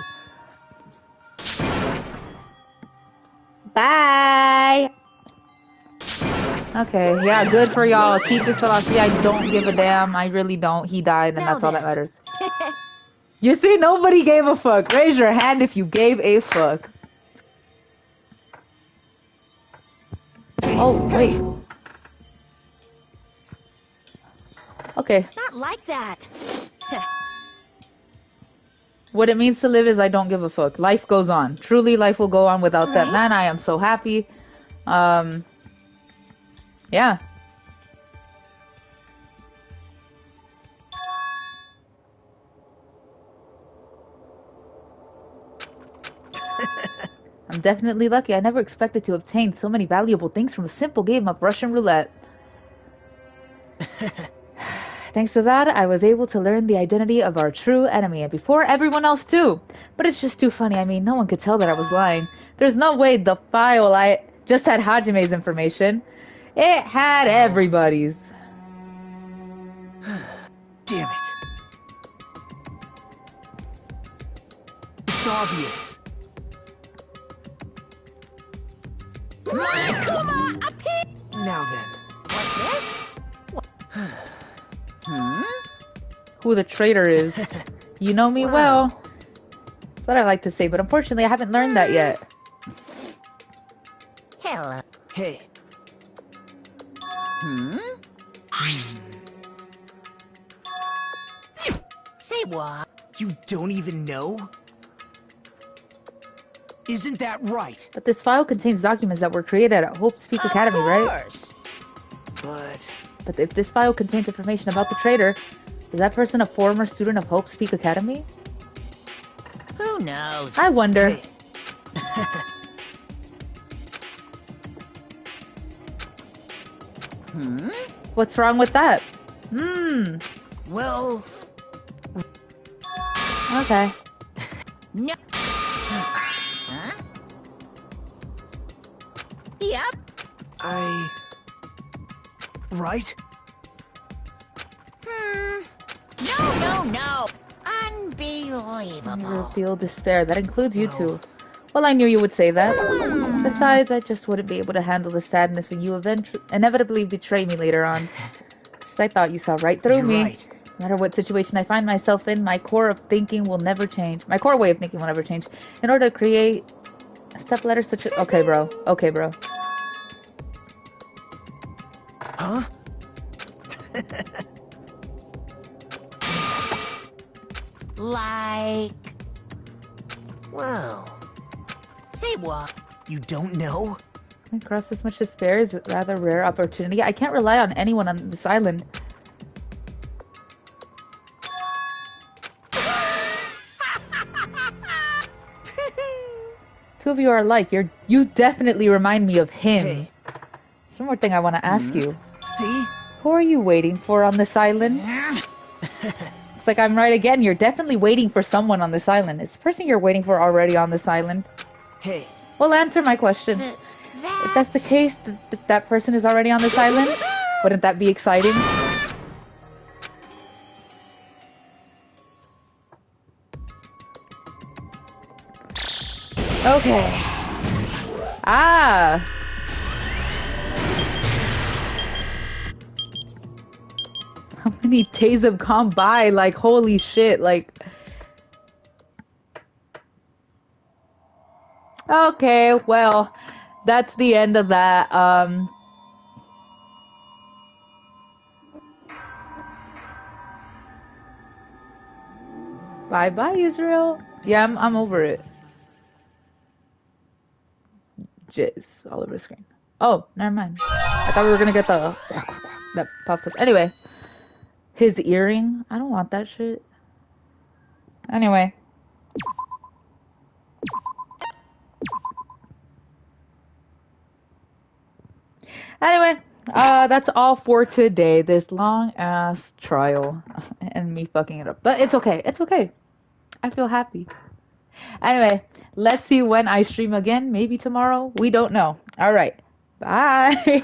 Bye! Okay, yeah, good for y'all. Keep his philosophy. I don't give a damn. I really don't. He died, and that's all that matters. You see, nobody gave a fuck. Raise your hand if you gave a fuck. Oh, wait. Okay. It's not like that. What it means to live is I don't give a fuck. Life goes on. Truly, life will go on without that man. I am so happy. Yeah. I'm definitely lucky. I never expected to obtain so many valuable things from a simple game of Russian roulette. Thanks to that, I was able to learn the identity of our true enemy, and before everyone else too. But it's just too funny. I mean, no one could tell that I was lying. There's no way the file I just had Hajime's information. It had everybody's. Damn it. It's obvious. Kuma, a pig! Now then. What's this? Who the traitor is. You know me well. That's what I like to say, but unfortunately I haven't learned that yet. Hello. Hey. Say what? You don't even know? Isn't that right? But this file contains documents that were created at Hope's Peak Academy, right? But if this file contains information about the traitor, is that person a former student of Hope's Peak Academy? Who knows? I wonder. Hey. What's wrong with that? Well... Okay. No. Huh? Yep. Right? No. Unbelievable. Never feel despair. That includes you two. Well, I knew you would say that. Besides, I just wouldn't be able to handle the sadness when you inevitably betray me later on. Just I thought you saw right through me. Right. No matter what situation I find myself in, my core of thinking will never change. My core way of thinking will never change. In order to create a step ladder such as... Okay, bro. Okay, bro. Huh? Like... Well... Say what? You don't know? Coming across this much despair is a rather rare opportunity. I can't rely on anyone on this island. Two of you are alike. You definitely remind me of him. Hey. There's one more thing I want to ask you. See? Who are you waiting for on this island? It's like I'm right again. You're definitely waiting for someone on this island. Is the person you're waiting for already on this island? Hey. Well, answer my question. If that's the case, that person is already on this island, wouldn't that be exciting? Okay. Ah! How many days have gone by? Like, holy shit, like... Okay, well, that's the end of that. Bye-bye, Israel. Yeah, I'm over it. Jizz all over the screen. Oh, never mind. I thought we were gonna get the... that pops up. Anyway. His earring? I don't want that shit. Anyway. Anyway, that's all for today. This long-ass trial. And me fucking it up. But it's okay. It's okay. I feel happy. Anyway, let's see when I stream again. Maybe tomorrow. We don't know. Alright. Bye.